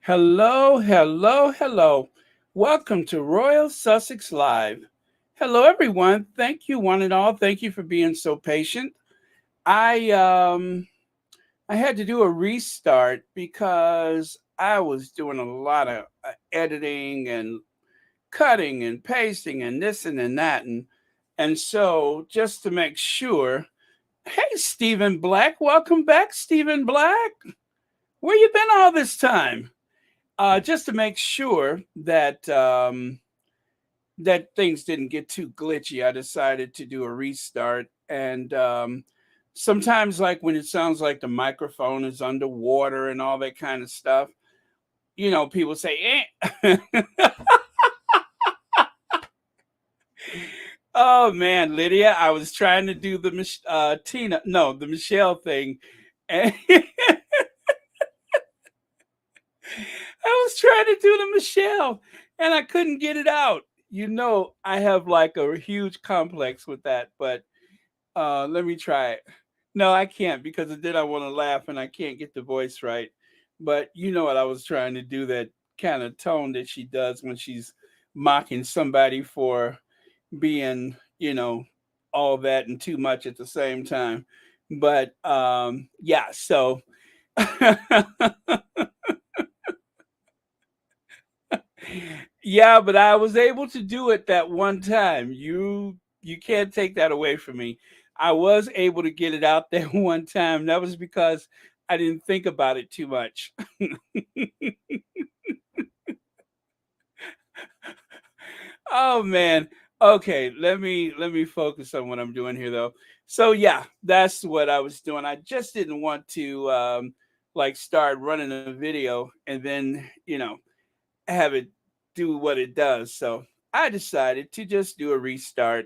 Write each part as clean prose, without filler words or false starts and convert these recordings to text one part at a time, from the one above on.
Hello, hello, hello. Welcome to Royal Sussex Live. Hello, everyone. Thank you, one and all. Thank you for being so patient. I I had to do a restart because I was doing a lot of editing and cutting and pasting and this and that and so just to make sure. Hey, Stephen Black, welcome back, Stephen Black. Where you been all this time? Just to make sure that things didn't get too glitchy, I decided to do a restart. And sometimes, like when it sounds like the microphone is underwater and all that kind of stuff, people say, eh. Oh man, Lydia, I was trying to do the Tina, no, the Michelle thing, and I was trying to do the Michelle, and I couldn't get it out. I have like a huge complex with that, but let me try it. No, I can't because then I want to laugh and I can't get the voice right. But you know what I was trying to do, that kind of tone that she does when she's mocking somebody for being, all that and too much at the same time. But yeah, so yeah, but I was able to do it that one time. You can't take that away from me. I was able to get it out that one time. That was because I didn't think about it too much. Oh man. Okay, let me focus on what I'm doing here though. So yeah, that's what I was doing. I just didn't want to like start running a video and then, have it do what it does. So I decided to just do a restart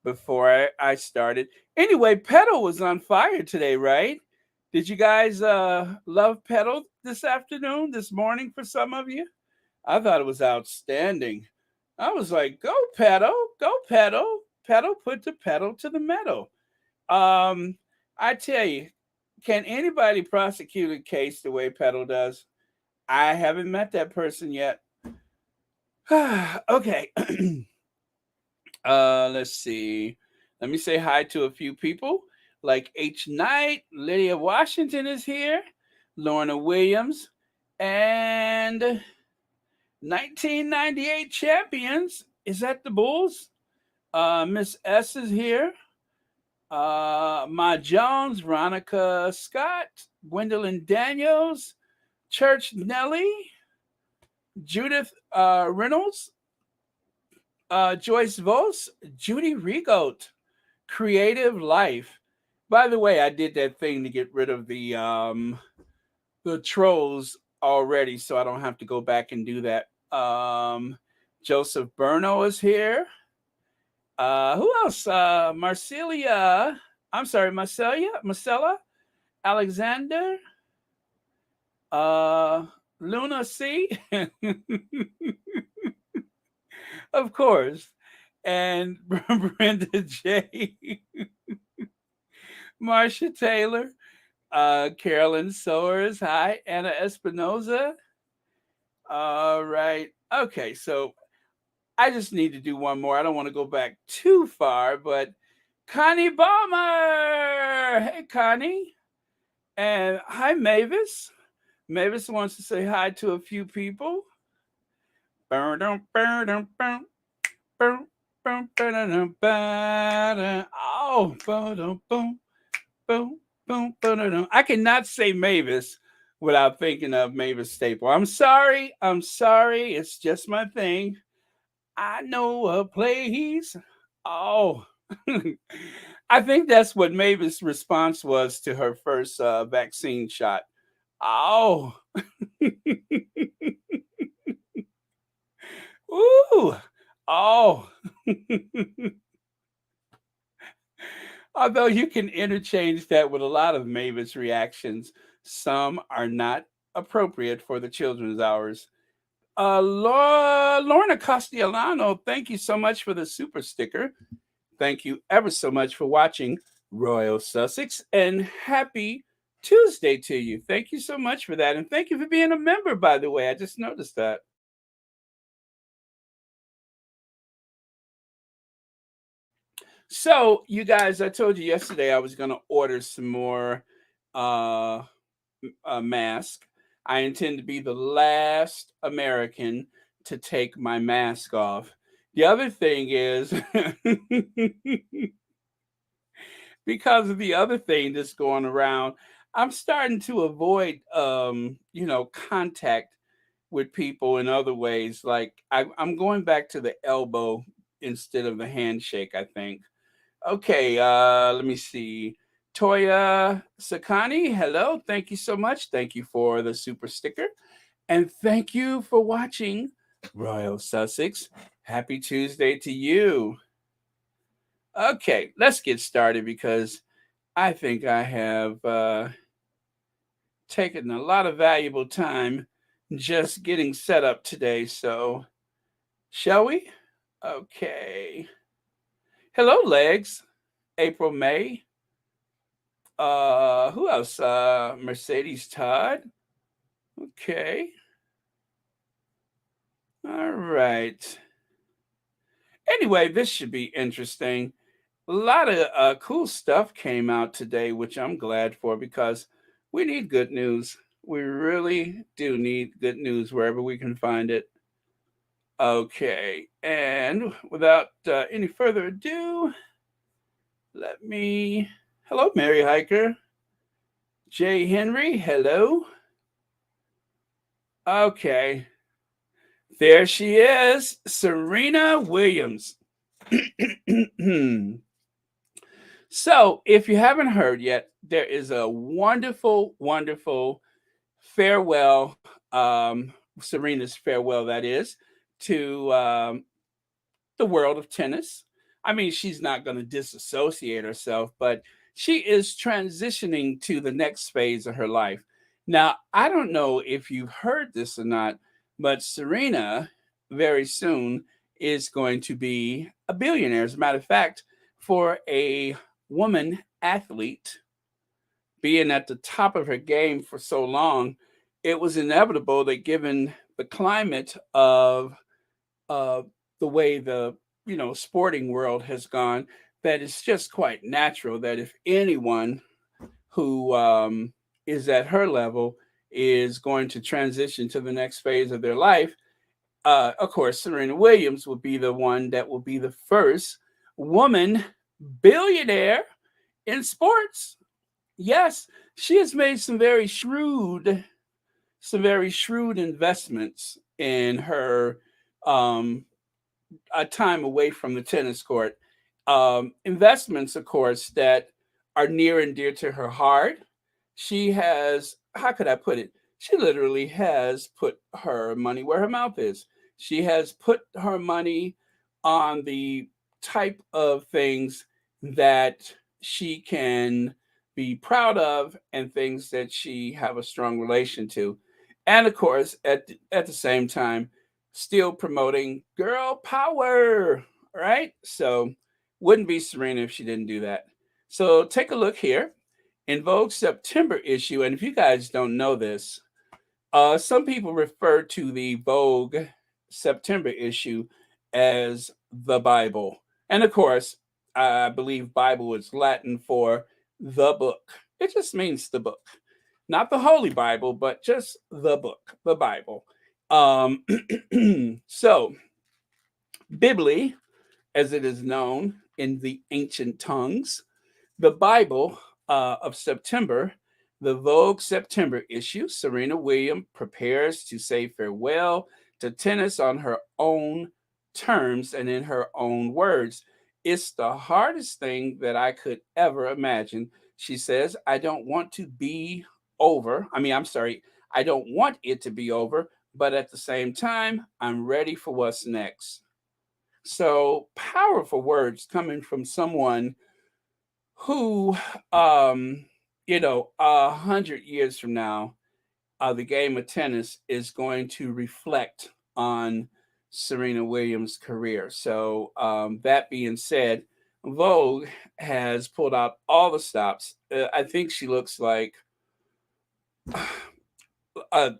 before I started. Anyway, Pedal was on fire today, right? Did you guys love Pedal this afternoon, this morning for some of you? I thought it was outstanding. I was like, go Pedal, Pedal, put the pedal to the metal. Um, I tell you, can anybody prosecute a case the way Pedal does? I haven't met that person yet. Okay. Let's see. Let me say hi to a few people like H. Knight, Lydia Washington is here, Lorna Williams, and 1998 champions. Is that the Bulls? Miss S is here. Ma Jones, Veronica Scott, Gwendolyn Daniels, Church Nelly, Judith Reynolds, Joyce Vos, Judy Rigote, Creative Life. By the way, I did that thing to get rid of the trolls already, so I don't have to go back and do that. Joseph Burno is here. Who else? Marcelia. I'm sorry, Marcella, Alexander, uh, Luna C. Of course, and Brenda J. Marsha Taylor, Carolyn Soares. Hi, Anna Espinoza. All right. Okay, so I just need to do one more. I don't want to go back too far, but Connie Balmer. Hey, Connie. And hi, Mavis. Mavis wants to say hi to a few people. Oh, I cannot say Mavis without thinking of Mavis Staple. I'm sorry. I'm sorry. It's just my thing. I know a place. Oh, I think that's what Mavis' response was to her first vaccine shot. Oh, ooh, oh. Although you can interchange that with a lot of Mavis reactions, some are not appropriate for the children's hours. Lorna Castellano, thank you so much for the super sticker. Thank you ever so much for watching Royal Sussex, and happy Tuesday to you. Thank you so much for that. And thank you for being a member, by the way. I just noticed that. So, you guys, I told you yesterday I was going to order some more uh, mask. I intend to be the last American to take my mask off. The other thing is, because of the other thing that's going around, I'm starting to avoid, contact with people in other ways. Like I'm going back to the elbow instead of the handshake, I think. Okay, let me see. Toya Sakani, hello. Thank you so much. Thank you for the super sticker. And thank you for watching Royal Sussex. Happy Tuesday to you. Okay, let's get started because I think I have taken a lot of valuable time just getting set up today. So, shall we? Okay. Hello, Legs. April May. Who else? Mercedes Todd. Okay. All right. Anyway, this should be interesting. A lot of cool stuff came out today, which I'm glad for because we need good news. We really do need good news wherever we can find it. Okay, and without any further ado, let me. Hello, Mary Hiker. Jay Henry, hello. Okay, there she is, Serena Williams. So, if you haven't heard yet, there is a wonderful, wonderful farewell, Serena's farewell, that is, to the world of tennis. I mean, she's not going to disassociate herself, but she is transitioning to the next phase of her life. Now, I don't know if you've heard this or not, but Serena very soon is going to be a billionaire. As a matter of fact, for a woman athlete being at the top of her game for so long, it was inevitable that given the climate of uh, the way the sporting world has gone, that it's just quite natural that if anyone who is at her level is going to transition to the next phase of their life, of course, Serena Williams will be the one that will be the first woman billionaire in sports. Yes, she has made some very shrewd investments in her um, time away from the tennis court. Investments, of course, that are near and dear to her heart. She has, how could I put it? She literally has put her money where her mouth is. She has put her money on the type of things that she can be proud of and things that she have a strong relation to. And of course, at the same time, still promoting girl power, right? So wouldn't be Serena if she didn't do that. So take a look here in Vogue September issue. And if you guys don't know this, some people refer to the Vogue September issue as the Bible. And of course, I believe Bible is Latin for the book. It just means the book. Not the Holy Bible, but just the book, the Bible. Um, so, Bibli, as it is known in the ancient tongues, the Bible of September, the Vogue September issue, Serena Williams prepares to say farewell to tennis on her own terms and in her own words. It's the hardest thing that I could ever imagine. She says, I don't want to be over. I mean, I'm sorry, I don't want it to be over, but at the same time, I'm ready for what's next. So powerful words coming from someone who, 100 years from now, the game of tennis is going to reflect on Serena Williams' career. So, that being said, Vogue has pulled out all the stops. I think she looks like uh,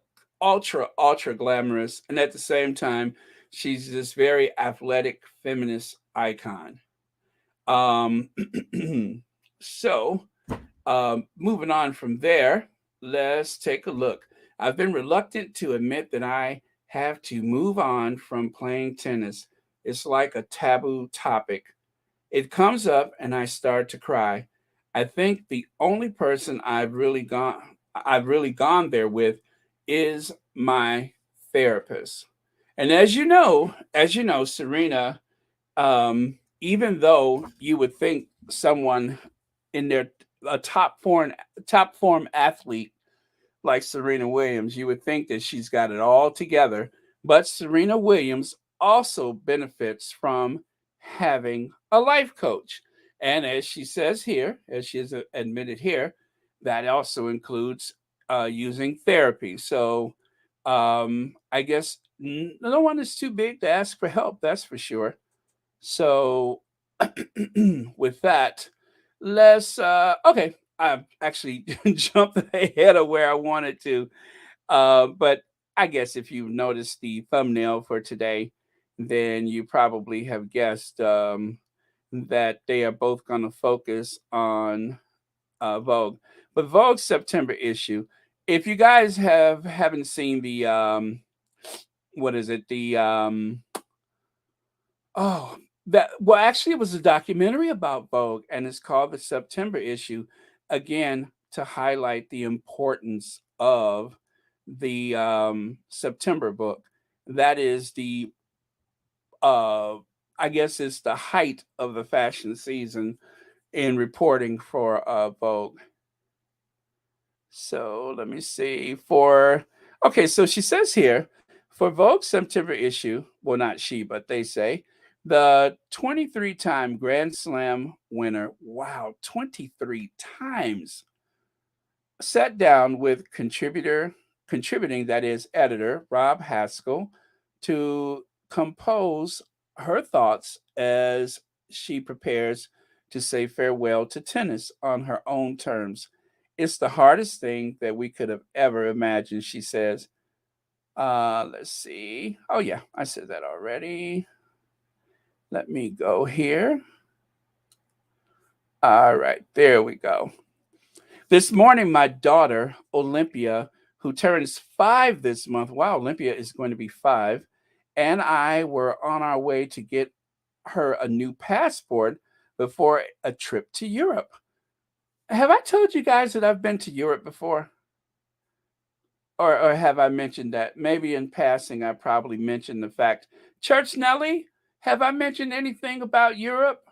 ultra glamorous, and at the same time, she's this very athletic feminist icon. Um, so, moving on from there, let's take a look. I've been reluctant to admit that I have to move on from playing tennis. It's like a taboo topic. It comes up and I start to cry. I think the only person I've really gone there with is my therapist. And as you know, Serena, even though you would think someone in their a top form athlete like Serena Williams, you would think that she's got it all together. But Serena Williams also benefits from having a life coach. And as she says here, as she has admitted here, that also includes using therapy. So I guess no one is too big to ask for help, that's for sure. So with that, let's okay. I actually jumped ahead of where I wanted to. But I guess if you've noticed the thumbnail for today, then you probably have guessed that they are both going to focus on Vogue. But Vogue's September issue, if you guys haven't seen the what is it? The oh, that well, actually, it was a documentary about Vogue, and it's called the September issue. Again, to highlight the importance of the September book. That is the uh, I guess it's the height of the fashion season in reporting for Vogue. So let me see. So she says here for Vogue September issue, well, not she, but they say the 23-time Grand Slam winner, wow, 23 times, sat down with contributing, that is, editor Rob Haskell to compose her thoughts as she prepares to say farewell to tennis on her own terms. It's the hardest thing that we could have ever imagined, she says. Let's see. Oh, yeah, I said that already. Let me go here. All right, there we go. This morning, my daughter, Olympia, who turns 5 this month, wow, Olympia is going to be 5, and I were on our way to get her a new passport before a trip to Europe. Have I told you guys that I've been to Europe before? Or have I mentioned that? Maybe in passing, I probably mentioned the fact. Church Nelly, have I mentioned anything about Europe?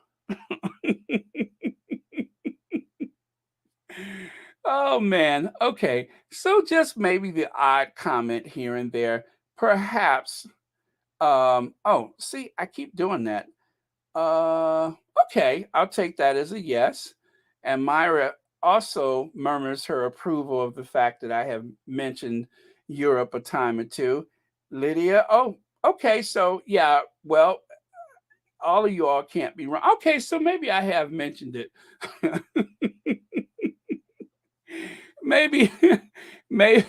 Oh man. Okay. So just maybe the odd comment here and there. Perhaps oh, see, I keep doing that. Uh okay, I'll take that as a yes. And Myra also murmurs her approval of the fact that I have mentioned Europe a time or two. Lydia, oh, okay, so yeah, well, all of you all can't be wrong. Okay, so maybe I have mentioned it. maybe maybe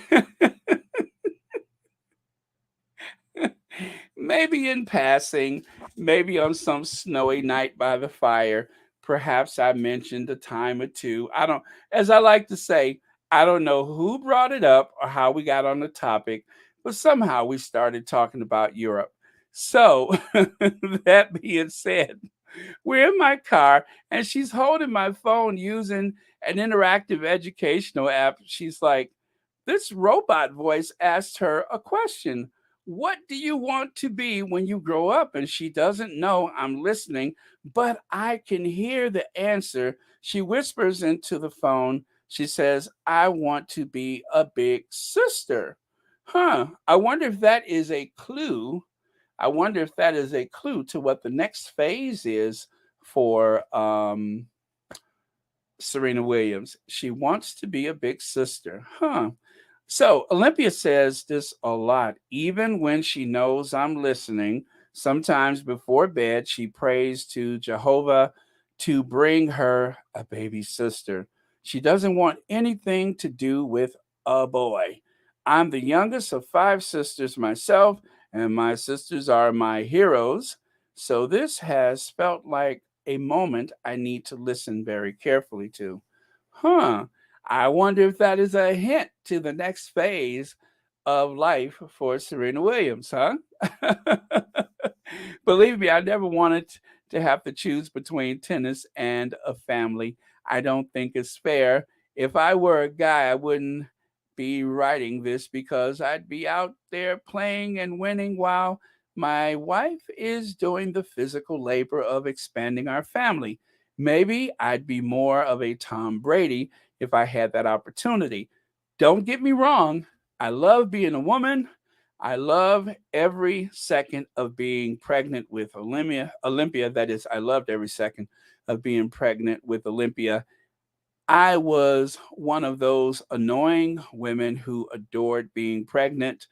maybe in passing, maybe on some snowy night by the fire, perhaps I mentioned a time or two. I don't, as I like to say, I don't know who brought it up or how we got on the topic, but somehow we started talking about Europe. So, that being said, we're in my car and she's holding my phone using an interactive educational app. She's like, this robot voice asked her a question. What do you want to be when you grow up? And she doesn't know I'm listening, but I can hear the answer. She whispers into the phone. She says, I want to be a big sister. Huh. I wonder if that is a clue. I wonder if that is a clue to what the next phase is for Serena Williams. She wants to be a big sister. Huh. So Olympia says this a lot, even when she knows I'm listening. Sometimes before bed, she prays to Jehovah to bring her a baby sister. She doesn't want anything to do with Oh boy. I'm the youngest of five sisters myself, and my sisters are my heroes. So this has felt like a moment I need to listen very carefully to. Huh. I wonder if that is a hint to the next phase of life for Serena Williams, huh? Believe me, I never wanted to have to choose between tennis and a family. I don't think it's fair. If I were a guy, I wouldn't be writing this because I'd be out there playing and winning while my wife is doing the physical labor of expanding our family. Maybe I'd be more of a Tom Brady if I had that opportunity. Don't get me wrong, I love being a woman. I love every second of being pregnant with Olympia. That is, I loved every second of being pregnant with Olympia. I was one of those annoying women who adored being pregnant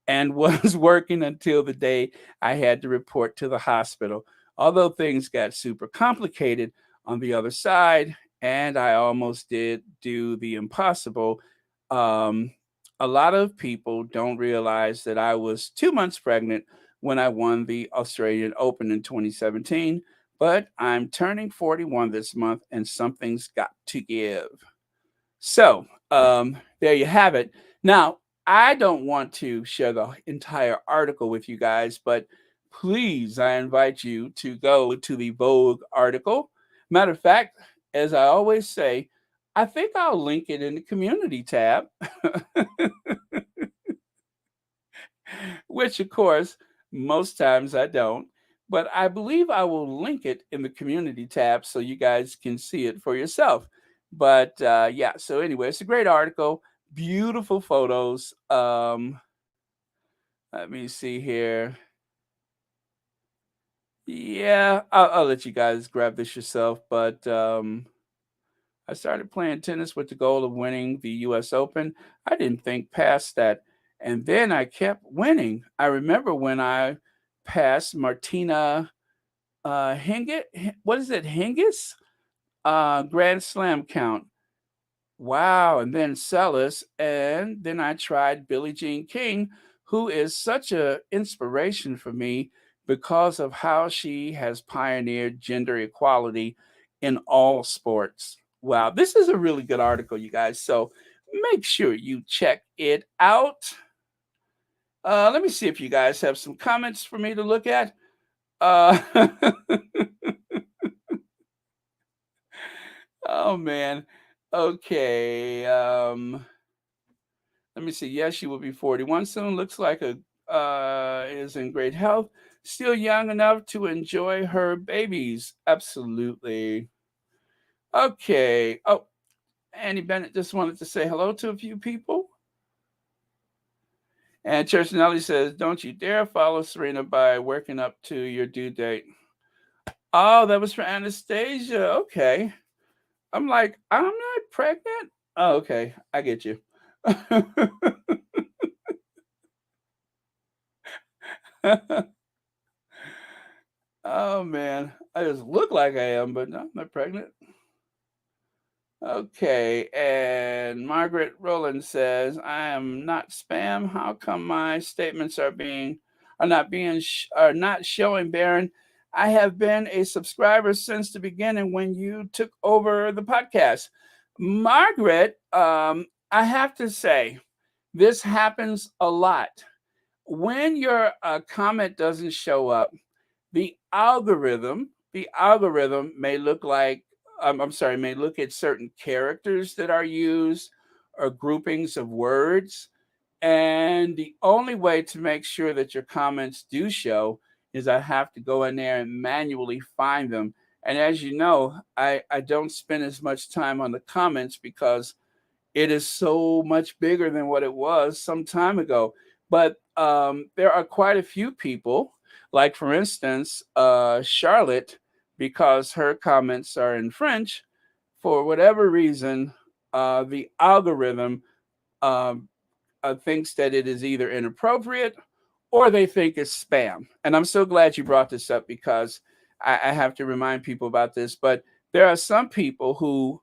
and was working until the day I had to report to the hospital. Although things got super complicated on the other side, and I almost did do the impossible. Um, a lot of people don't realize that I was 2 months pregnant when I won the Australian Open in 2017, but I'm turning 41 this month and something's got to give. So, there you have it. Now, I don't want to share the entire article with you guys, but please, I invite you to go to the Vogue article. Matter of fact, as I always say, I think I'll link it in the community tab. Which, of course, most times I don't. But I believe I will link it in the community tab so you guys can see it for yourself. But yeah, so anyway, it's a great article, beautiful photos. Let me see here. Yeah, I'll let you guys grab this yourself. But I started playing tennis with the goal of winning the US Open. I didn't think past that. And then I kept winning. I remember when I passed Martina what is it, Hingis? Grand Slam count. Wow. And then Celis. And then I tried Billie Jean King, who is such an inspiration for me because of how she has pioneered gender equality in all sports. Wow. This is a really good article, you guys. So make sure you check it out. Let me see if you guys have some comments for me to look at. Uh, oh man. Okay. Let me see. Yes, she will be 41 soon. Looks like a is in great health. Still young enough to enjoy her babies. Absolutely. Okay. Oh, Annie Bennett just wanted to say hello to a few people. And Church Nelly says, "Don't you dare follow Serena by working up to your due date." Oh, that was for Anastasia. Okay. I'm like, I'm not pregnant. Oh, okay. I get you. Oh man, I just look like I am, but no, I'm not pregnant. Okay, and Margaret Rowland says, "I am not spam. How come my statements are not showing, Baron? I have been a subscriber since the beginning when you took over the podcast." Margaret, I have to say, this happens a lot. When your comment doesn't show up, the algorithm may look like I'm sorry, may look at certain characters that are used or groupings of words. And the only way to make sure that your comments do show is I have to go in there and manually find them. And as you know, I don't spend as much time on the comments because it is so much bigger than what it was some time ago. But there are quite a few people, like for instance, Charlotte, because her comments are in French, for whatever reason, the algorithm um, thinks that it is either inappropriate or they think it's spam. And I'm so glad you brought this up because I have to remind people about this. But there are some people who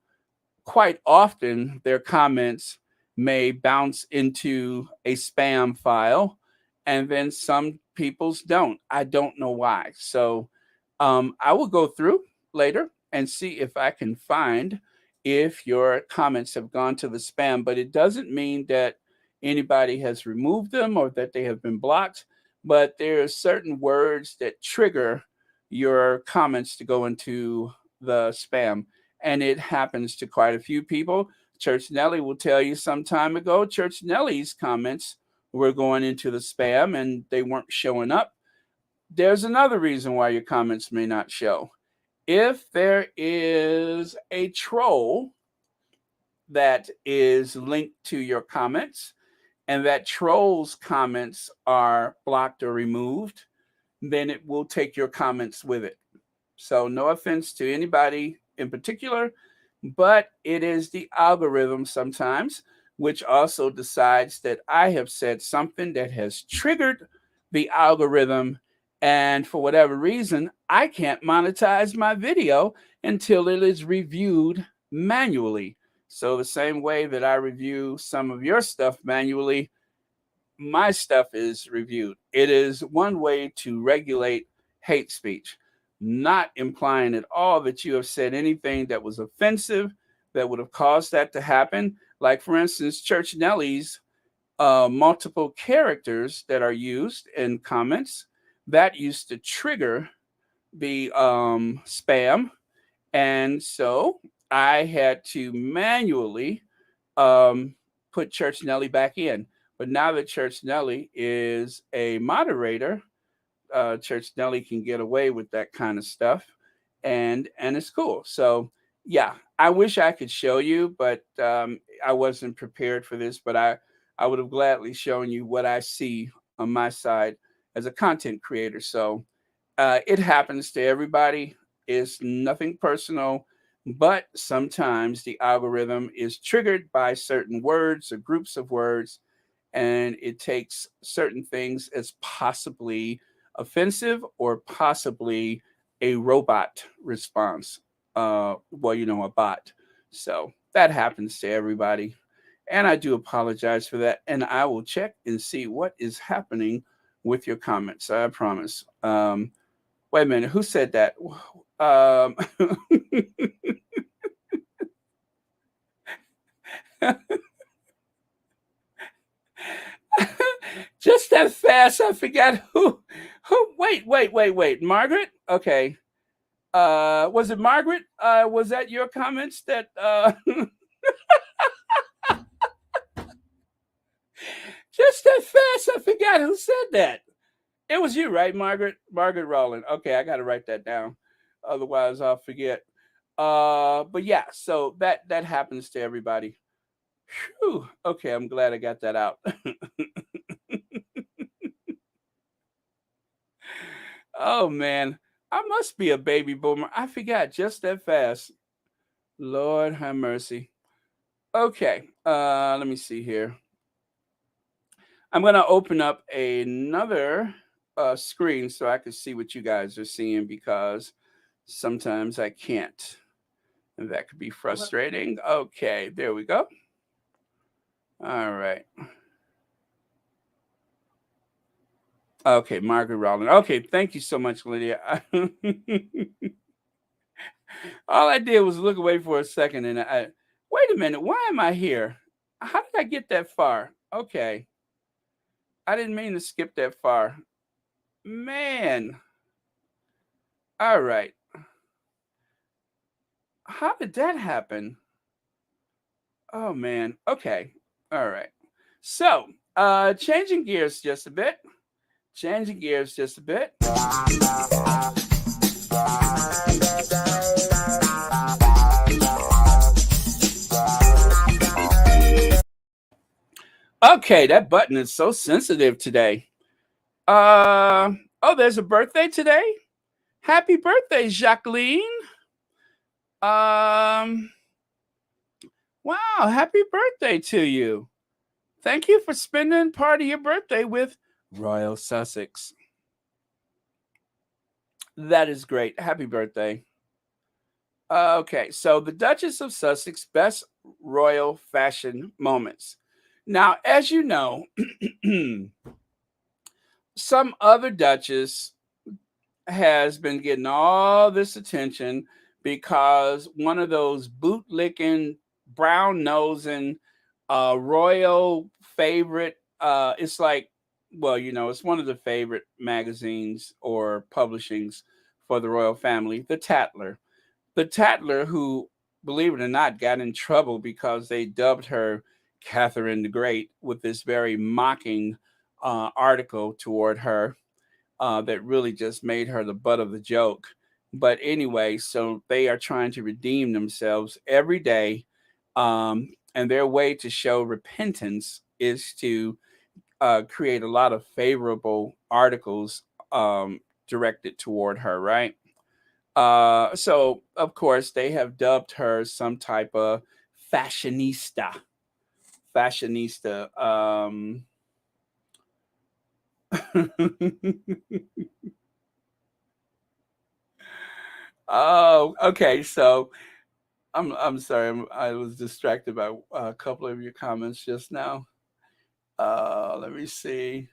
quite often their comments may bounce into a spam file, and then some people's don't. I don't know why. So I will go through later and see if I can find if your comments have gone to the spam, but it doesn't mean that anybody has removed them or that they have been blocked. But there are certain words that trigger your comments to go into the spam, and it happens to quite a few people. Church Nelly will tell you some time ago, Church Nelly's comments were going into the spam and they weren't showing up. There's another reason why your comments may not show. If there is a troll that is linked to your comments and that troll's comments are blocked or removed, then it will take your comments with it. So, no offense to anybody in particular, but it is the algorithm sometimes which also decides that I have said something that has triggered the algorithm. And for whatever reason, I can't monetize my video until it is reviewed manually. So, the same way that I review some of your stuff manually, my stuff is reviewed. It is one way to regulate hate speech, not implying at all that you have said anything that was offensive that would have caused that to happen. Like, for instance, Church Nelly's multiple characters that are used in comments that used to trigger the spam. And so I had to manually put Church Nelly back in. But now that Church Nelly is a moderator, Church Nelly can get away with that kind of stuff, and it's cool. So yeah, I wish I could show you, but I wasn't prepared for this. But I would have gladly shown you what I see on my side as a content creator. So it happens to everybody. It's nothing personal, but sometimes the algorithm is triggered by certain words or groups of words, and it takes certain things as possibly offensive or possibly a robot response. Well, a bot. So that happens to everybody. And I do apologize for that. And I will check and see what is happening with your comments. I promise. Wait a minute. Who said that? Just that fast, I forgot who. Wait. Margaret? Okay. Was it Margaret? Was that your comments that just that fast, I forgot who said that. It was you, right, Margaret? Margaret Rowland. Okay, I gotta write that down. Otherwise I'll forget. But yeah, so that happens to everybody. Whew. Okay, I'm glad I got that out. Oh man, I must be a baby boomer. I forgot just that fast. Lord have mercy. Okay, let me see here. I'm gonna open up another screen so I can see what you guys are seeing because sometimes I can't, and that could be frustrating. Okay, there we go. All right. Okay, Margaret Rowland. Okay, thank you so much, Lydia. All I did was look away for a second and wait a minute, why am I here? How did I get that far? Okay. I didn't mean to skip that far. Man. All right. How did that happen? Oh man. Okay. All right. So, changing gears just a bit. Changing gears just a bit. Okay, that button is so sensitive today. Oh, there's a birthday today. Happy birthday, Jacqueline. Um, wow, happy birthday to you. Thank you for spending part of your birthday with Royal Sussex. That is great. Happy birthday. Okay, so the Duchess of Sussex best royal fashion moments. Now, as you know, some other duchess has been getting all this attention because one of those bootlicking, brown nosing, royal favorite. It's like, well, it's one of the favorite magazines or publishings for the royal family, the Tatler. The Tatler, who, believe it or not, got in trouble because they dubbed her Catherine the Great with this very mocking article toward her that really just made her the butt of the joke. But anyway, so they are trying to redeem themselves every day. And their way to show repentance is to create a lot of favorable articles directed toward her, right? So, of course, they have dubbed her some type of fashionista. Fashionista. Oh, okay. So I'm sorry. I was distracted by a couple of your comments just now. Let me see.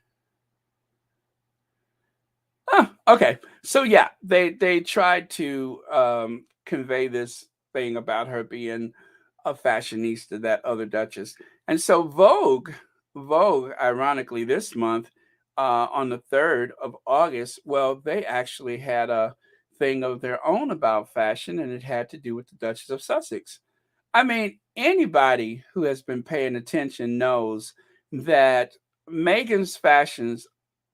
Oh, okay. So yeah, they tried to convey this thing about her being a fashionista, that other Duchess, and so Vogue, ironically, this month, on the 3rd of August, well, they actually had a thing of their own about fashion, and it had to do with the Duchess of Sussex. I mean, anybody who has been paying attention knows that Meghan's fashions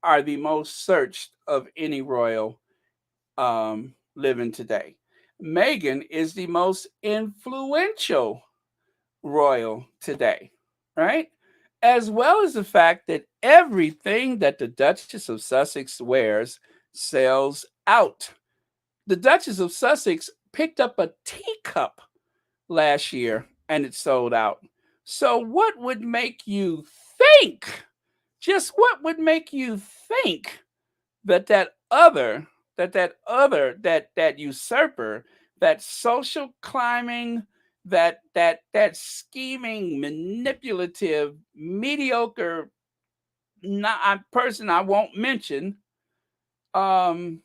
are the most searched of any royal living today. Meghan is the most influential royal today, right? As well as the fact that everything that the Duchess of Sussex wears sells out. The Duchess of Sussex picked up a teacup last year and it sold out. So what would make you think? Just what would make you think that that usurper, that social climbing, that scheming, manipulative, mediocre person I won't mention. Um,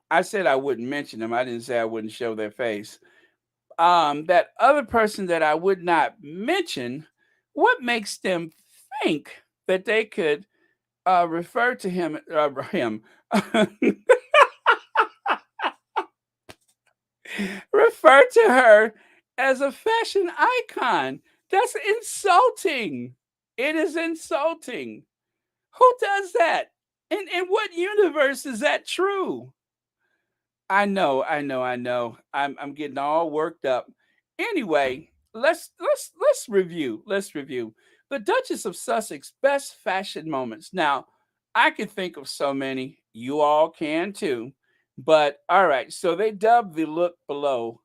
I said I wouldn't mention them. I didn't say I wouldn't show their face. That other person that I would not mention, what makes them think that they could refer to him refer to her as a fashion icon? That's insulting. It is insulting. Who does that? In what universe is that true? I know. I'm getting all worked up. Anyway, let's review. Let's review the Duchess of Sussex best fashion moments. Now, I can think of so many. You all can too. But all right, so they dubbed the look below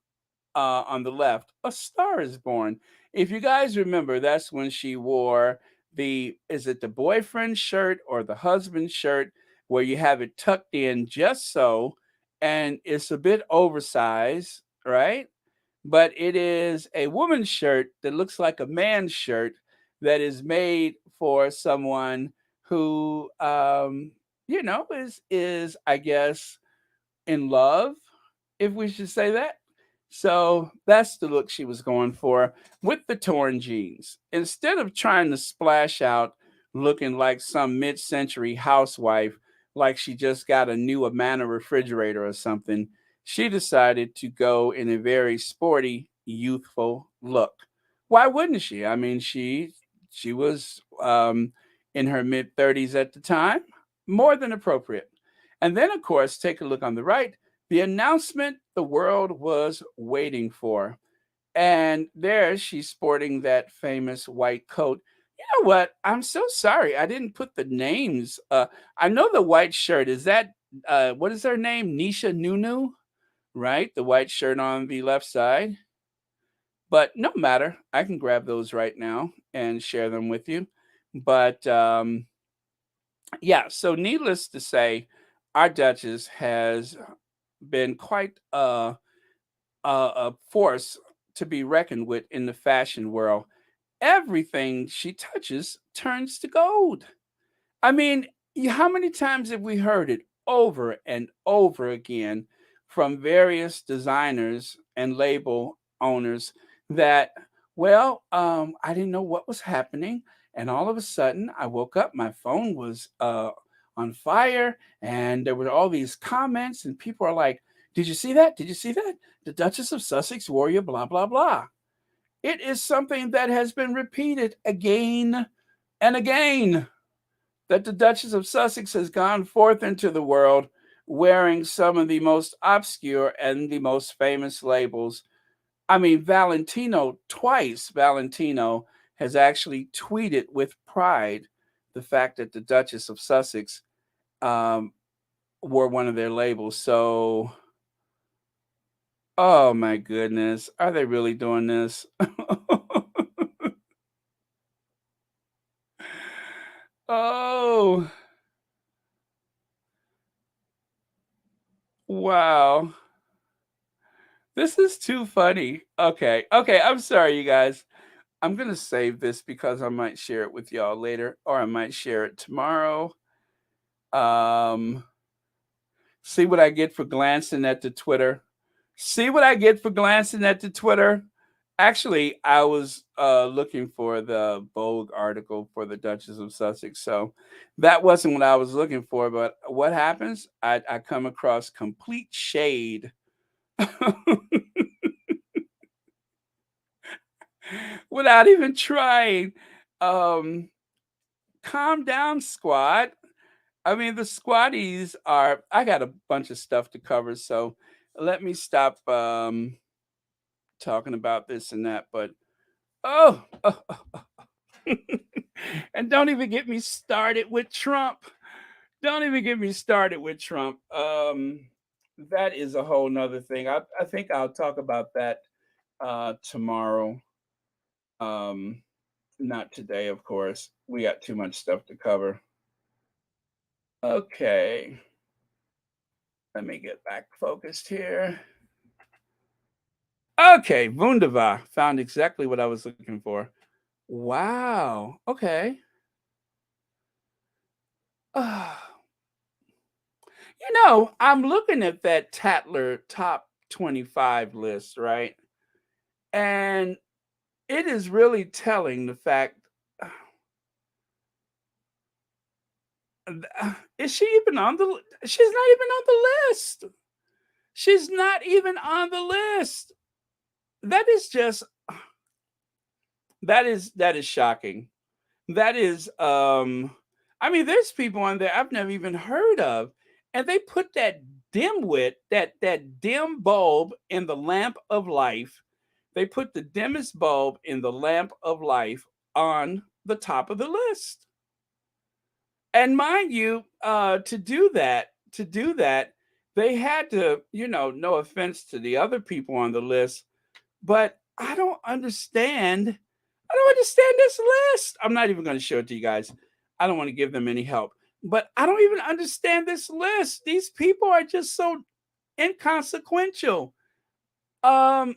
on the left, A Star is Born. If you guys remember, that's when she wore is it the boyfriend shirt or the husband shirt where you have it tucked in just so, and it's a bit oversized, right? But it is a woman's shirt that looks like a man's shirt that is made for someone who, is I guess in love, if we should say that. So that's the look she was going for with the torn jeans. Instead of trying to splash out looking like some mid century housewife, like she just got a new Amana refrigerator or something, she decided to go in a very sporty, youthful look. Why wouldn't she? I mean, she was in her mid 30s at the time, more than appropriate. And then, of course, take a look on the right, the announcement the world was waiting for. And there she's sporting that famous white coat. You know what? I'm so sorry. I didn't put the names. I know the white shirt. Is that, what is her name? Nisha Nunu, right? The white shirt on the left side. But no matter. I can grab those right now and share them with you. But yeah, so needless to say, our Duchess has been quite a force to be reckoned with in the fashion world. everything she touches turns to gold. I mean, how many times have we heard it over and over again from various designers and label owners that, well, I didn't know what was happening, and all of a sudden I woke up, my phone was on fire, and there were all these comments, and people are like, "Did you see that? Did you see that? The Duchess of Sussex wore you, blah blah blah." It is something that has been repeated again and again that the Duchess of Sussex has gone forth into the world wearing some of the most obscure and the most famous labels. I mean, Valentino has actually tweeted with pride the fact that the Duchess of Sussex um, wore one of their labels. So, oh my goodness, are they really doing this? Oh, wow. This is too funny. Okay. Okay. I'm sorry, you guys. I'm going to save this because I might share it with y'all later or I might share it tomorrow. Um, see what I get for glancing at the Twitter. See what I get for glancing at the Twitter. Actually, I was looking for the Vogue article for the Duchess of Sussex. So that wasn't what I was looking for. But what happens? I come across complete shade without even trying. Um, Calm down, squad. I mean, the squatties are. I got a bunch of stuff to cover, so let me stop talking about this and that. But oh, and don't even get me started with Trump. Don't even get me started with Trump. That is a whole nother thing. I think I'll talk about that tomorrow. Um, Not today, of course. We got too much stuff to cover. Okay, let me get back focused here. Okay, wunderbar. Found exactly what I was looking for. Wow. Okay. I'm looking at that Tatler top 25 list, right? And it is really telling the fact is she even on the she's not even on the list. She's not even on the list. That is just that is shocking. That is I mean there's people on there I've never even heard of and they put that dimwit, that dim bulb in the lamp of life. They put the dimmest bulb in the lamp of life on the top of the list. And mind you, to do that, they had to, no offense to the other people on the list, but I don't understand this list. I'm not even going to show it to you guys. I don't want to give them any help. But I don't even understand this list. These people are just so inconsequential. Well,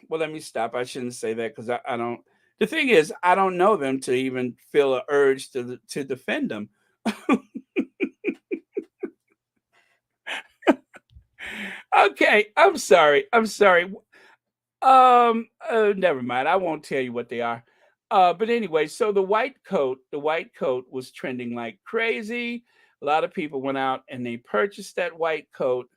let me stop. I shouldn't say that because I don't. The thing is, I don't know them to even feel an urge to defend them. Okay, I'm sorry. I'm sorry. Never mind. I won't tell you what they are. But anyway, so the white coat was trending like crazy. A lot of people went out and they purchased that white coat.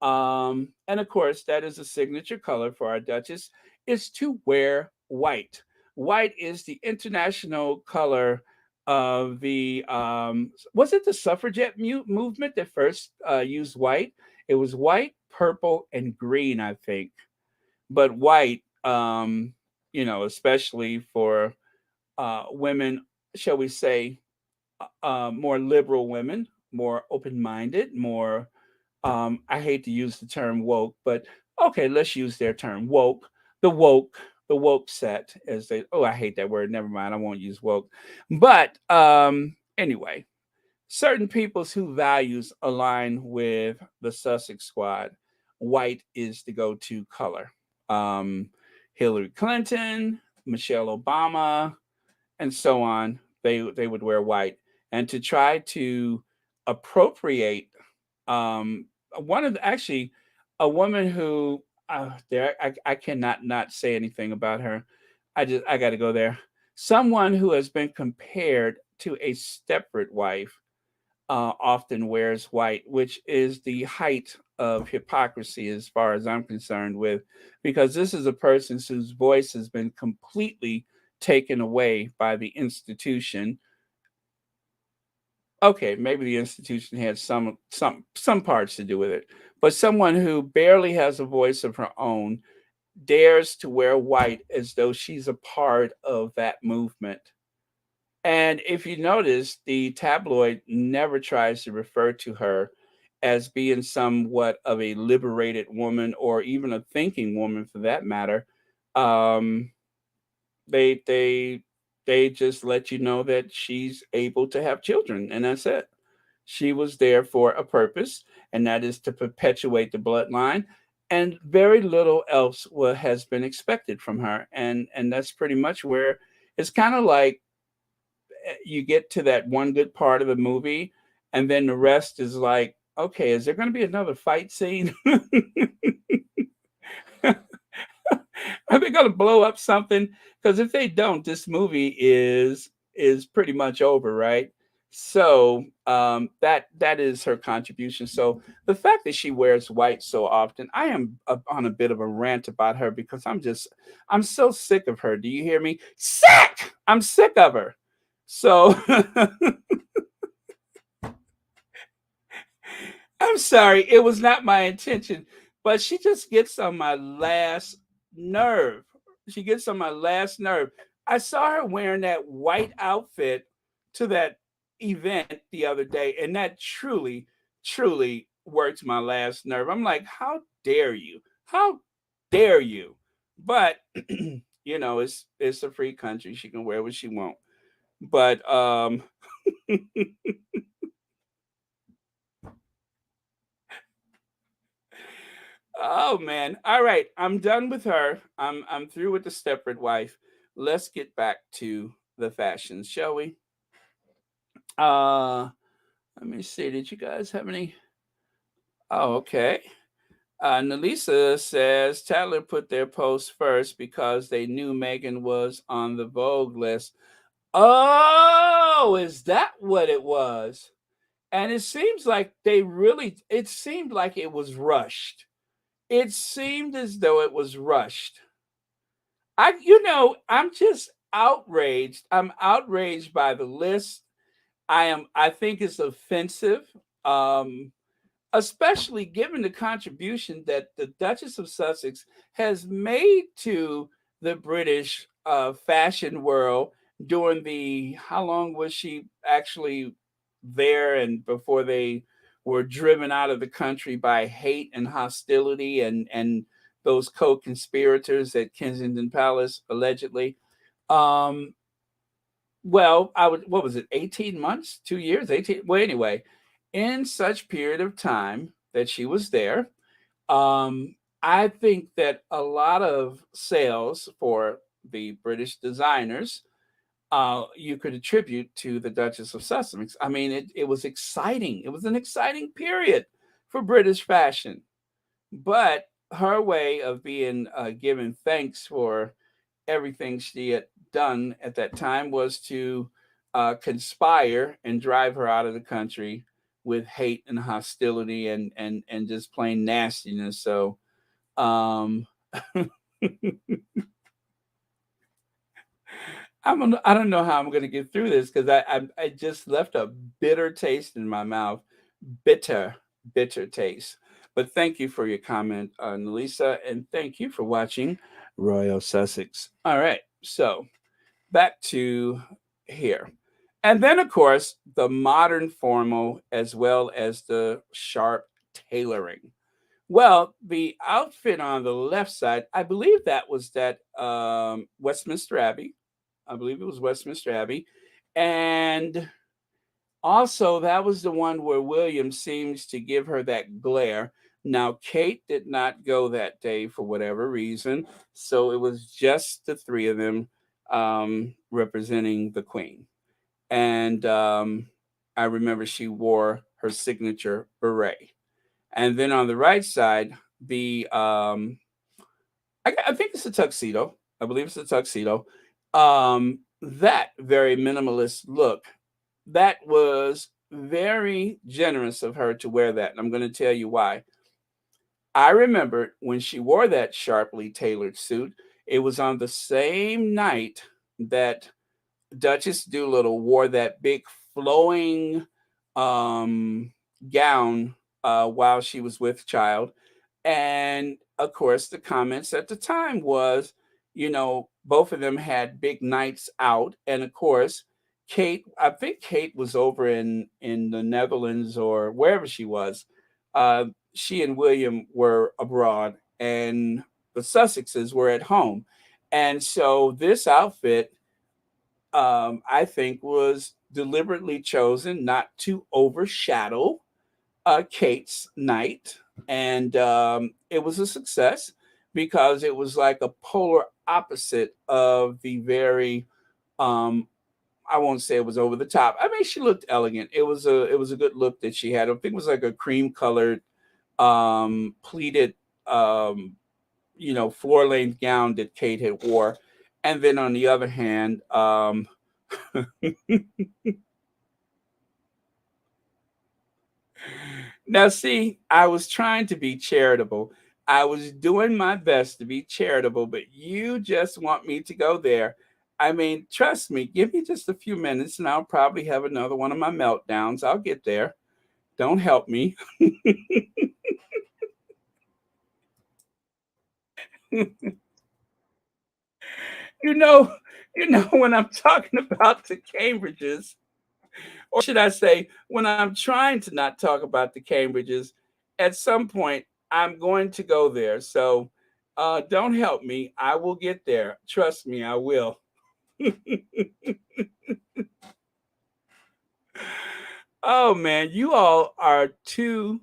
And of course, that is a signature color for our Duchess is to wear white. White is the international color of the was it the suffragette movement that first used white? It was white, purple, and green, I think, but white, especially for women, shall we say, more liberal women, more open-minded, more. I hate to use the term woke, but okay, let's use their term woke. The woke, the woke set, as they. Oh, I hate that word. Never mind. I won't use woke. But anyway, certain people's who values align with the Sussex squad, white is the go-to color. Um, Hillary Clinton, Michelle Obama, and so on. They would wear white, and to try to appropriate um, one of the, actually a woman who there I cannot not say anything about her. I got to go there. Someone who has been compared to a Stepford wife often wears white, which is the height of hypocrisy as far as I'm concerned with, because this is a person whose voice has been completely taken away by the institution. Okay, maybe the institution had some parts to do with it, but someone who barely has a voice of her own dares to wear white as though she's a part of that movement. And if you notice, the tabloid never tries to refer to her as being somewhat of a liberated woman or even a thinking woman for that matter. Um, they they they just let you know that she's able to have children, and that's it. She was there for a purpose, and that is to perpetuate the bloodline. And very little else has been expected from her, and that's pretty much where it's kind of like you get to that one good part of the movie, and then the rest is like, okay, is there going to be another fight scene? Are they going to blow up something? Because if they don't, this movie is pretty much over, right? So that is her contribution. So the fact that she wears white so often, I am on a bit of a rant about her because I'm so sick of her. Do you hear me? Sick! I'm sick of her. So I'm sorry, it was not my intention, but she just gets on my last nerve. She gets on my last nerve. I saw her wearing that white outfit to that event the other day, and that truly worked my last nerve. I'm like, how dare you? How dare you? But it's a free country. She can wear what she wants. But oh man. All right. I'm done with her. I'm through with the Stepford wife. Let's get back to the fashions, shall we? Uh Let me see. Did you guys have any? Oh, okay. Nalisa says Tatler put their post first because they knew Meghan was on the Vogue list. Oh, is that what it was? And it seems like it seemed like it was rushed. It seemed as though it was rushed. I'm just outraged. I'm outraged by the list. I think it's offensive. Um, Especially given the contribution that the Duchess of Sussex has made to the British fashion world during the how long was she actually there and before they were driven out of the country by hate and hostility and those co-conspirators at Kensington Palace allegedly. Um, well, I would what was it, 18 months, 2 years, 18. Well, anyway, in such period of time that she was there, I think that a lot of sales for the British designers you could attribute to the Duchess of Sussex. I mean, it was exciting. It was an exciting period for British fashion. But her way of being given thanks for everything she had done at that time was to conspire and drive her out of the country with hate and hostility and just plain nastiness. So um, I don't know how I'm going to get through this because I just left a bitter taste in my mouth, bitter bitter taste. But thank you for your comment, Nelisa, and thank you for watching Royal Sussex. All right, so back to here. And then, of course, the modern formal as well as the sharp tailoring. Well, the outfit on the left side, I believe that was that Westminster Abbey. I believe it was Westminster Abbey. And also, that was the one where William seems to give her that glare. Now, Kate did not go that day for whatever reason, so it was just the three of them representing the Queen. And I remember she wore her signature beret. And then on the right side, the I think it's a tuxedo. I believe it's a tuxedo. That very minimalist look, that was very generous of her to wear that. And I'm going to tell you why. I remember when she wore that sharply tailored suit, it was on the same night that Duchess Doolittle wore that big flowing um, gown while she was with child. And of course, the comments at the time was, both of them had big nights out. And of course, I think Kate was over in the Netherlands or wherever she was. Uh, she and William were abroad, and the Sussexes were at home. And so this outfit, I think, was deliberately chosen not to overshadow Kate's night. And it was a success because it was like a polar opposite of the very, um, I won't say it was over the top. I mean, she looked elegant. It was a good look that she had. I think it was like a cream colored pleated um, floor length gown that Kate had wore. And then on the other hand, now, see, I was trying to be charitable. I was doing my best to be charitable, but you just want me to go there. I mean, trust me, give me just a few minutes and I'll probably have another one of my meltdowns. I'll get there. Don't help me. you know, when I'm talking about the Cambridges, or should I say, when I'm trying to not talk about the Cambridges, at some point I'm going to go there. So don't help me. I will get there. Trust me, I will. Oh man, you all are too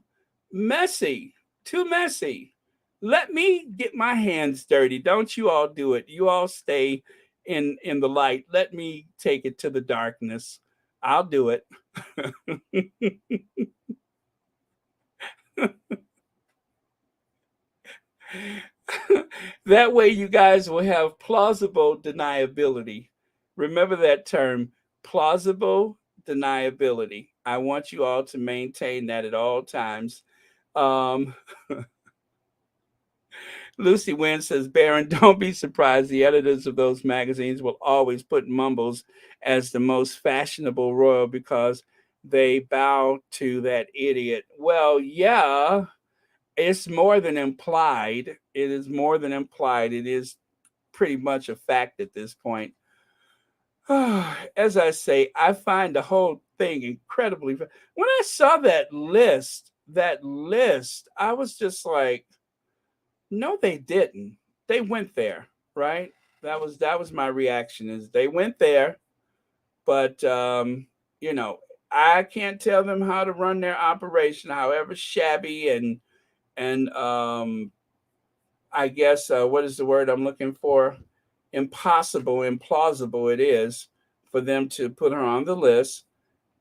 messy. Too messy. Let me get my hands dirty. Don't you all do it. You all stay in the light. Let me take it to the darkness. I'll do it. That way you guys will have plausible deniability. Remember that term, plausible deniability. I want you all to maintain that at all times. Um, Lucy Wynn says, Baron, don't be surprised. The editors of those magazines will always put Mumbles as the most fashionable royal because they bow to that idiot. Well, yeah, it's more than implied. It is more than implied. It is pretty much a fact at this point. As I say, I find the whole thing incredibly. When I saw that list, I was just like, no, they didn't. They went there, right? That was my reaction. Is they went there, but you know, I can't tell them how to run their operation, however shabby and I guess what is the word I'm looking for? Impossible, implausible it is for them to put her on the list.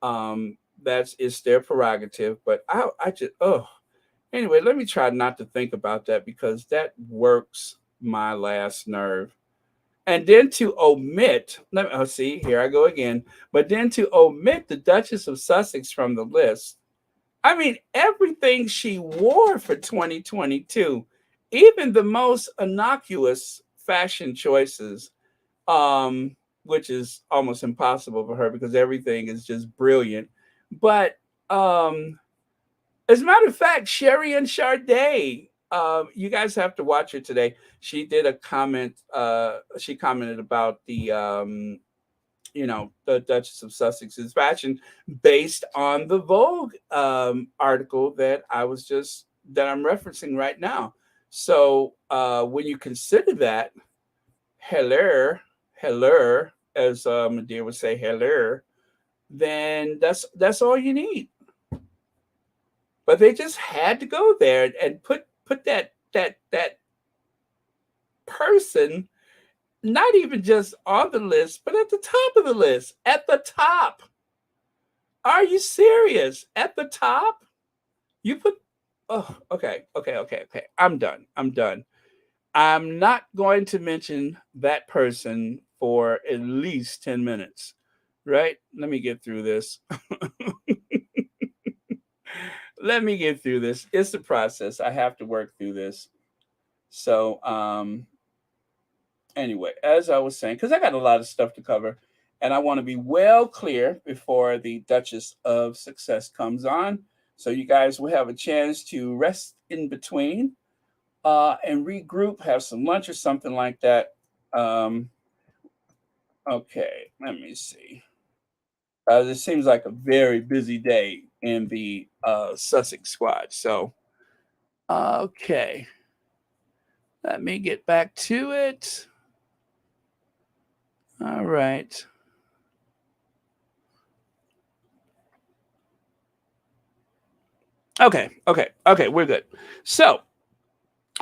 That's it's their prerogative. But I just anyway, let me try not to think about that because that works my last nerve. And then to omit, let me see, here I go again. But then to omit the Duchess of Sussex from the list, I mean, everything she wore for 2022, even the most innocuous fashion choices, um, which is almost impossible for her because everything is just brilliant. But as a matter of fact, Sherry and Sade, you guys have to watch her today. She did a comment. She commented about the Duchess of Sussex's fashion based on the Vogue article that I'm referencing right now. So when you consider that, hello, hello, as Medea would say, hello, then that's all you need. but they just had to go there and put that person not even just on the list, but at the top of the list. At the top. Are you serious? At the top? You put oh, okay. I'm done. I'm done. I'm not going to mention that person for at least 10 minutes. Right? Let me get through this. Let me get through this. It's a process. I have to work through this. So, anyway, as I was saying, because I got a lot of stuff to cover, and I want to be well clear before the Duchess of Success comes on. So you guys will have a chance to rest in between and regroup, have some lunch or something like that. Um, okay, let me see. This seems like a very busy day in the Sussex squad. So, okay, let me get back to it. All right. Okay, we're good. So,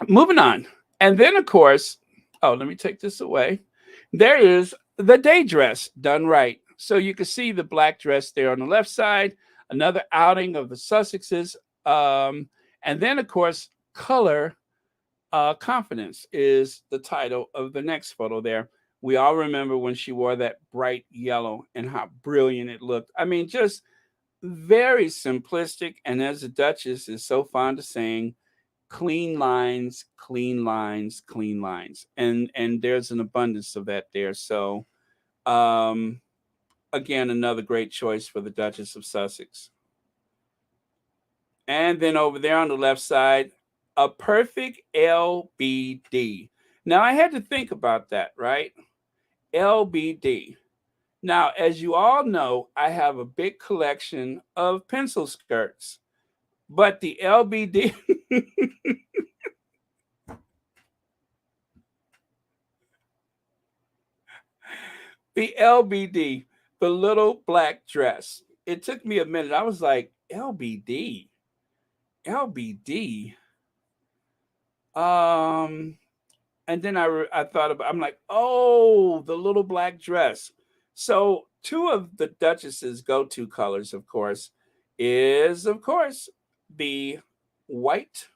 moving on. And then, of course, oh, let me take this away. There is the day dress done right. So you can see the black dress there on the left side, another outing of the Sussexes. And then, of course, color confidence is the title of the next photo there. We all remember when she wore that bright yellow and how brilliant it looked. I mean, just very simplistic. And as the Duchess is so fond of saying, clean lines, clean lines, clean lines. And there's an abundance of that there. So um again, another great choice for the Duchess of Sussex. And then over there on the left side, a perfect LBD. Now I had to think about that, right? LBD. Now, as you all know, I have a big collection of pencil skirts, but the LBD, the LBD, the little black dress. It took me a minute. I was like, LBD, LBD. Um, and then I thought about. I'm like, oh, the little black dress. So two of the Duchess's go-to colors, of course, is of course the white.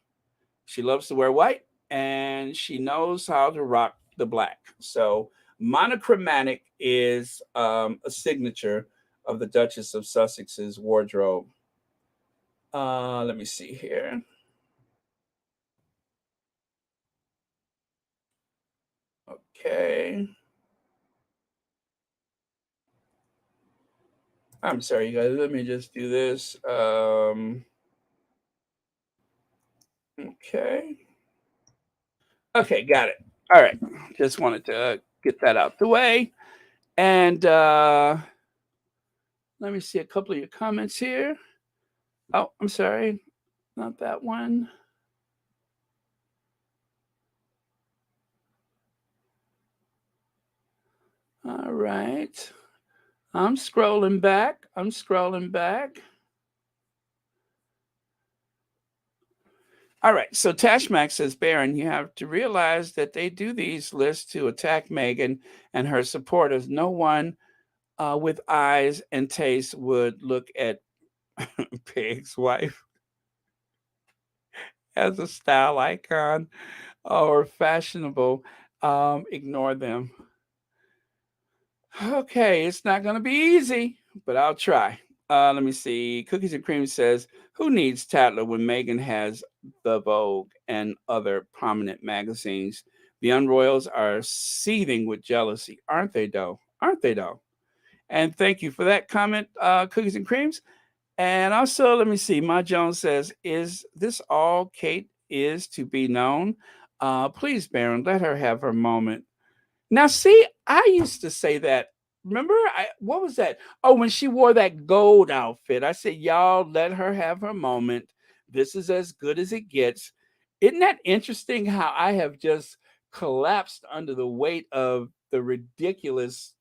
She loves to wear white, and she knows how to rock the black. So monochromatic is a signature of the Duchess of Sussex's wardrobe. Let me see here. Okay. I'm sorry, you guys. Let me just do this. Okay. Okay, got it. All right. Just wanted to get that out the way. And let me see a couple of your comments here. Oh, I'm sorry. Not that one. All right. I'm scrolling back. I'm scrolling back. All right. So Tashmax says, Baron, you have to realize that they do these lists to attack Meghan and her supporters. No one with eyes and taste would look at Pig's wife as a style icon or fashionable. Ignore them. Okay, it's not going to be easy, but I'll try. Let me see. Cookies and Cream says, who needs Tatler when Meghan has The Vogue and other prominent magazines? The Unroyals are seething with jealousy, aren't they, though? Aren't they, though? And thank you for that comment, Cookies and Creams. And also, let me see. Ma Jones says, is this all Kate is to be known? Please, Baron, let her have her moment. Now, see, I used to say that. Remember, what was that? Oh, when she wore that gold outfit, I said, "Y'all let her have her moment. This is as good as it gets." Isn't that interesting? How I have just collapsed under the weight of the ridiculous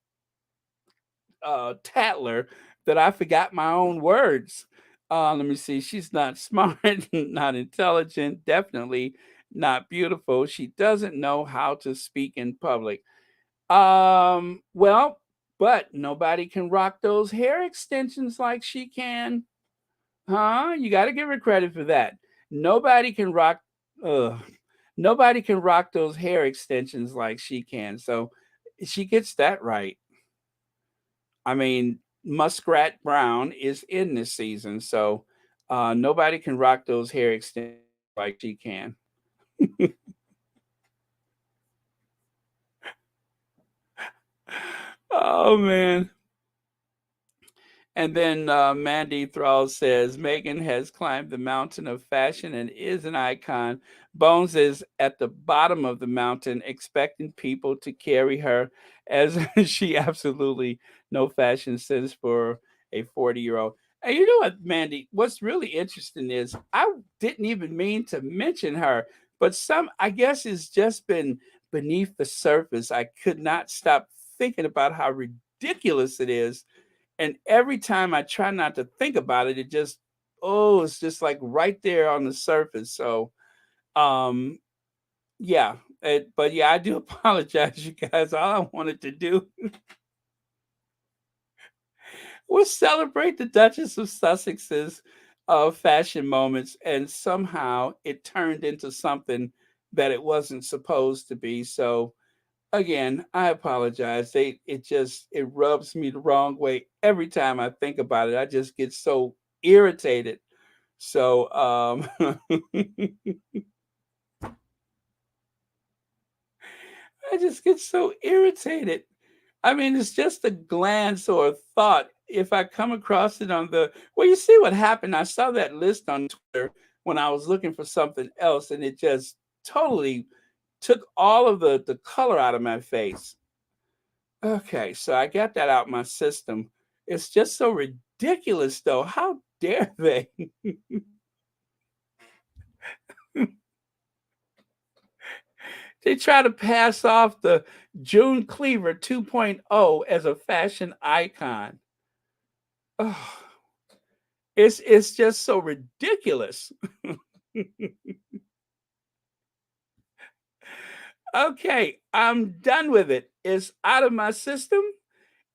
Tatler that I forgot my own words. Let me see. She's not smart, not intelligent, definitely not beautiful. She doesn't know how to speak in public. Well, but nobody can rock those hair extensions like she can. Huh? You got to give her credit for that. Nobody can rock uh nobody can rock those hair extensions like she can. So she gets that right. I mean, Muskrat Brown is in this season, so nobody can rock those hair extensions like she can. Oh man. And then Mandy Thrall says Megan has climbed the mountain of fashion and is an icon. Bones is at the bottom of the mountain, expecting people to carry her, as she absolutely no fashion sense for a 40-year-old. And you know what, Mandy? What's really interesting is I didn't even mean to mention her, but I guess it's just been beneath the surface. I could not stop thinking about how ridiculous it is, and every time I try not to think about it, it just it's just like right there on the surface. So um yeah, but yeah, I do apologize, you guys. All I wanted to do was celebrate the Duchess of Sussex's fashion moments, and somehow it turned into something that it wasn't supposed to be. So again, I apologize. It rubs me the wrong way every time I think about it. I just get so irritated. So I just get so irritated. I mean, it's just a glance or a thought. If I come across it on you see what happened. I saw that list on Twitter when I was looking for something else, and it just totally took all of the color out of my face. Okay, so I got that out my system. It's just so ridiculous, though. How dare they? They try to pass off the June Cleaver 2.0 as a fashion icon. Oh, it's just so ridiculous. Okay, I'm done with it. It's out of my system.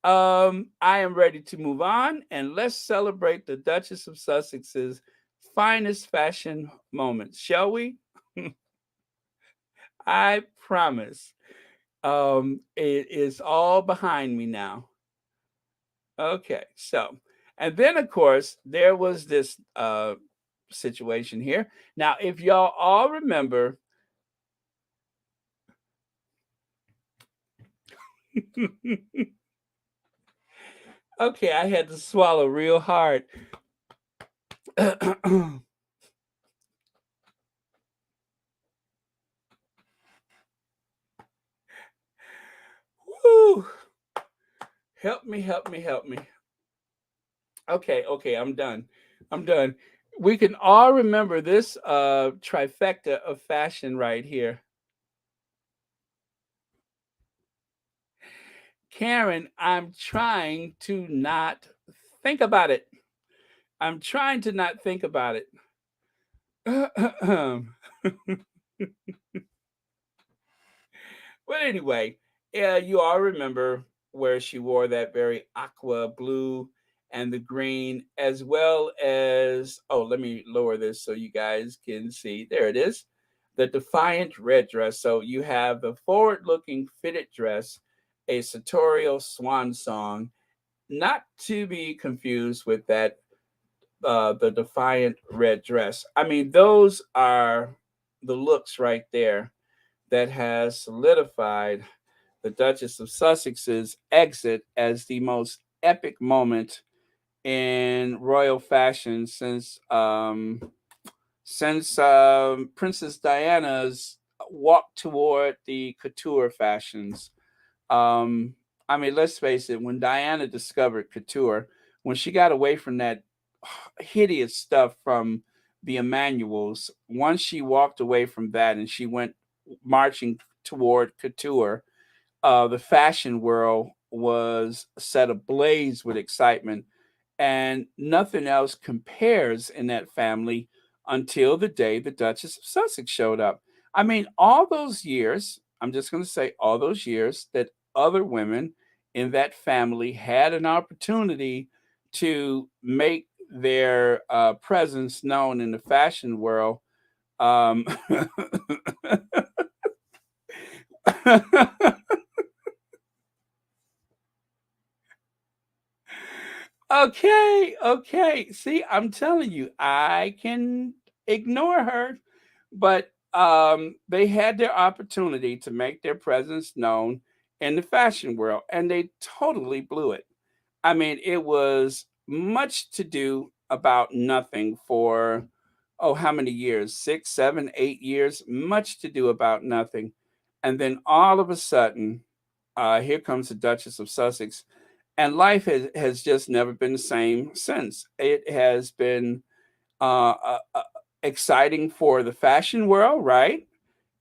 I am ready to move on, and let's celebrate the Duchess of Sussex's finest fashion moments, shall we? I promise. It is all behind me now. Okay, so, and then of course there was this situation here. Now, if y'all all remember, okay, I had to swallow real hard. Woo! Help me, help me, help me. Okay, okay, I'm done. I'm done. We can all remember this trifecta of fashion right here. Karen, I'm trying to not think about it. I'm trying to not think about it. But anyway, yeah, you all remember where she wore that very aqua blue and the green, as well as, oh, let me lower this so you guys can see. There it is. The Defiant red dress. So you have the forward looking fitted dress, a sartorial swan song, not to be confused with that the Defiant red dress. I mean, those are the looks right there that has solidified the Duchess of Sussex's exit as the most epic moment in royal fashion since Princess Diana's walk toward the couture fashions. Um, I mean, let's face it, when Diana discovered couture, when she got away from that hideous stuff from the Emmanuels, once she walked away from that and she went marching toward couture, the fashion world was set ablaze with excitement. and nothing else compares in that family until the day the Duchess of Sussex showed up. I mean, all those years, I'm just going to say all those years that other women in that family had an opportunity to make their presence known in the fashion world. Um, okay, okay. See, I'm telling you, I can ignore her, but they had their opportunity to make their presence known in the fashion world, and they totally blew it. I mean, it was much to do about nothing for how many years? 6, 7, 8 years. Much to do about nothing, and then all of a sudden, here comes the Duchess of Sussex, and life has just never been the same since. It has been exciting for the fashion world, right?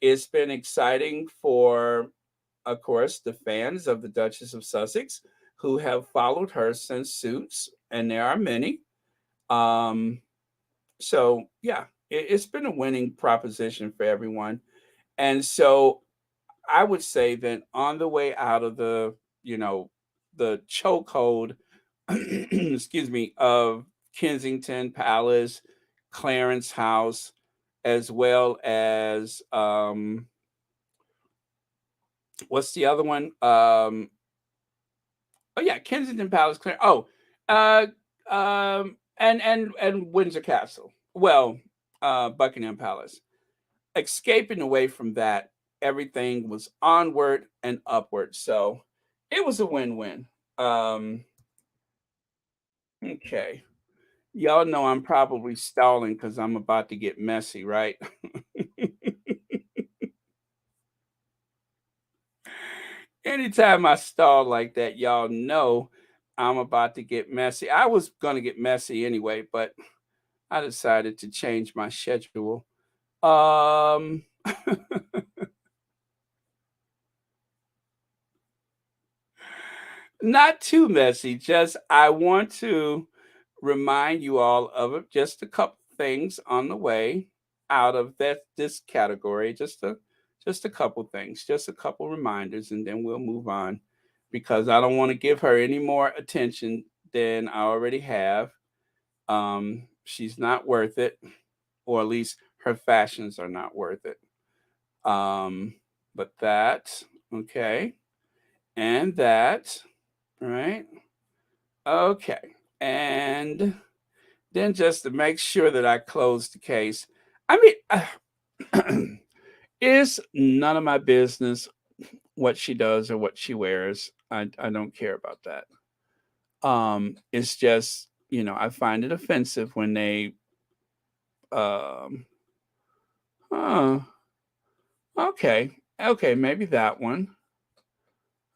It's been exciting for, of course, the fans of the Duchess of Sussex who have followed her since Suits, and there are many. Um, so, yeah, it's been a winning proposition for everyone. And so I would say that on the way out of you know, the chokehold, excuse me, of Kensington Palace, Clarence House, as well as what's the other one? Oh yeah, Kensington Palace, uh, and Windsor Castle. Well, Buckingham Palace. Escaping away from that, everything was onward and upward. So it was a win-win. Um, okay. Y'all know I'm probably stalling because I'm about to get messy, right? Anytime I stall like that, y'all know I'm about to get messy. I was gonna get messy anyway, but I decided to change my schedule. Um Not too messy, just I want to remind you all of just a couple things on the way out of this category. Just a couple things, just a couple reminders, and then we'll move on because I don't want to give her any more attention than I already have. She's not worth it, or at least her fashions are not worth it. Um, but that, okay, and that, right? Okay. And then just to make sure that I close the case, I mean, it's none of my business what she does or what she wears. I don't care about that. It's just, I find it offensive when they, um, oh, okay, okay, maybe that one.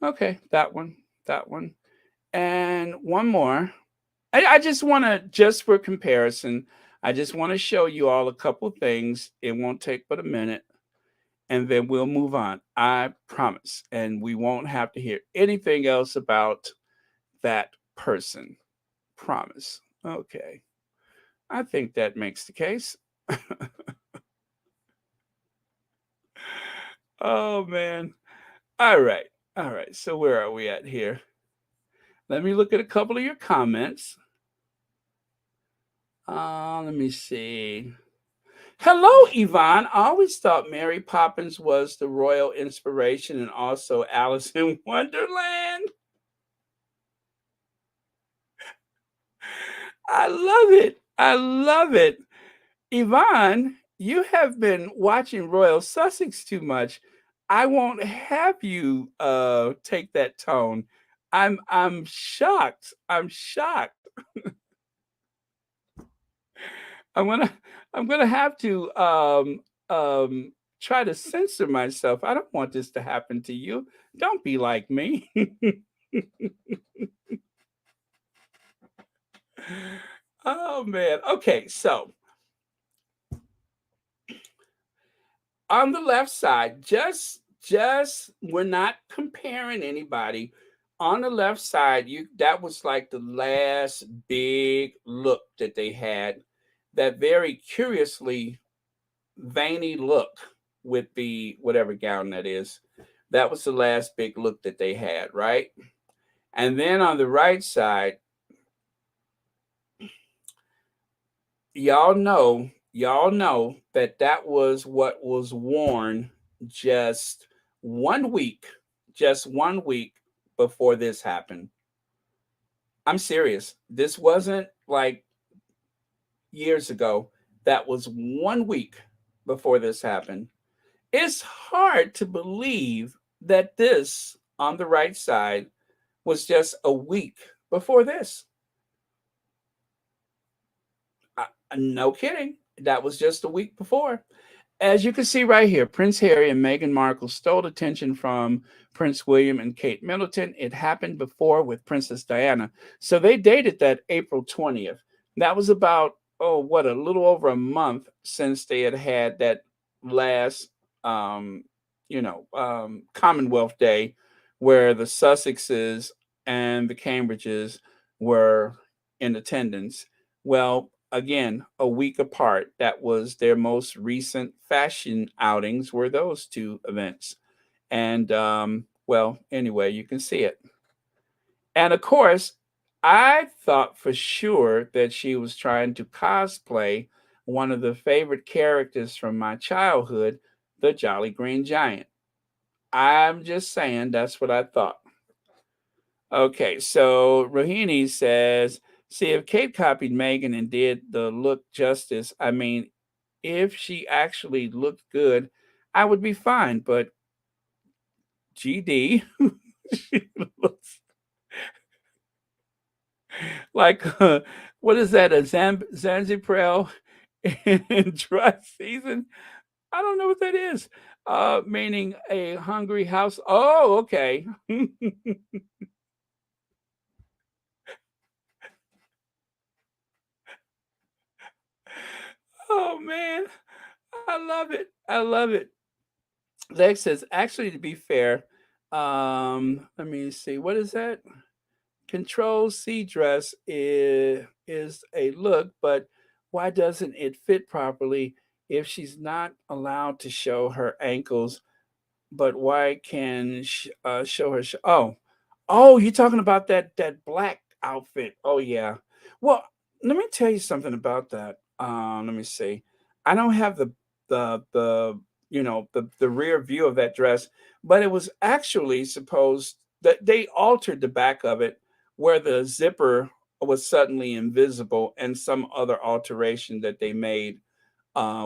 Okay, that one. And one more. I just want to, just for comparison, I just want to show you all a couple things. It won't take but a minute, and then we'll move on. I promise. And we won't have to hear anything else about that person. Promise. Okay. I think that makes the case. Oh, man. All right. All right. So, where are we at here? Let me look at a couple of your comments. Let me see. Hello, Yvonne. I always thought Mary Poppins was the royal inspiration and also Alice in Wonderland. I love it. I love it. Yvonne, you have been watching Royal Sussex too much. I won't have you take that tone. I'm shocked. I'm shocked. I'm gonna I'm gonna have to um try to censor myself. I don't want this to happen to you. Don't be like me. Oh man. Okay, so on the left side, just we're not comparing anybody. On the left side, you that was like the last big look that they had. That very curiously veiny look with the whatever gown that is. That was the last big look that they had, right? And then on the right side, y'all know that that was what was worn just 1 week, just 1 week before this happened. I'm serious. This wasn't like years ago. That was 1 week before this happened. It's hard to believe that this on the right side was just a week before this. No kidding. That was just a week before. As you can see right here, Prince Harry and Meghan Markle stole attention from Prince William and Kate Middleton. It happened before with Princess Diana. So they dated that April 20th. That was about, oh, what, a little over a month since they had had that last, um, Commonwealth Day where the Sussexes and the Cambridges were in attendance. Well, again, a week apart. That was their most recent fashion outings were those two events. And well, anyway, you can see it. And of course, I thought for sure that she was trying to cosplay one of the favorite characters from my childhood, the Jolly Green Giant. I'm just saying that's what I thought. Okay, so Rohini says, see, if Kate copied Megan and did the look justice, I mean, if she actually looked good, I would be fine. But GD, she looks like, what is that, a Zanziprel in dry season? I don't know what that is. Meaning a hungry house. Oh, okay. Oh, man. I love it. I love it. Lex says, actually, to be fair, let me see, what is that? Control C dress is a look, but why doesn't it fit properly if she's not allowed to show her ankles? But why can show her? Oh, you're talking about that black outfit. Oh yeah. Well, let me tell you something about that. Let me see. I don't have the the rear view of that dress, but it was actually supposed that they altered the back of it where the zipper was suddenly invisible and some other alteration that they made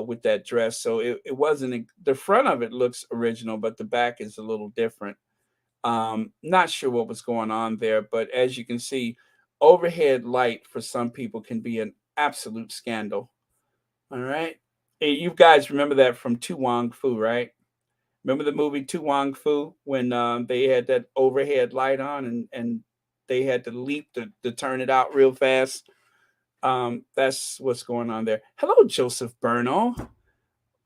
with that dress. So it wasn't the front of it looks original, but the back is a little different. Not sure what was going on there, but as you can see, overhead light for some people can be an absolute scandal. All right. Hey, you guys remember that from Tu Wong Fu, right? Remember the movie Tu Wong Fu when they had that overhead light on and they had to leap to turn it out real fast. That's what's going on there. Hello, Joseph Burnall.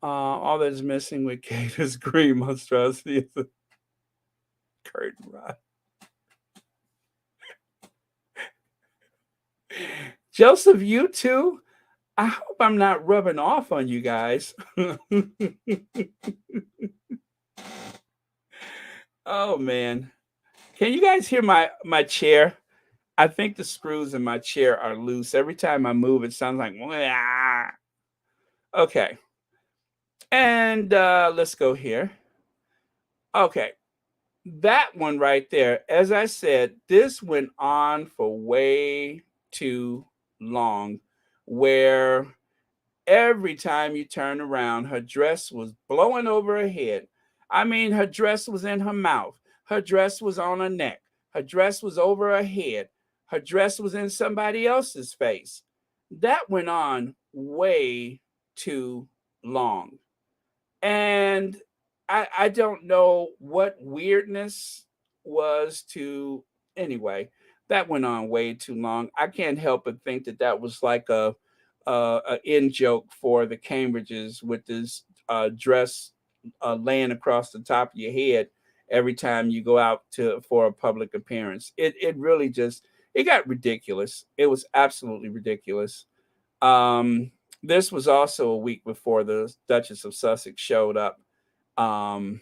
All that's missing with Kate is green monstrosity is a curtain rod. Joseph, you too? I hope I'm not rubbing off on you guys. Oh man. Can you guys hear my chair? I think the screws in my chair are loose. Every time I move, it sounds like "Wah." Okay. And let's go here. Okay. That one right there, as I said, this went on for way too long, where every time you turn around, her dress was blowing over her head. I mean, her dress was in her mouth, her dress was on her neck, her dress was over her head, her dress was in somebody else's face. That went on way too long. And I don't know what weirdness was to anyway. That went on way too long. I can't help but think that that was like a in joke for the Cambridges with this dress laying across the top of your head, every time you go out to for a public appearance. It really just it got ridiculous. It was absolutely ridiculous. Um, this was also a week before the Duchess of Sussex showed up. Um,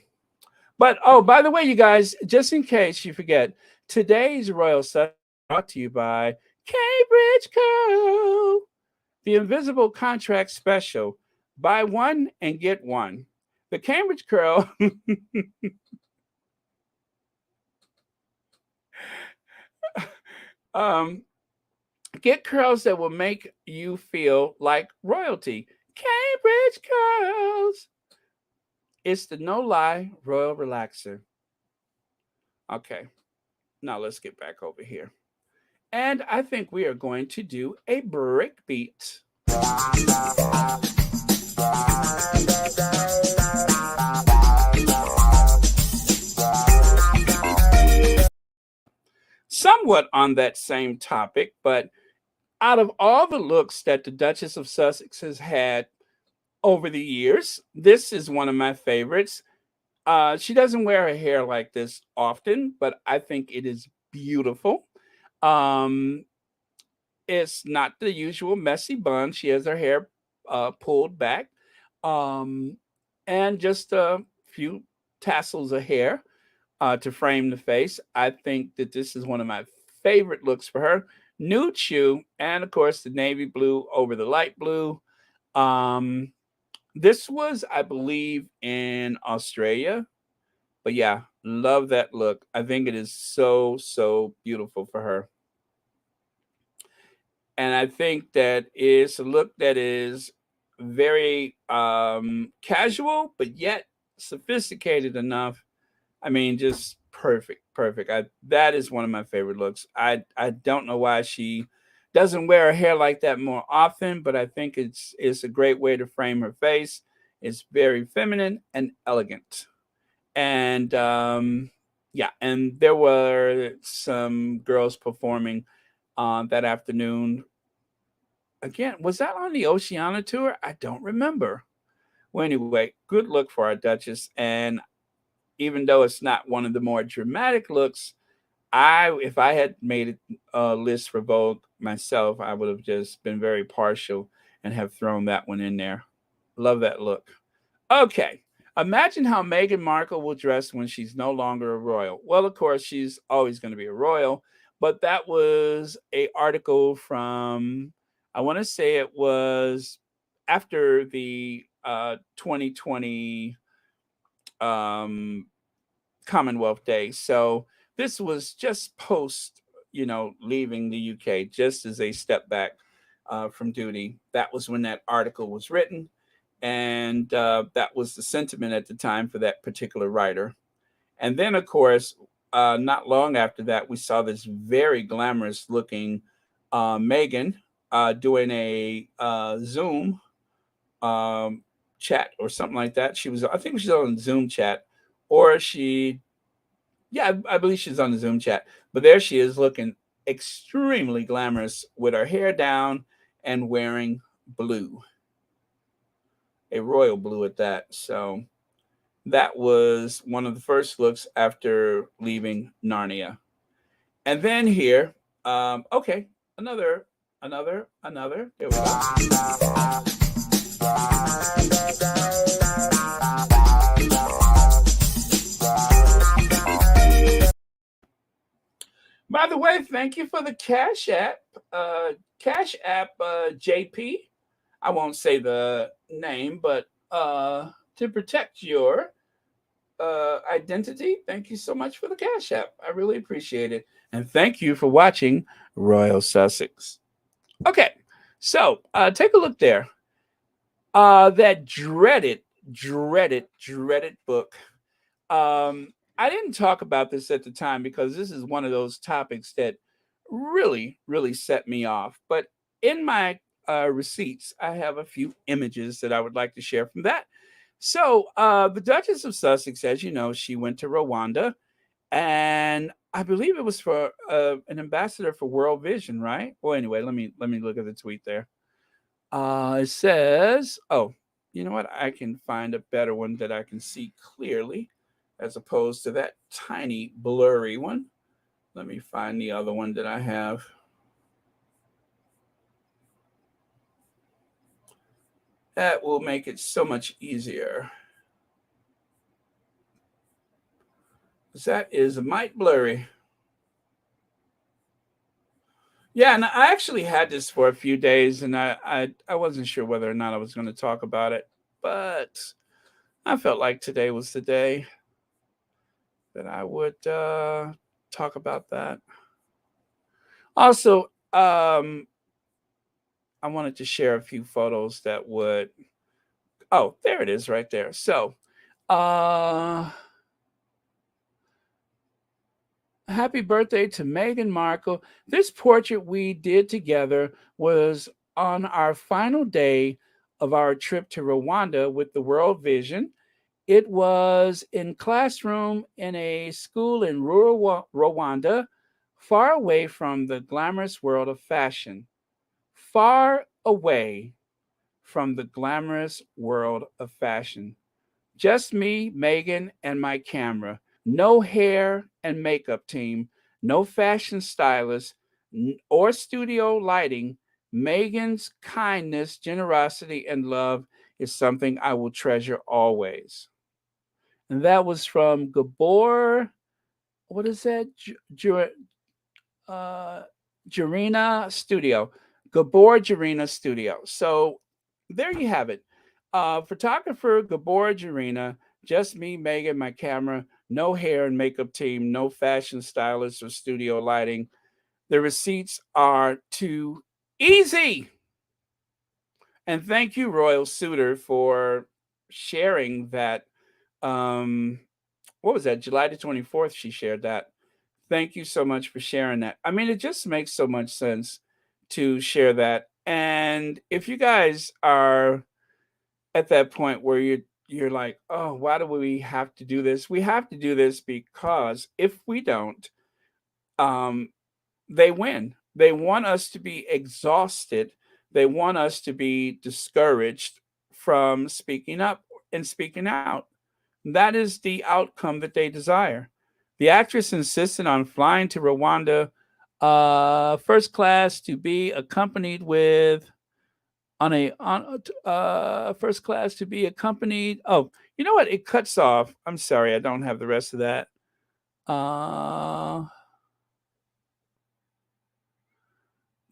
but oh, by the way, you guys, just in case you forget, today's Royal Sussex brought to you by Cambridge Co. The Invisible Contract Special. Buy one and get one. The Cambridge Curl. um, get curls that will make you feel like royalty. Cambridge Curls. It's the no lie royal relaxer. Okay, now let's get back over here. And I think we are going to do a break beat. Somewhat on that same topic, but out of all the looks that the Duchess of Sussex has had over the years, this is one of my favorites. She doesn't wear her hair like this often, but I think it is beautiful. Um, it's not the usual messy bun. She has her hair pulled back, um, and just a few tassels of hair to frame the face. I think that this is one of my favorite looks for her. Nude shoe, and of course, the navy blue over the light blue. Um, this was, I believe, in Australia. But yeah, love that look. I think it is so, so beautiful for her. And I think that is a look that is very casual, but yet sophisticated enough. I mean, just perfect, perfect. That is one of my favorite looks. I don't know why she doesn't wear her hair like that more often, but I think it's a great way to frame her face. It's very feminine and elegant. And yeah, and there were some girls performing that afternoon. Again, was that on the Oceania tour? I don't remember. Well, anyway, good look for our Duchess. And even though it's not one of the more dramatic looks, if I had made a list for Vogue myself, I would have just been very partial and have thrown that one in there. Love that look. Okay. Imagine how Meghan Markle will dress when she's no longer a royal. Well, of course, she's always going to be a royal, but that was a article from I want to say it was after the 2020 um, Commonwealth Day. So this was just post, leaving the UK, just as they stepped back from duty. That was when that article was written, and that was the sentiment at the time for that particular writer. And then, of course, not long after that, we saw this very glamorous looking Meghan doing a Zoom um, chat or something like that. I think she's on Zoom chat, or yeah, I believe she's on the Zoom chat. But there she is looking extremely glamorous with her hair down and wearing blue, a royal blue at that. So that was one of the first looks after leaving Narnia. And then here, okay, another. There we go. By the way, thank you for the Cash App, JP. I won't say the name, but to protect your identity, thank you so much for the Cash App. I really appreciate it. And thank you for watching Royal Sussex. Okay, so take a look there. That dreaded book. I didn't talk about this at the time because this is one of those topics that really, really set me off. But in my receipts, I have a few images that I would like to share from that. So, the Duchess of Sussex, as you know, she went to Rwanda, and I believe it was for an ambassador for World Vision, right? Well, anyway, let me look at the tweet there. It says, "Oh, you know what? I can find a better one that I can see clearly." as opposed to that tiny blurry one. Let me find the other one that I have. That will make it so much easier. Because that is a mite blurry. Yeah, and I actually had this for a few days, and I wasn't sure whether or not I was going to talk about it, but I felt like today was the day that I would talk about that. Also, I wanted to share a few photos that would. Oh, there it is, right there. So, uh, happy birthday to Meghan Markle. This portrait we did together was on our final day of our trip to Rwanda with the World Vision. It was in classroom in a school in rural Rwanda, far away from the glamorous world of fashion. Far away from the glamorous world of fashion. Just me, Megan, and my camera. No hair and makeup team, no fashion stylist or studio lighting. Megan's kindness, generosity, and love is something I will treasure always. And that was from Gabor. What is that? Uh, Jarena Studio. Gabor Jarena Studio. So there you have it. Photographer Gabor Jarena, just me, Megan, my camera, no hair and makeup team, no fashion stylist or studio lighting. The receipts are too easy. And thank you, Royal Suitor, for sharing that. Um, what was that? July the 24th, she shared that. Thank you so much for sharing that. I mean, it just makes so much sense to share that. And if you guys are at that point where you're like, "Oh, why do we have to do this?" We have to do this because if we don't, um, they win. They want us to be exhausted. They want us to be discouraged from speaking up and speaking out. That is the outcome that they desire. The actress insisted on flying to Rwanda first class to be accompanied with on first class to be accompanied. Oh, you know what? It cuts off. I'm sorry, I don't have the rest of that. Uh,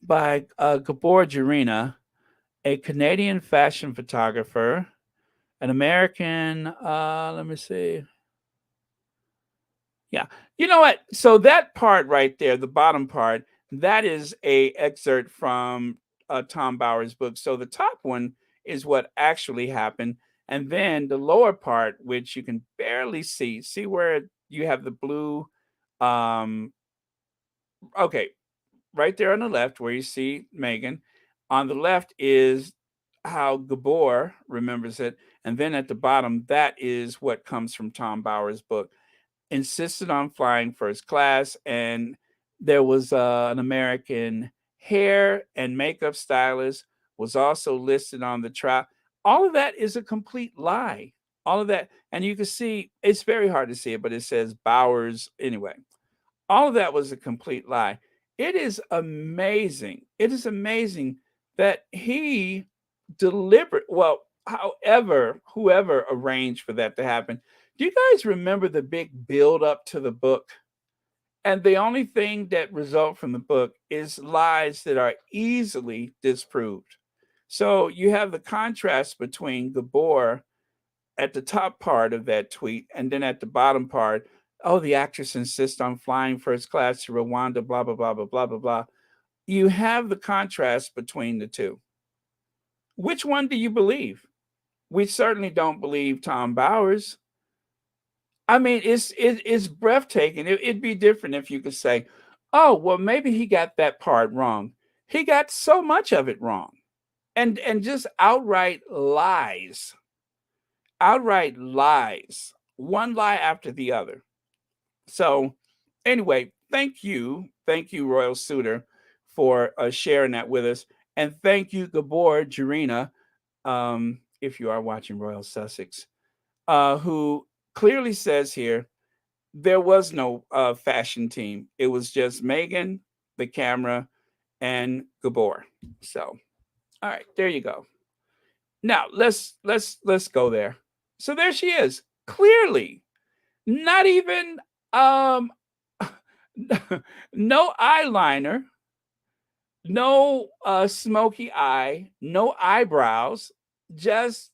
by Gabor Jarena, a Canadian fashion photographer, an American. Let me see. Yeah. You know what? So that part right there, the bottom part, that is a excerpt from Tom Bower's book. So the top one is what actually happened, and then the lower part, which you can barely see where you have the blue. Um, okay, right there on the left where you see Megan. On the left is how Gabor remembers it, and then at the bottom, that is what comes from Tom Bower's book. Insisted on flying first class, and there was an American hair and makeup stylist was also listed on the trial. All of that is a complete lie. All of that, and you can see it's very hard to see it, but it says Bowers anyway. All of that was a complete lie. It is amazing. It is amazing that he delivered. Well, however, whoever arranged for that to happen. Do you guys remember the big build up to the book? And the only thing that result from the book is lies that are easily disproved. So you have the contrast between Gabor at the top part of that tweet, and then at the bottom part, oh, the actress insists on flying first class to Rwanda, blah, blah, blah, blah, blah, blah, blah. You have the contrast between the two. Which one do you believe? We certainly don't believe Tom Bowers. I mean, it's breathtaking. It'd be different if you could say, oh, well, maybe he got that part wrong. He got so much of it wrong. And just outright lies, one lie after the other. So, anyway, thank you, Royal Suitor, for sharing that with us, and thank you, Gabor Jarena, if you are watching Royal Sussex, who clearly says here there was no fashion team. It was just Megan, the camera, and Gabor. So, all right, there you go. Now let's go there. So there she is. Clearly, not even um no eyeliner, no smoky eye, no eyebrows, just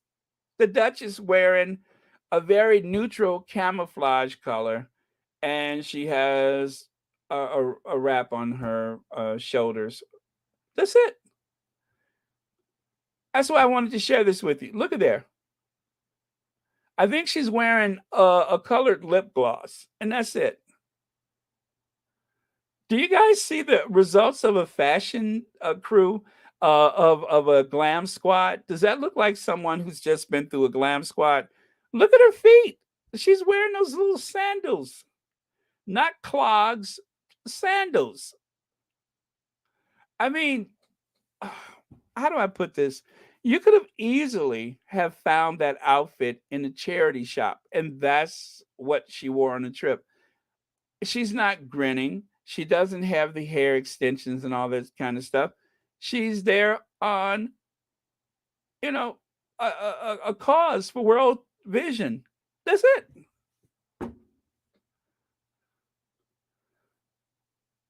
the Duchess wearing a very neutral camouflage color, and she has a wrap on her shoulders. That's it. That's why I wanted to share this with you. Look at there. I think she's wearing a colored lip gloss, and that's it. Do you guys see the results of a fashion crew of a glam squad? Does that look like someone who's just been through a glam squad? Look at her feet. She's wearing those little sandals, not clogs, sandals. I mean, how do I put this? You could have easily have found that outfit in a charity shop, and that's what she wore on the trip. She's not grinning. She doesn't have the hair extensions and all this kind of stuff. She's there on, you know, a cause for world vision. That's it.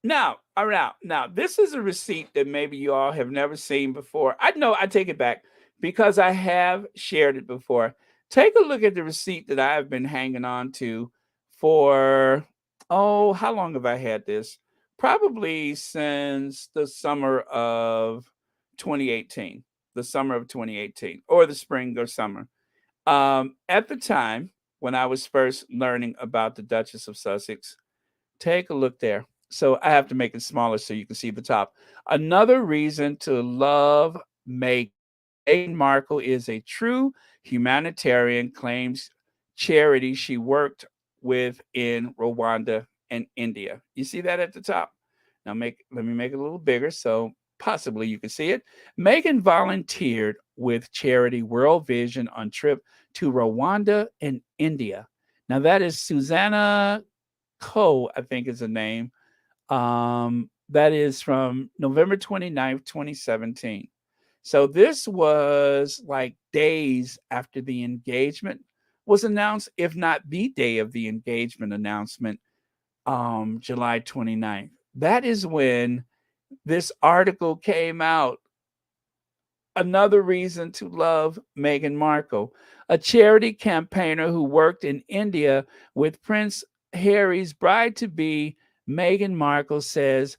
Now, all right, now this is a receipt that maybe you all have never seen before. I know I take it back because I have shared it before. Take a look at the receipt that I have been hanging on to for how long have I had this? Probably since the summer of 2018, the summer of 2018, or the spring or summer. At the time when I was first learning about the Duchess of Sussex, take a look there. So I have to make it smaller so you can see the top. Another reason to love Meghan. Meghan Markle is a true humanitarian, claims charity she worked with in Rwanda and India. You see that at the top? Now let me make it a little bigger so possibly you can see it. Meghan volunteered with charity World Vision on trip to Rwanda and India. Now that is Susanna Coe, I think is the name. That is from November 29th, 2017. So this was like days after the engagement was announced, if not the day of the engagement announcement, July 29th. That is when this article came out. Another reason to love Meghan Markle, a charity campaigner who worked in India with Prince Harry's bride to be. Meghan Markle says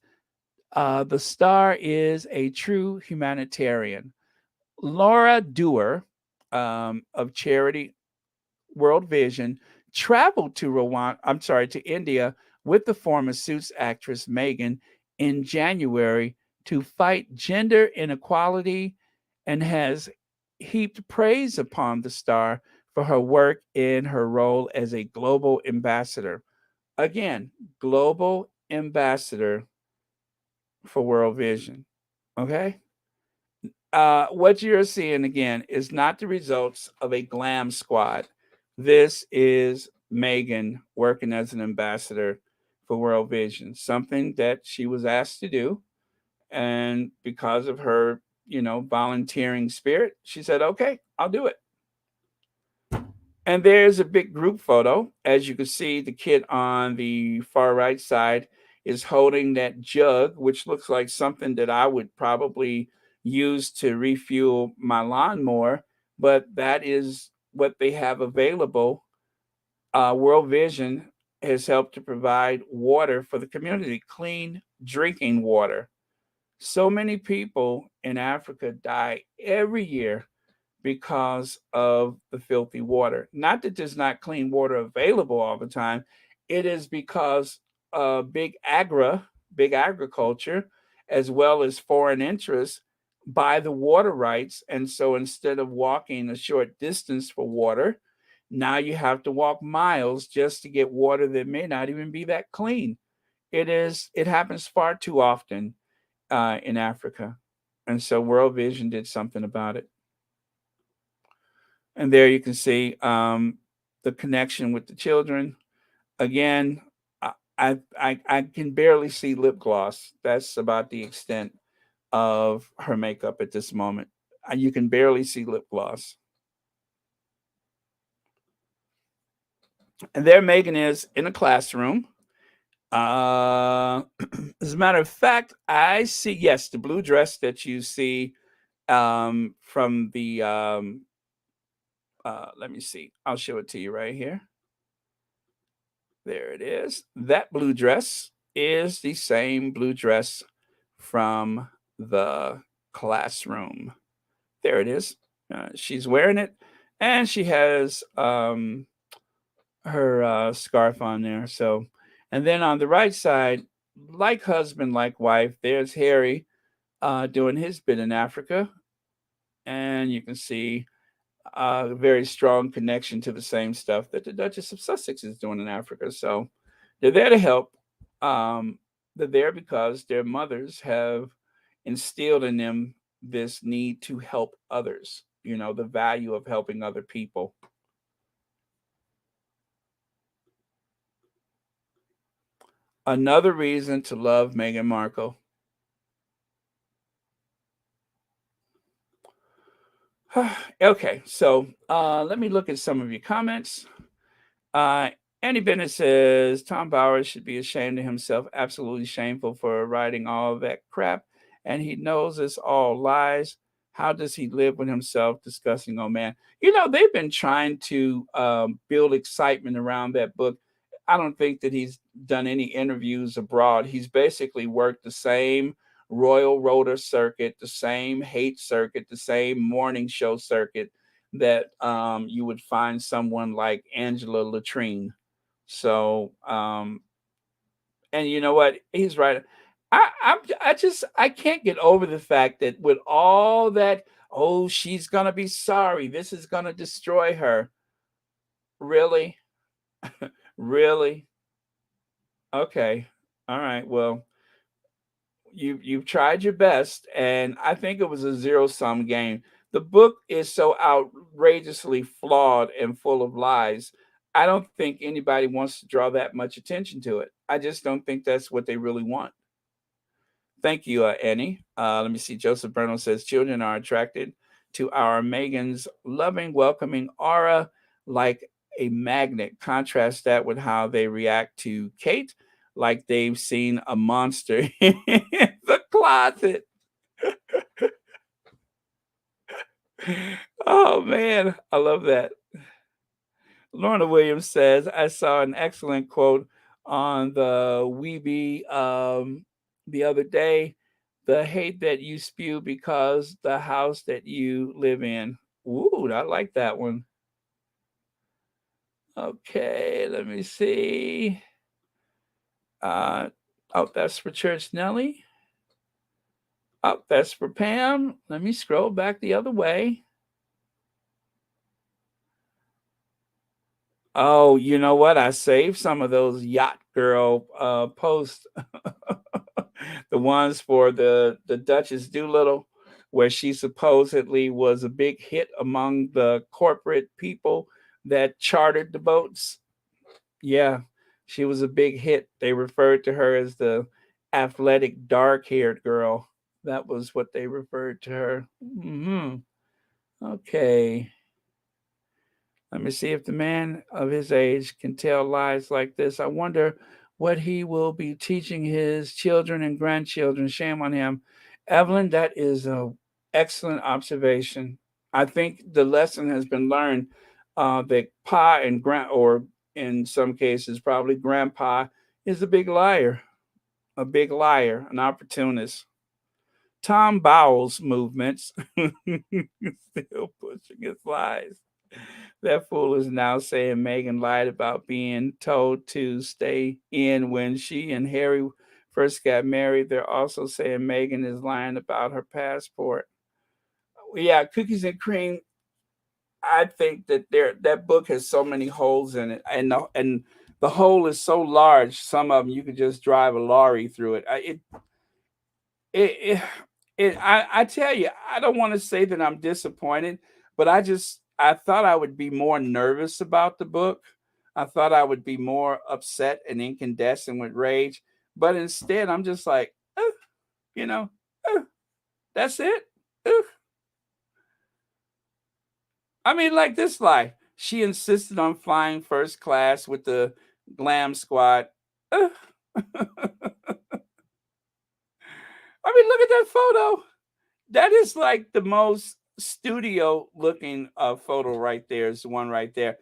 the star is a true humanitarian. Laura Dewar of charity World Vision traveled to to India with the former Suits actress Meghan in January to fight gender inequality and has heaped praise upon the star for her work in her role as a global ambassador. Again, global ambassador for World Vision. Okay? What you're seeing again is not the results of a glam squad. This is Megan working as an ambassador for World Vision, something that she was asked to do. And because of her, volunteering spirit, she said, okay, I'll do it. And there's a big group photo. As you can see, the kid on the far right side is holding that jug, which looks like something that I would probably use to refuel my lawnmower, but that is what they have available. World Vision has helped to provide water for the community, clean drinking water. So many people in Africa die every year because of the filthy water. Not that there's not clean water available all the time. It is because big agriculture, as well as foreign interests, buy the water rights. And so instead of walking a short distance for water, now you have to walk miles just to get water that may not even be that clean. It happens far too often in Africa. And so World Vision did something about it. And there you can see the connection with the children. Again, I can barely see lip gloss. That's about the extent of her makeup at this moment. You can barely see lip gloss. And there Megan is in a classroom. Uh, as a matter of fact, I see, yes, the blue dress that you see from the let me see. I'll show it to you right here. There it is. That blue dress is the same blue dress from the classroom. There it is. She's wearing it, and she has her scarf on there. So, and then on the right side, like husband, like wife, there's Harry doing his bit in Africa, and you can see a very strong connection to the same stuff that the Duchess of Sussex is doing in Africa. So they're there to help. Um, they're there because their mothers have instilled in them this need to help others, the value of helping other people. Another reason to love Meghan Markle. Okay, so let me look at some of your comments. Uh, Andy Bennett says Tom Bowers should be ashamed of himself, absolutely shameful for writing all that crap, and he knows it's all lies. How does he live with himself? Discussing, oh man, they've been trying to build excitement around that book. I don't think that he's done any interviews abroad. He's basically worked the same Royal Rotor circuit, the same hate circuit, the same morning show circuit that you would find someone like Angela Latrine. So, and you know what? He's right. I can't get over the fact that with all that, oh, she's gonna be sorry. This is gonna destroy her. Really, really. Okay, all right. Well, you've tried your best, and I think it was a zero sum game. The book is so outrageously flawed and full of lies. I don't think anybody wants to draw that much attention to it. I just don't think that's what they really want. Thank you, Annie. Let me see. Joseph Bernal says children are attracted to our Megan's loving, welcoming aura like a magnet. Contrast that with how they react to Kate, like they've seen a monster in the closet. Oh man, I love that. Lorna Williams says, I saw an excellent quote on the Weeby the other day. The hate that you spew because the house that you live in. Ooh, I like that one. Okay, let me see. Uh, oh, that's for Church Nelly. Oh, that's for Pam. Let me scroll back the other way. Oh, you know what? I saved some of those yacht girl posts, the ones for the Duchess Doolittle, where she supposedly was a big hit among the corporate people that chartered the boats. Yeah, she was a big hit. They referred to her as the athletic, dark-haired girl. That was what they referred to her. Okay. Let me see if the man of his age can tell lies like this. I wonder what he will be teaching his children and grandchildren. Shame on him. Evelyn, that is an excellent observation. I think the lesson has been learned that Pa and or in some cases, probably grandpa, is a big liar, an opportunist. Tom Bowles movements still pushing his lies. That fool is now saying Meghan lied about being told to stay in when she and Harry first got married. They're also saying Meghan is lying about her passport. Yeah, cookies and cream. I think that that book has so many holes in it, and the hole is so large. Some of them you could just drive a lorry through it. It, it, I tell you, I don't want to say that I'm disappointed, but I just I thought I would be more nervous about the book. I thought I would be more upset and incandescent with rage, but instead I'm just like, you know, "Uh, that's it." Uh, I mean, like this lie. She insisted on flying first class with the glam squad. Uh, I mean, look at that photo. That is like the most studio looking photo right there. Is the one right there.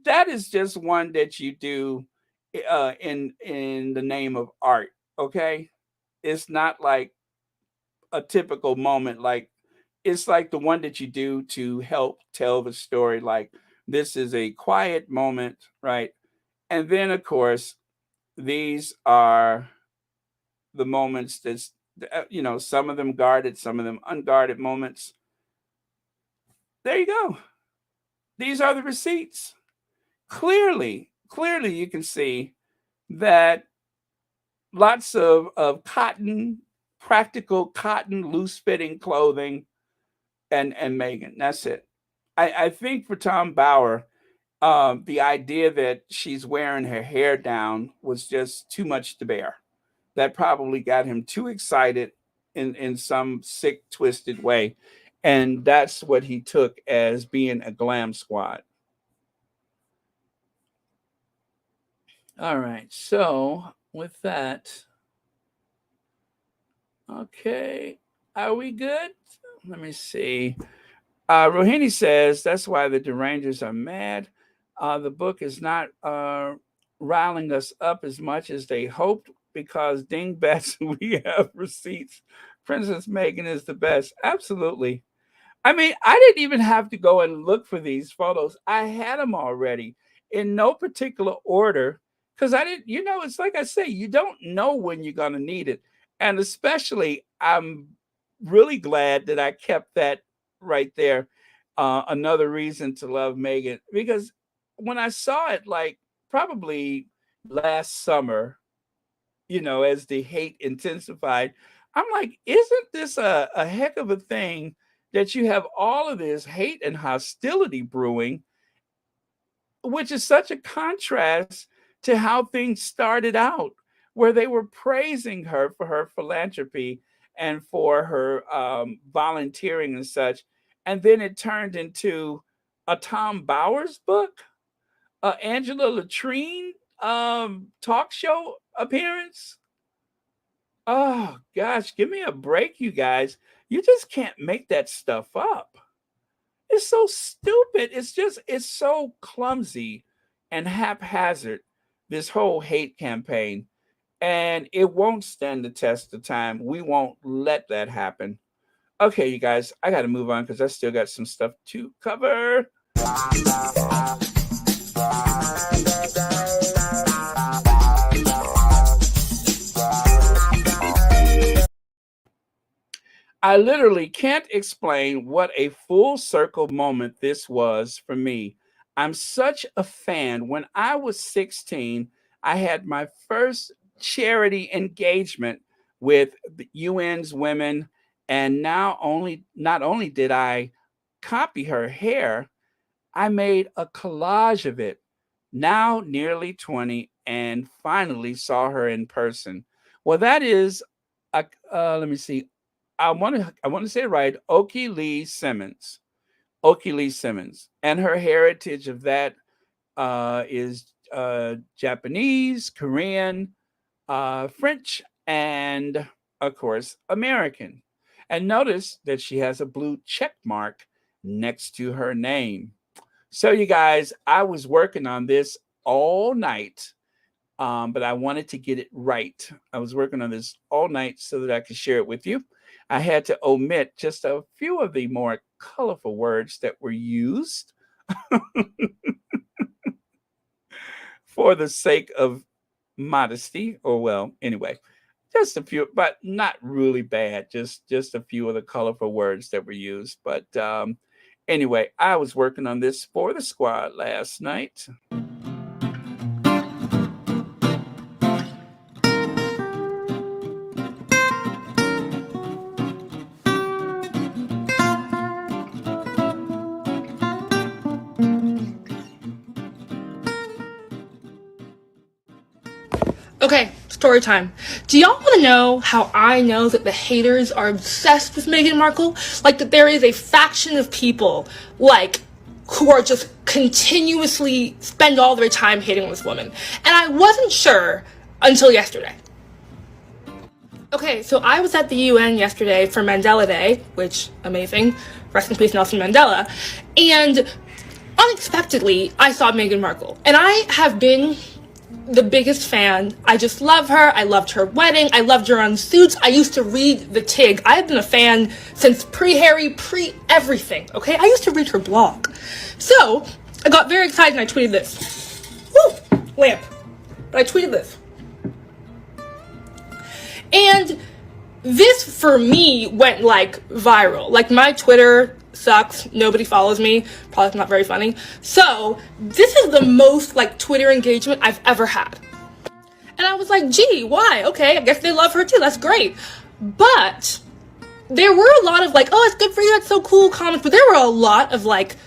That is just one that you do in the name of art. Okay, it's not like a typical moment. Like it's like the one that you do to help tell the story. Like this is a quiet moment, right? And then of course these are the moments that's some of them guarded, some of them unguarded moments. There you go. These are the receipts. Clearly you can see that lots of cotton, practical cotton, loose fitting clothing, and Meghan. That's it. I think for Tom Bauer, the idea that she's wearing her hair down was just too much to bear. That probably got him too excited in some sick, twisted way. And that's what he took as being a glam squad. All right. So with that, okay. Are we good? Let me see. Rohini says that's why the derangers are mad. The book is not riling us up as much as they hoped because dingbats, we have receipts. Princess Meghan is the best. Absolutely. I mean, I didn't even have to go and look for these photos. I had them already in no particular order because I didn't, it's like I say, you don't know when you're going to need it. And especially, I'm really glad that I kept that right there. Another reason to love Meghan because when I saw it, like probably last summer, as the hate intensified, I'm like, isn't this a heck of a thing that you have all of this hate and hostility brewing, which is such a contrast to how things started out, where they were praising her for her philanthropy and for her volunteering and such. And then it turned into a Tom Bowers book, Angela Latrine talk show appearance. Oh gosh, give me a break, you guys. You just can't make that stuff up. It's so stupid. It's so clumsy and haphazard, this whole hate campaign. And it won't stand the test of time. We won't let that happen. Okay, you guys, I got to move on because I still got some stuff to cover. I literally can't explain what a full circle moment this was for me. I'm such a fan. When I was 16, I had my first charity engagement with the UN's women, and now only not only did I copy her hair, I made a collage of it. Now nearly 20 and finally saw her in person. Well, that is let me see. I want to say it right. Oki Lee Simmons. Oki Lee Simmons. And her heritage of that is Japanese, Korean, French, and of course American. And notice that she has a blue check mark next to her name. So, you guys, I was working on this all night, but I wanted to get it right. I was working on this all night so that I could share it with you. I had to omit just a few of the more colorful words that were used for the sake of modesty, or well, anyway, just a few, but not really bad. Just a few of the colorful words that were used. But anyway, I was working on this for the squad last night. Okay, story time. Do y'all want to know how I know that the haters are obsessed with Meghan Markle? Like, that there is a faction of people, like, who are just continuously spend all their time hating this woman. And I wasn't sure until yesterday. Okay, so I was at the UN yesterday for Mandela Day, which, amazing. Rest in peace, Nelson Mandela. And unexpectedly, I saw Meghan Markle. And I have been the biggest fan. I just love her. I loved her wedding. I loved her on Suits. I used to read the Tig. I have been a fan since pre-Harry, pre-everything, okay? I used to read her blog. So, I got very excited and I tweeted this. Woo! Lamp. But I tweeted this. And this, for me, went, like, viral. Like, my Twitter sucks. Nobody follows me. Probably not very funny. So, this is the most, like, Twitter engagement I've ever had. And I was like, gee, why? Okay, I guess they love her too. That's great. But there were a lot of, like, oh, it's good for you. That's so cool comments. But there were a lot of, like,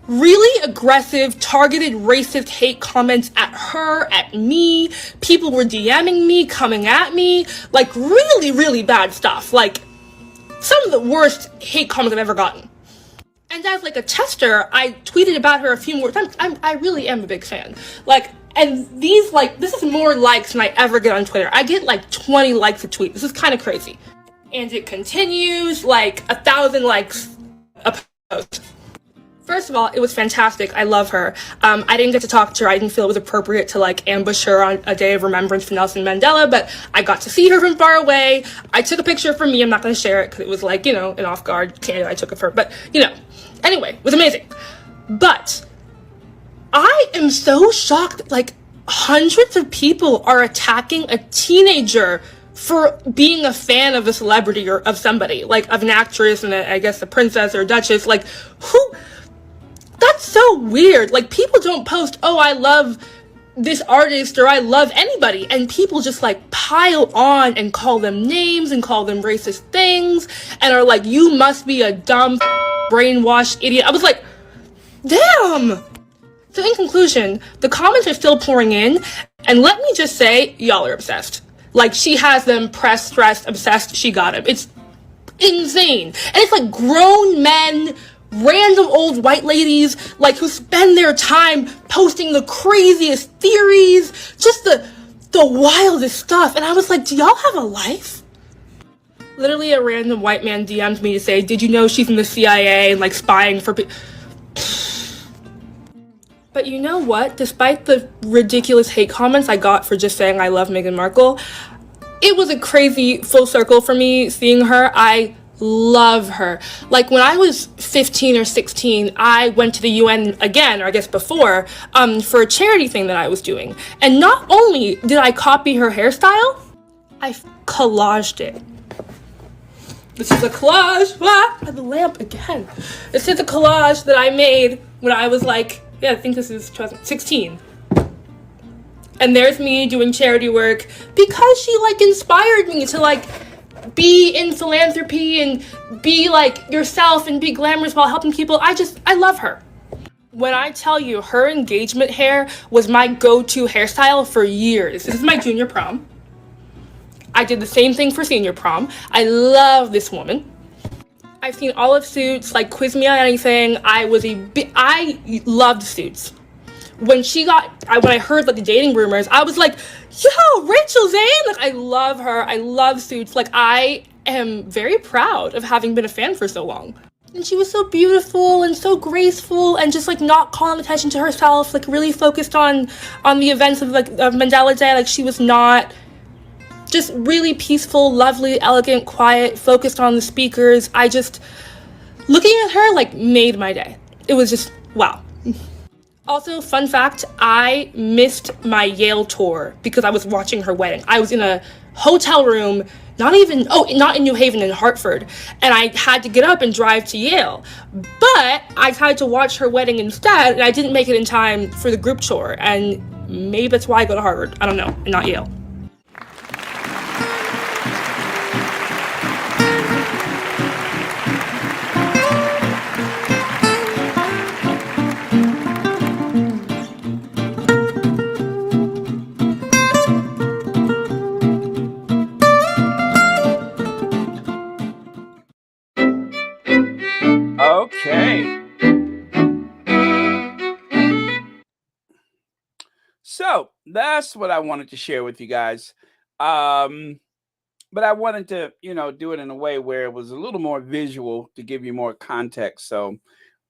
really aggressive, targeted, racist hate comments at her, at me. People were DMing me, coming at me. Like, really, really bad stuff. Like, some of the worst hate comments I've ever gotten. And as, like, a tester, I tweeted about her a few more times. I really am a big fan. Like, and these, like, this is more likes than I ever get on Twitter. I get, like, 20 likes a tweet. This is kind of crazy. And it continues, like, 1,000 likes a post. First of all, it was fantastic. I love her. I didn't get to talk to her. I didn't feel it was appropriate to, like, ambush her on a day of remembrance for Nelson Mandela, but I got to see her from far away. I took a picture for me. I'm not going to share it because it was, like, you know, an off-guard candidate I took of her. But, you know, anyway, it was amazing. But I am so shocked. Like, hundreds of people are attacking a teenager for being a fan of a celebrity or of somebody, like, of an actress and I guess a princess or a duchess. Like, who... That's so weird. Like, people don't post, oh, I love this artist or I love anybody. And people just, like, pile on and call them names and call them racist things and are like, you must be a dumb, brainwashed idiot. I was like, damn. So in conclusion, the comments are still pouring in. And let me just say, y'all are obsessed. Like, she has them pressed, stressed, obsessed. She got him. It's insane. And it's like grown men, random old white ladies, like, who spend their time posting the craziest theories, just the wildest stuff. And I was like, do y'all have a life? Literally a random white man DM'd me to say, did you know she's in the CIA and, like, spying for people? But you know what? Despite the ridiculous hate comments I got for just saying I love Meghan Markle, it was a crazy full circle for me seeing her. I love her. Like, when I was 15 or 16, I went to the UN again, or I guess before, for a charity thing that I was doing. And not only did I copy her hairstyle, I collaged it. This is a collage. Ah, the lamp again. This is a collage that I made when I was like, yeah, I think this is 2016. And there's me doing charity work because she, like, inspired me to, like, be in philanthropy and be, like, yourself and be glamorous while helping people. I love her. When I tell you, her engagement hair was my go-to hairstyle for years. This is my junior prom. I did the same thing for senior prom. I love this woman. I've seen all of Suits, like, quiz me on anything. I loved Suits. When I heard, like, the dating rumors, I was like, yo, Rachel Zane! Like, I love her. I love Suits. Like, I am very proud of having been a fan for so long. And she was so beautiful and so graceful and just, like, not calling attention to herself, like, really focused on the events of Mandela Day. Like, she was not just really peaceful, lovely, elegant, quiet, focused on the speakers. Looking at her, like, made my day. It was just, wow. Also, fun fact, I missed my Yale tour because I was watching her wedding. I was in a hotel room, not in New Haven, in Hartford, and I had to get up and drive to Yale. But I tried to watch her wedding instead, and I didn't make it in time for the group tour, and maybe that's why I go to Harvard. I don't know, and not Yale. that's what I wanted to share with you guys. Um, but I wanted to, do it in a way where it was a little more visual to give you more context. So,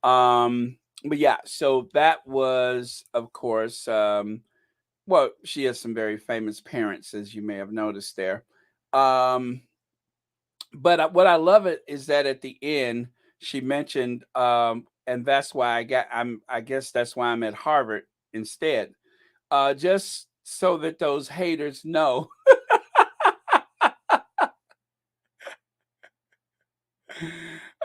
but yeah, so that was, of course, well, she has some very famous parents, as you may have noticed there. Um, but what I love it is that at the end she mentioned, and that's why I guess that's why I'm at Harvard instead, just so that those haters know.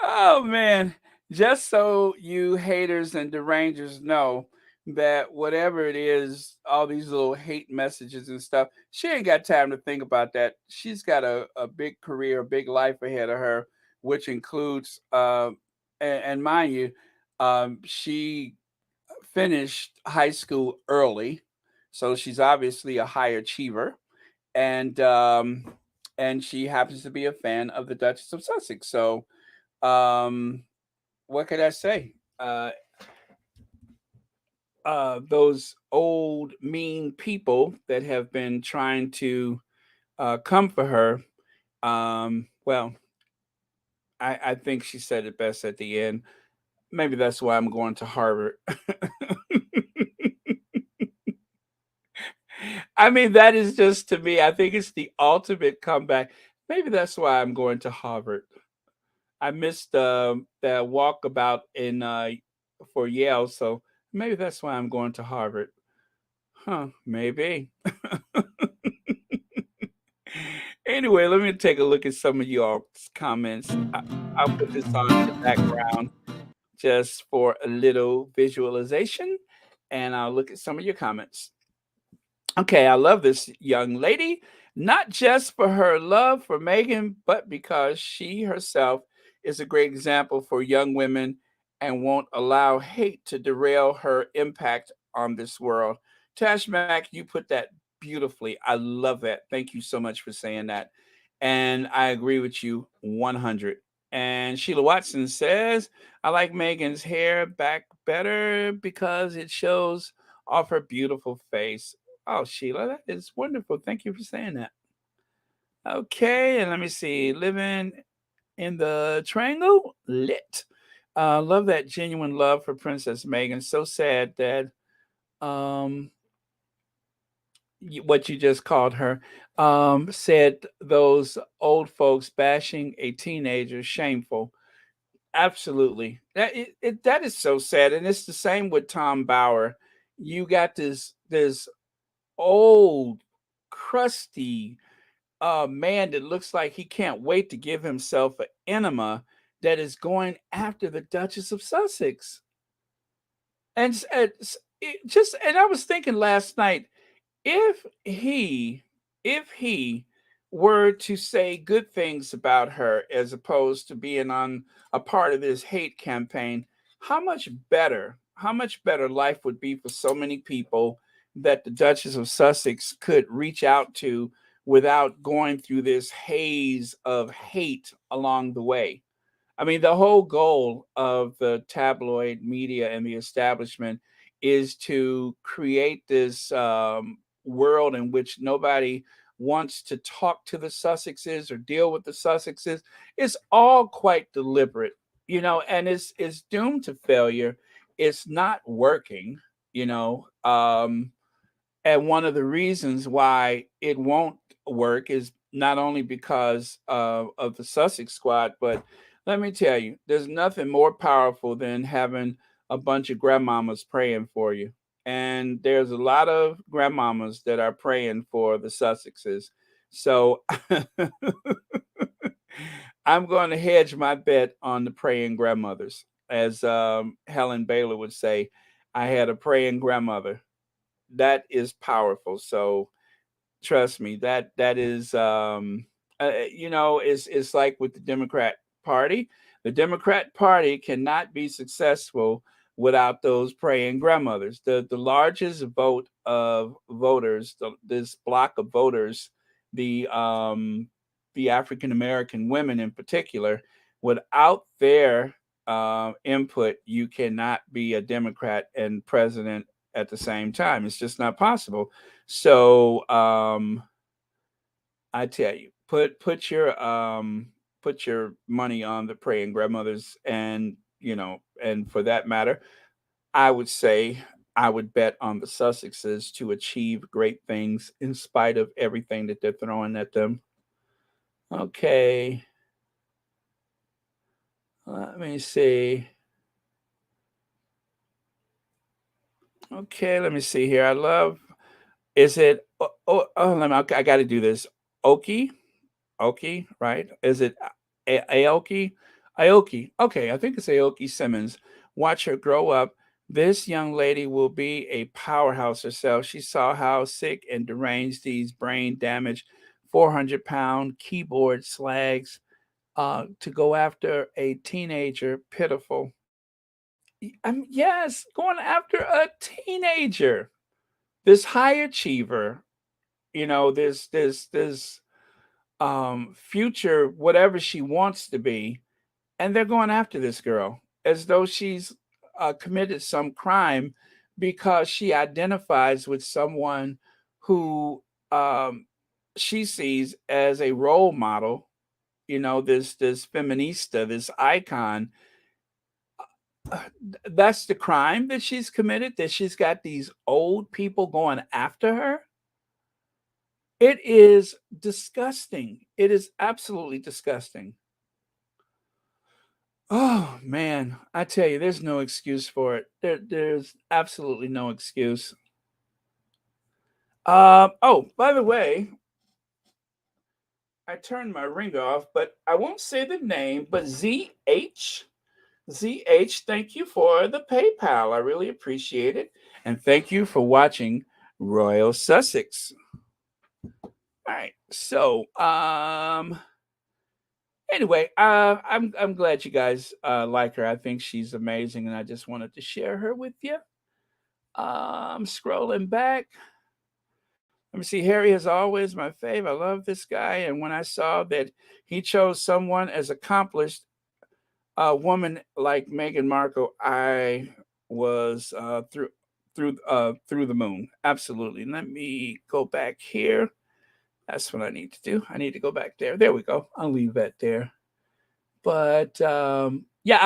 Oh man, just so you haters and derangers know that whatever it is, all these little hate messages and stuff, she ain't got time to think about that. She's got a big career, a big life ahead of her, which includes, and mind you, she finished high school early, so she's obviously a high achiever, and she happens to be a fan of the Duchess of Sussex. So, um, what could I say? Those old mean people that have been trying to come for her. Well, I think she said it best at the end. Maybe that's why I'm going to Harvard. I mean, that is just to me. I think it's the ultimate comeback. Maybe that's why I'm going to Harvard. I missed the walkabout in for Yale, so maybe that's why I'm going to Harvard. Huh? Maybe. Anyway, let me take a look at some of y'all's comments. I'll put this on in the background just for a little visualization, and I'll look at some of your comments. Okay, I love this young lady, not just for her love for Meghan, but because she herself is a great example for young women and won't allow hate to derail her impact on this world. Tash Mack, you put that beautifully. I love that. Thank you so much for saying that. And I agree with you 100. And Sheila Watson says, I like Meghan's hair back better because it shows off her beautiful face. Oh, Sheila, that is wonderful. Thank you for saying that. Okay, and let me see. Living in the Triangle, lit. Love that genuine love for Princess Meghan. So sad that um, what you just called her said those old folks bashing a teenager shameful. Absolutely, that is so sad, and it's the same with Tom Bauer. You got this old, crusty man that looks like he can't wait to give himself an enema that is going after the Duchess of Sussex. And I was thinking last night, if he if he were to say good things about her as opposed to being on a part of this hate campaign, how much better life would be for so many people that the Duchess of Sussex could reach out to without going through this haze of hate along the way. I mean, the whole goal of the tabloid media and the establishment is to create this world in which nobody wants to talk to the Sussexes or deal with the Sussexes. It's all quite deliberate, and it's doomed to failure. It's not working, you know. And one of the reasons why it won't work is not only because of the Sussex squad, but let me tell you, there's nothing more powerful than having a bunch of grandmamas praying for you. And there's a lot of grandmamas that are praying for the Sussexes. So I'm going to hedge my bet on the praying grandmothers. As Helen Baylor would say, I had a praying grandmother. That is powerful. So trust me, that is it's like with the Democrat Party. The Democrat Party cannot be successful without those praying grandmothers. The largest vote of voters, this block of voters, the um the African American women in particular, without their input, you cannot be a Democrat and president at the same time. It's just not possible. So I tell you, put your money on the praying grandmothers, and and for that matter, I would say I would bet on the Sussexes to achieve great things in spite of everything that they're throwing at them. Okay, let me see. Okay, let me see here. I love. Is it? Let me. Okay, I got to do this. Oki, Oki, right? Is it Aoki? Aoki. Okay, I think it's Aoki Simmons. Watch her grow up. This young lady will be a powerhouse herself. She saw how sick and deranged these brain damaged 400-pound keyboard slags to go after a teenager. Pitiful. Yes, going after a teenager. This high achiever, this future whatever she wants to be, and they're going after this girl as though she's committed some crime because she identifies with someone who she sees as a role model. This feminista, this icon. That's the crime that she's committed, that she's got these old people going after her. It is disgusting. It is absolutely disgusting. Oh man, I tell you, there's no excuse for it. There's absolutely no excuse. Oh, by the way, I turned my ring off, but I won't say the name, but ZH, thank you for the PayPal. I really appreciate it. And thank you for watching Royal Sussex. All right. So, anyway, I'm glad you guys like her. I think she's amazing, and I just wanted to share her with you. I'm scrolling back. Let me see. Harry is always my fave. I love this guy, and when I saw that he chose someone as accomplished a woman like Meghan Markle, I was through the moon. Absolutely. Let me go back here. That's what I need to do. I need to go back there. There we go. I'll leave that there. But yeah,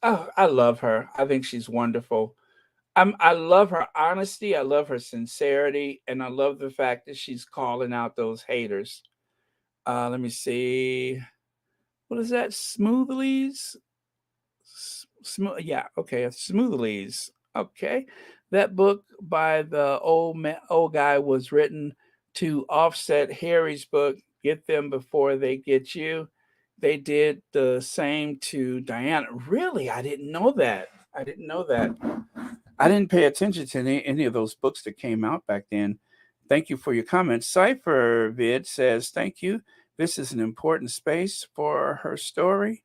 I love her. I think she's wonderful. I love her honesty. I love her sincerity, and I love the fact that she's calling out those haters. Let me see. What is that? Smoothies? Yeah, okay, Smoothies. Okay. That book by the old guy was written to offset Harry's book, Get Them Before They Get You. They did the same to Diana. Really? I didn't know that. I didn't know that. I didn't pay attention to any of those books that came out back then. Thank you for your comments. Cypher Vid says, thank you. This is an important space for her story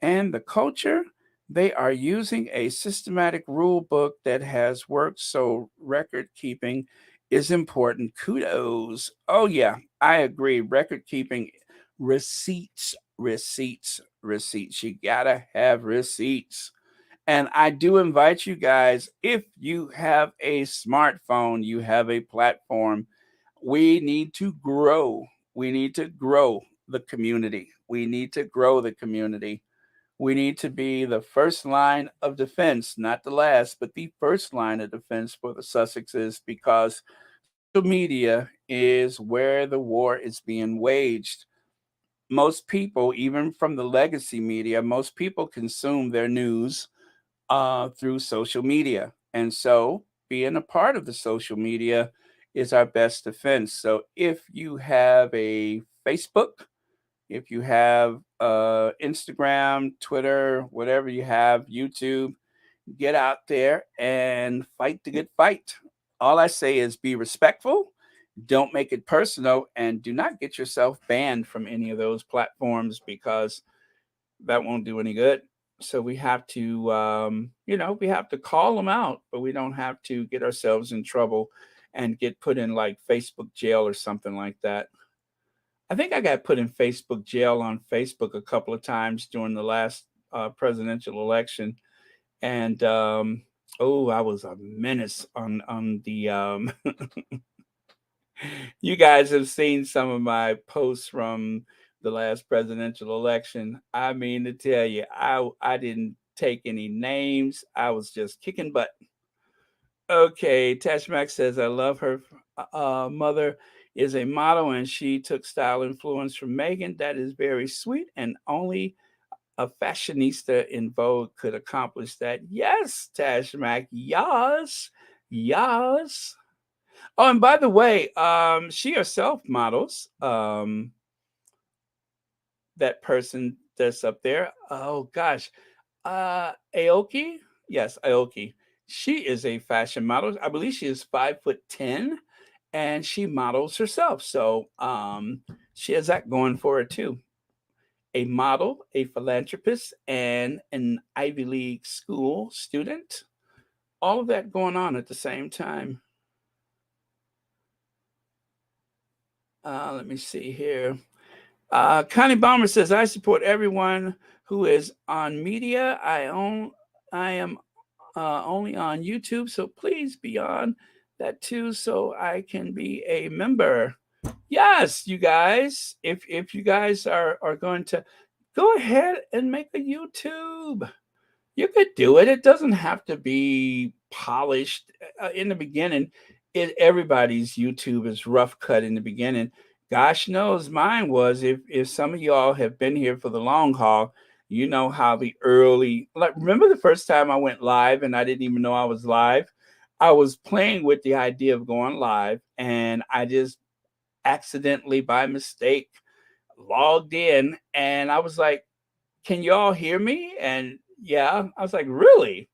and the culture. They are using a systematic rule book that has worked, so record keeping is important. Kudos. Oh, yeah, I agree. Record keeping, receipts. You gotta have receipts. And I do invite you guys, if you have a smartphone, you have a platform, we need to grow. We need to grow the community. We need to grow the community. We need to be the first line of defense, not the last, but the first line of defense for the Sussexes, because social media is where the war is being waged. Most people, even from the legacy media, most people consume their news through social media. And so being a part of the social media is our best defense. So if you have a Facebook, if you have Instagram, Twitter, whatever you have, YouTube, get out there and fight the good fight. All I say is be respectful, don't make it personal, and do not get yourself banned from any of those platforms because that won't do any good. So we have to, we have to call them out, but we don't have to get ourselves in trouble and get put in like Facebook jail or something like that. I think I got put in Facebook jail on Facebook a couple of times during the last presidential election, and oh, I was a menace on the You guys have seen some of my posts from the last presidential election. I mean to tell you, I didn't take any names. I was just kicking butt. Okay, Tashmax says I love her mother is a model and she took style influence from Meghan. That is very sweet and only a fashionista in Vogue could accomplish that. Yes, Tashmac. Yes. Yes. Oh, and by the way, she herself models. That person that's up there. Oh gosh, Aoki. Yes, Aoki. She is a fashion model. I believe she is 5'10", and she models herself. So she has that going for her too. A model, a philanthropist, and an Ivy League school student. All of that going on at the same time. Let me see here. Connie Balmer says, I support everyone who is on media. I am only on YouTube, so please be on that too so I can be a member. Yes, you guys, if you guys are going to go ahead and make a YouTube. You could do it. It doesn't have to be polished in the beginning. Everybody's YouTube is rough cut in the beginning. Gosh knows mine was. If some of y'all have been here for the long haul, you know how the early like remember the first time I went live and I didn't even know I was live. I was playing with the idea of going live and I just accidentally by mistake logged in and I was like, can y'all hear me? And yeah, I was like, really?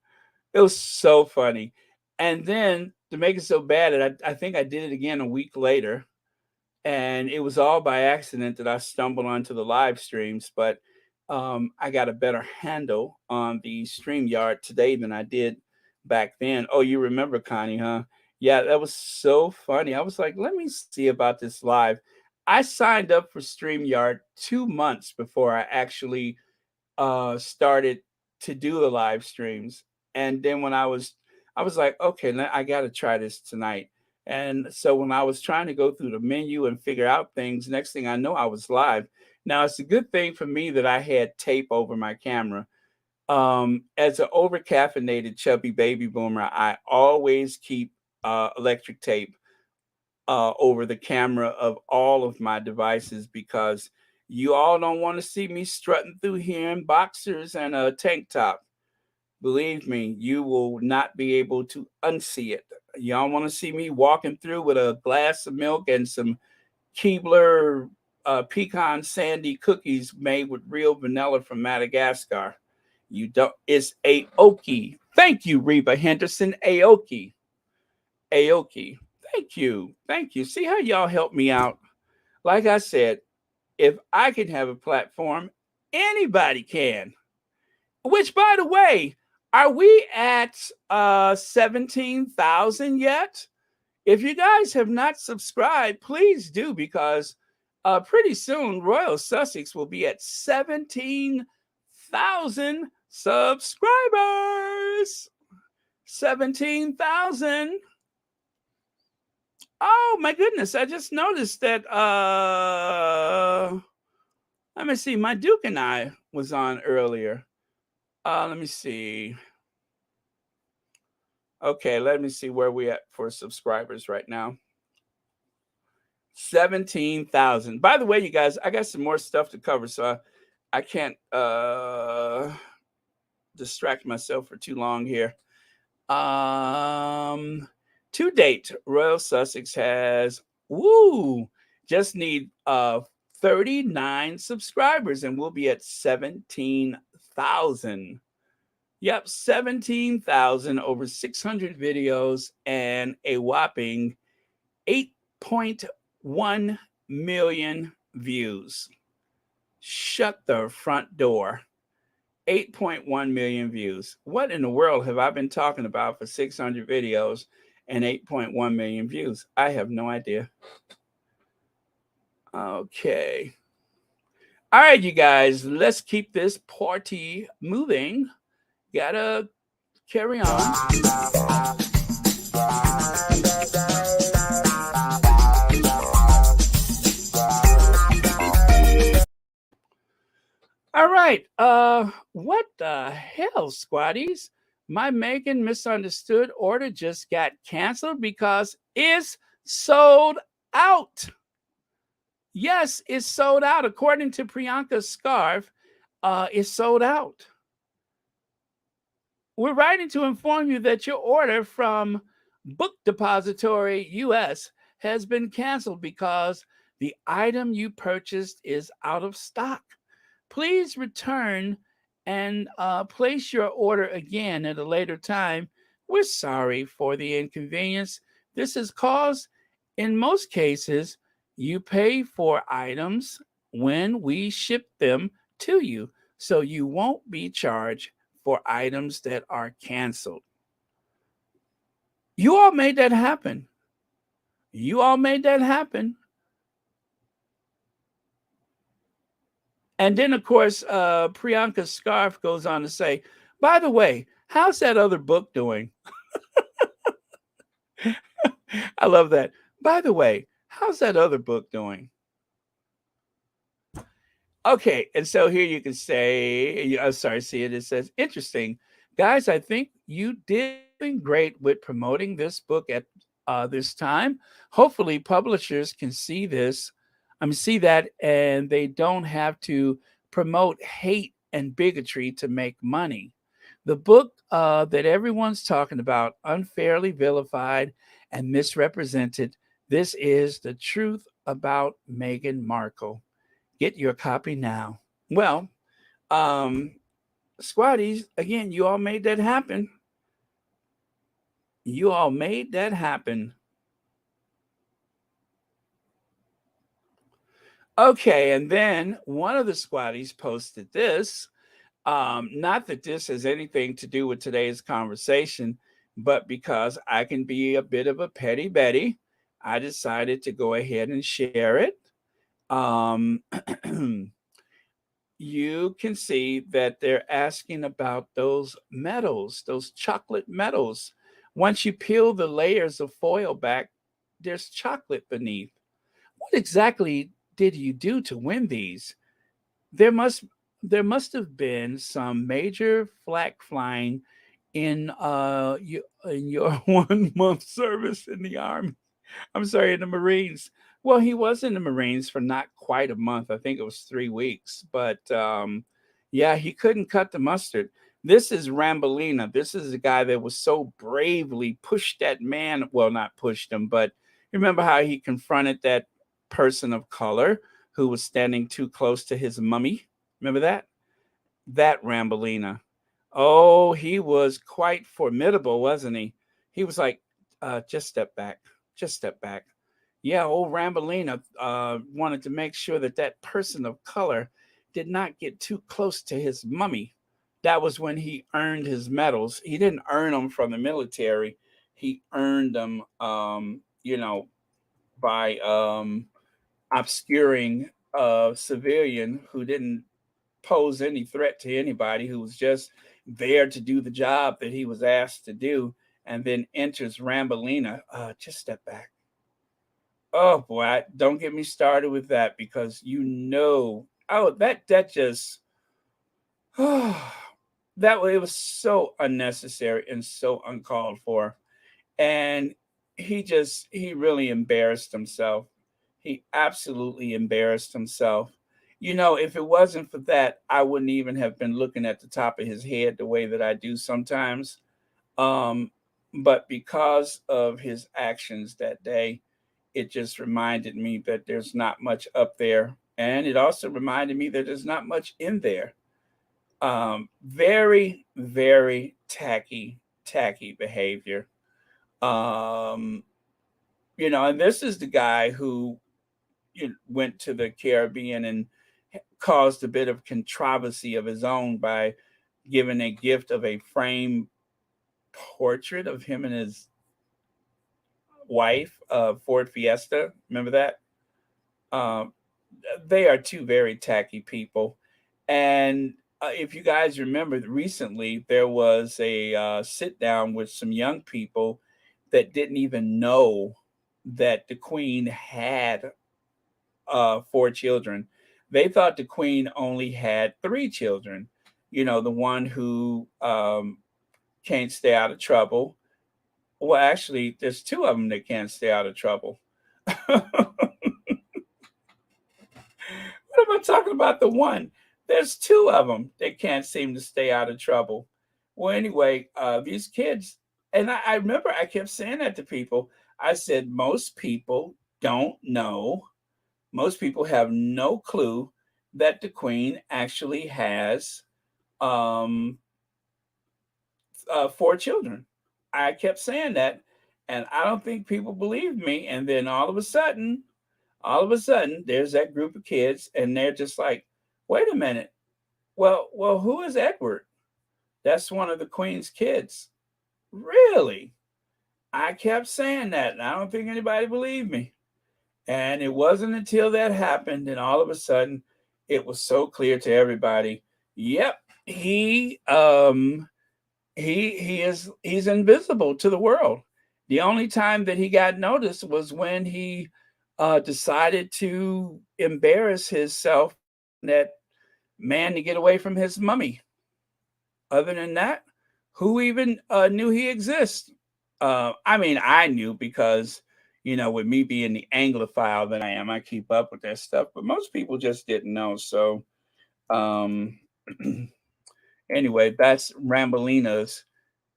It was so funny. And then to make it so bad, and I think I did it again a week later. And it was all by accident that I stumbled onto the live streams. But I got a better handle on the StreamYard today than I did back then. Oh, you remember Connie, huh? Yeah, that was so funny. I was like, let me see about this live. I signed up for StreamYard 2 months before I actually started to do the live streams. And then when I was like, okay, I got to try this tonight. And so when I was trying to go through the menu and figure out things, next thing I know, I was live. Now it's a good thing for me that I had tape over my camera. As an over caffeinated chubby baby boomer, I always keep electric tape over the camera of all of my devices because you all don't want to see me strutting through here in boxers and a tank top. Believe me, you will not be able to unsee it. Y'all want to see me walking through with a glass of milk and some Keebler pecan sandy cookies made with real vanilla from Madagascar. You don't. It's Aoki. Thank you, Reba Henderson. Aoki. Aoki. Thank you. Thank you. See how y'all help me out? Like I said, if I can have a platform, anybody can. Which, by the way, are we at 17,000 yet? If you guys have not subscribed, please do because pretty soon Royal Sussex will be at 17,000 subscribers. 17,000. Oh my goodness, I just noticed that let me see, my Duke and I was on earlier. Let me see. Okay, let me see where we at for subscribers right now. 17,000. By the way, you guys, I got some more stuff to cover, so I can't distract myself for too long here. To date, Royal Sussex has just need 39 subscribers and we'll be at 17,000. Yep, 17,000, over 600 videos and a whopping 8.1 million views. Shut the front door. 8.1 million views. What in the world have I been talking about for 600 videos and 8.1 million views? I have no idea. Okay. All right, you guys, let's keep this party moving. Gotta carry on. All right. What the hell, squatties? My Megan misunderstood order just got canceled because it's sold out. Yes, it's sold out. According to Priyanka's scarf, it's sold out. We're writing to inform you that your order from Book Depository US has been canceled because the item you purchased is out of stock. Please return and place your order again at a later time. We're sorry for the inconvenience this has caused. In most cases, you pay for items when we ship them to you, so you won't be charged for items that are canceled. You all made that happen. You all made that happen. And then, of course, Priyanka's scarf goes on to say, by the way, how's that other book doing? I love that. By the way, how's that other book doing? Okay, and so here you can say, sorry, see it. It says, interesting. Guys, I think you did great with promoting this book at this time. Hopefully, publishers can see this. See that, and they don't have to promote hate and bigotry to make money. The book that everyone's talking about, unfairly vilified and misrepresented. This is the truth about Meghan Markle. Get your copy now. Well, um, squatties, again, you all made that happen. You all made that happen. Okay, and then one of the squatties posted this. Not that this has anything to do with today's conversation, but because I can be a bit of a petty Betty, I decided to go ahead and share it. Um, you can see that they're asking about those metals, those chocolate metals. Once you peel the layers of foil back, there's chocolate beneath. What exactly did you do to win these? There must there must have been some major flack flying in your 1 month service in the army. I'm sorry, in the Marines. Well, he was in the Marines for not quite a month. I think it was 3 weeks. But yeah, he couldn't cut the mustard. This is Rambolina. This is the guy that was so bravely pushed that man. Well, not pushed him, but remember how he confronted that person of color who was standing too close to his mummy? Remember that? That Rambolina. Oh, he was quite formidable, wasn't he? He was like, just step back, just step back. Yeah, old Rambolina wanted to make sure that that person of color did not get too close to his mummy. That was when he earned his medals. He didn't earn them from the military. He earned them, by obscuring a civilian who didn't pose any threat to anybody, who was just there to do the job that he was asked to do. And then enters Rambolina. Just step back. Oh boy, don't get me started with that because oh, that just that way it was so unnecessary and so uncalled for. And he really embarrassed himself. He absolutely embarrassed himself. If it wasn't for that, I wouldn't even have been looking at the top of his head the way that I do sometimes. Um, but because of his actions that day, it just reminded me that there's not much up there. And it also reminded me that there's not much in there. Very, very tacky behavior. Um, and this is the guy who went to the Caribbean and caused a bit of controversy of his own by giving a gift of a framed portrait of him and his wife, Ford Fiesta. Remember that? Um, they are two very tacky people. And if you guys remember, recently there was a sit down with some young people that didn't even know that the Queen had 4 children. They thought the queen only had three children. The one who can't stay out of trouble. Well, actually, there's two of them that can't stay out of trouble. What am I talking about? The one. There's two of them that can't seem to stay out of trouble. Well, anyway, these kids, and I remember I kept saying that to people. I said, most people don't know, most people have no clue that the queen actually has um, four children. I kept saying that, and I don't think people believed me. And then all of a sudden, there's that group of kids, and they're just like, "Wait a minute. Well, who is Edward? That's one of the queen's kids." Really? I kept saying that, and I don't think anybody believed me. And it wasn't until that happened, and all of a sudden, it was so clear to everybody. Yep, he's invisible to the world. The only time that he got noticed was when he decided to embarrass himself that man to get away from his mummy. Other than that, who even knew he exists? I mean, I knew because, with me being the Anglophile that I am, I keep up with that stuff. But most people just didn't know. So, um, anyway, that's Rambolina's.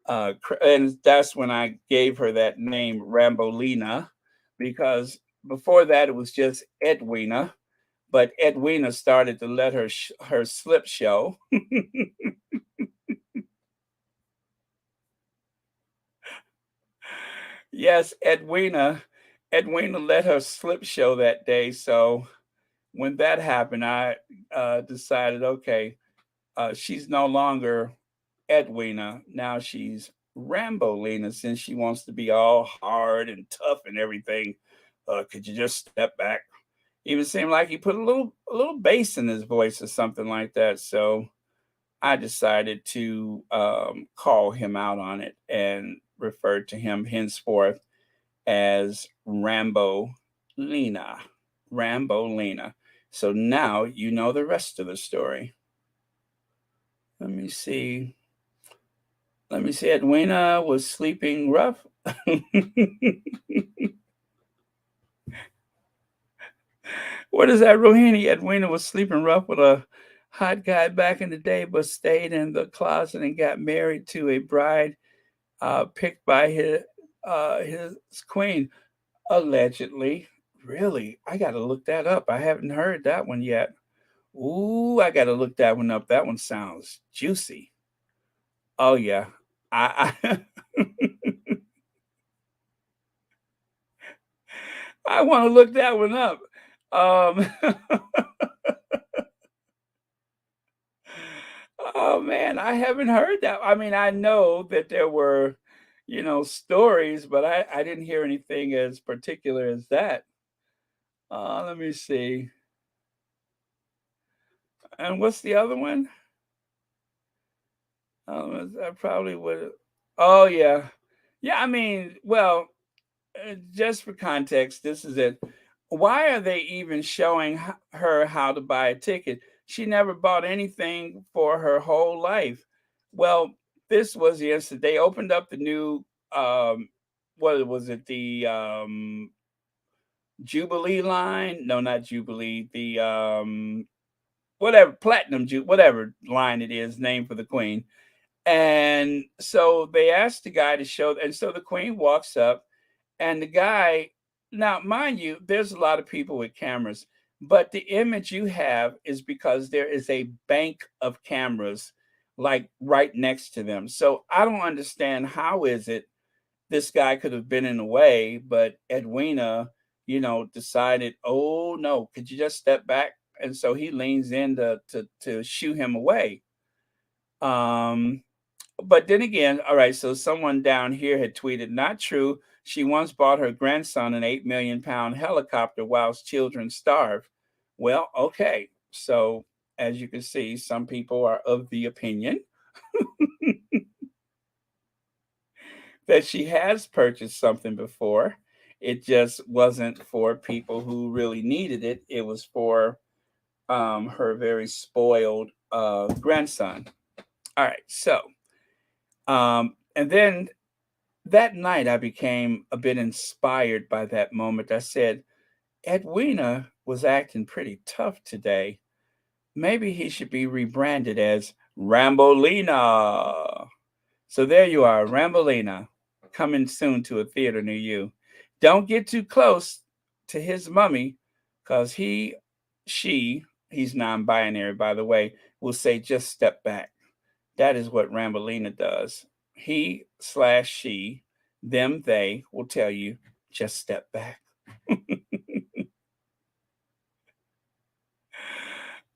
And that's when I gave her that name, Rambolina, because before that it was just Edwina. But Edwina started to let her slip show. Yes, Edwina let her slip show that day. So when that happened, I decided, okay, she's no longer Edwina. Now she's Rambolina since she wants to be all hard and tough and everything. Could you just step back? Even seemed like he put a little bass in his voice or something like that. So I decided to call him out on it and refer to him henceforth as Rambolina. Rambolina. So now you know the rest of the story. Let me see. Let me see. Edwina was sleeping rough. What is that, Rohini? Edwina was sleeping rough with a hot guy back in the day, but stayed in the closet and got married to a bride picked by his queen, allegedly. Really? I got to look that up. I haven't heard that one yet. Ooh, I got to look that one up. That one sounds juicy. Oh yeah. I I want to look that one up. Um, oh man, I haven't heard that. I mean, I know that there were, stories, but I didn't hear anything as particular as that. Let me see. And what's the other one? I probably would. Oh yeah, yeah. I mean, well, just for context, this is it. Why are they even showing her how to buy a ticket? She never bought anything for her whole life. Well, this was the instant they opened up the new what was it, the Jubilee line? No, not Jubilee. The whatever whatever line it is, named for the queen. And so they asked the guy to show, and so the queen walks up, and the guy, now, mind you, there's a lot of people with cameras, but the image you have is because there is a bank of cameras like right next to them. So I don't understand how is it this guy could have been in the way, but Edwina, decided, oh no, could you just step back? And so he leans in to shoo him away. Um, but then again, all right, so someone down here had tweeted, not true. She once bought her grandson an 8 million pound helicopter whilst children starve. Well, okay. So as you can see, some people are of the opinion that she has purchased something before. It just wasn't for people who really needed it. It was for her very spoiled grandson. All right, so and then that night I became a bit inspired by that moment. I said, Edwina was acting pretty tough today. Maybe he should be rebranded as Rambolina. So there you are, Rambolina, coming soon to a theater near you. Don't get too close to his mummy, because he's non binary, by the way, will say just step back. That is what Rambolina does. He slash she, them, they will tell you just step back.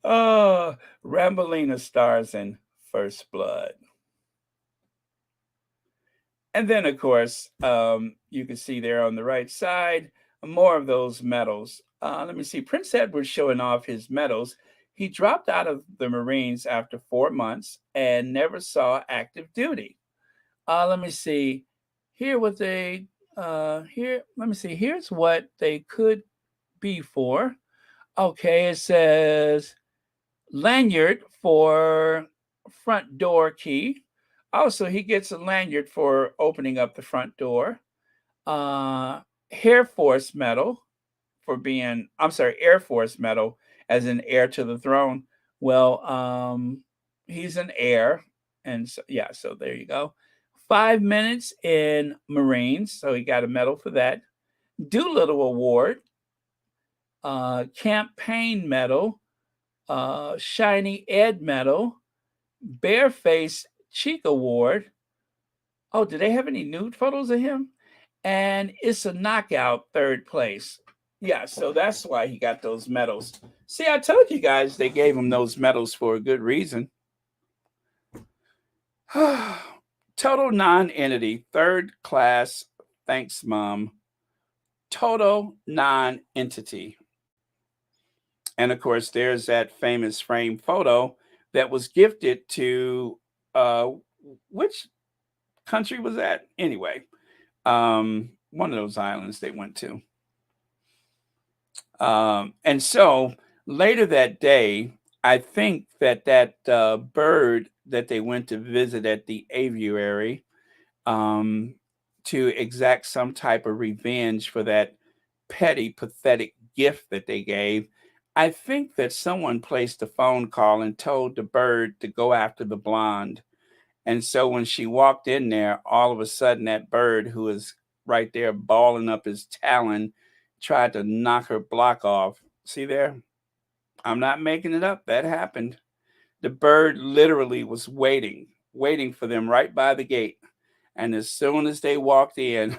Oh, Rambolina stars in First Blood. And then, of course, you can see there on the right side more of those medals. Let me see. Prince Edward showing off his medals. He dropped out of the Marines after 4 months and never saw active duty. Let me see. Here what they here. Let me see. Here's what they could be for. Okay, it says lanyard for front door key. Also, he gets a lanyard for opening up the front door. Uh, Air Force medal for being, I'm sorry, Air Force medal as an heir to the throne. Well, he's an heir. And so, yeah, so there you go. 5 minutes in Marines. So he got a medal for that. Doolittle Award, campaign medal, Shiny Ed medal, Bareface Cheek Award. Oh, do they have any nude photos of him? And it's a knockout third place. Yeah, so that's why he got those medals. See, I told you guys they gave him those medals for a good reason. Total non-entity, third class. Thanks, Mom. Total non-entity. And of course, there's that famous frame photo that was gifted to which country was that? Anyway, one of those islands they went to. And so later that day, I think that bird that they went to visit at the aviary um, to exact some type of revenge for that petty, pathetic gift that they gave. I think that someone placed a phone call and told the bird to go after the blonde. And so when she walked in there, all of a sudden that bird who was right there balling up his talon tried to knock her block off. See there? I'm not making it up. That happened. The bird literally was waiting for them right by the gate. And as soon as they walked in,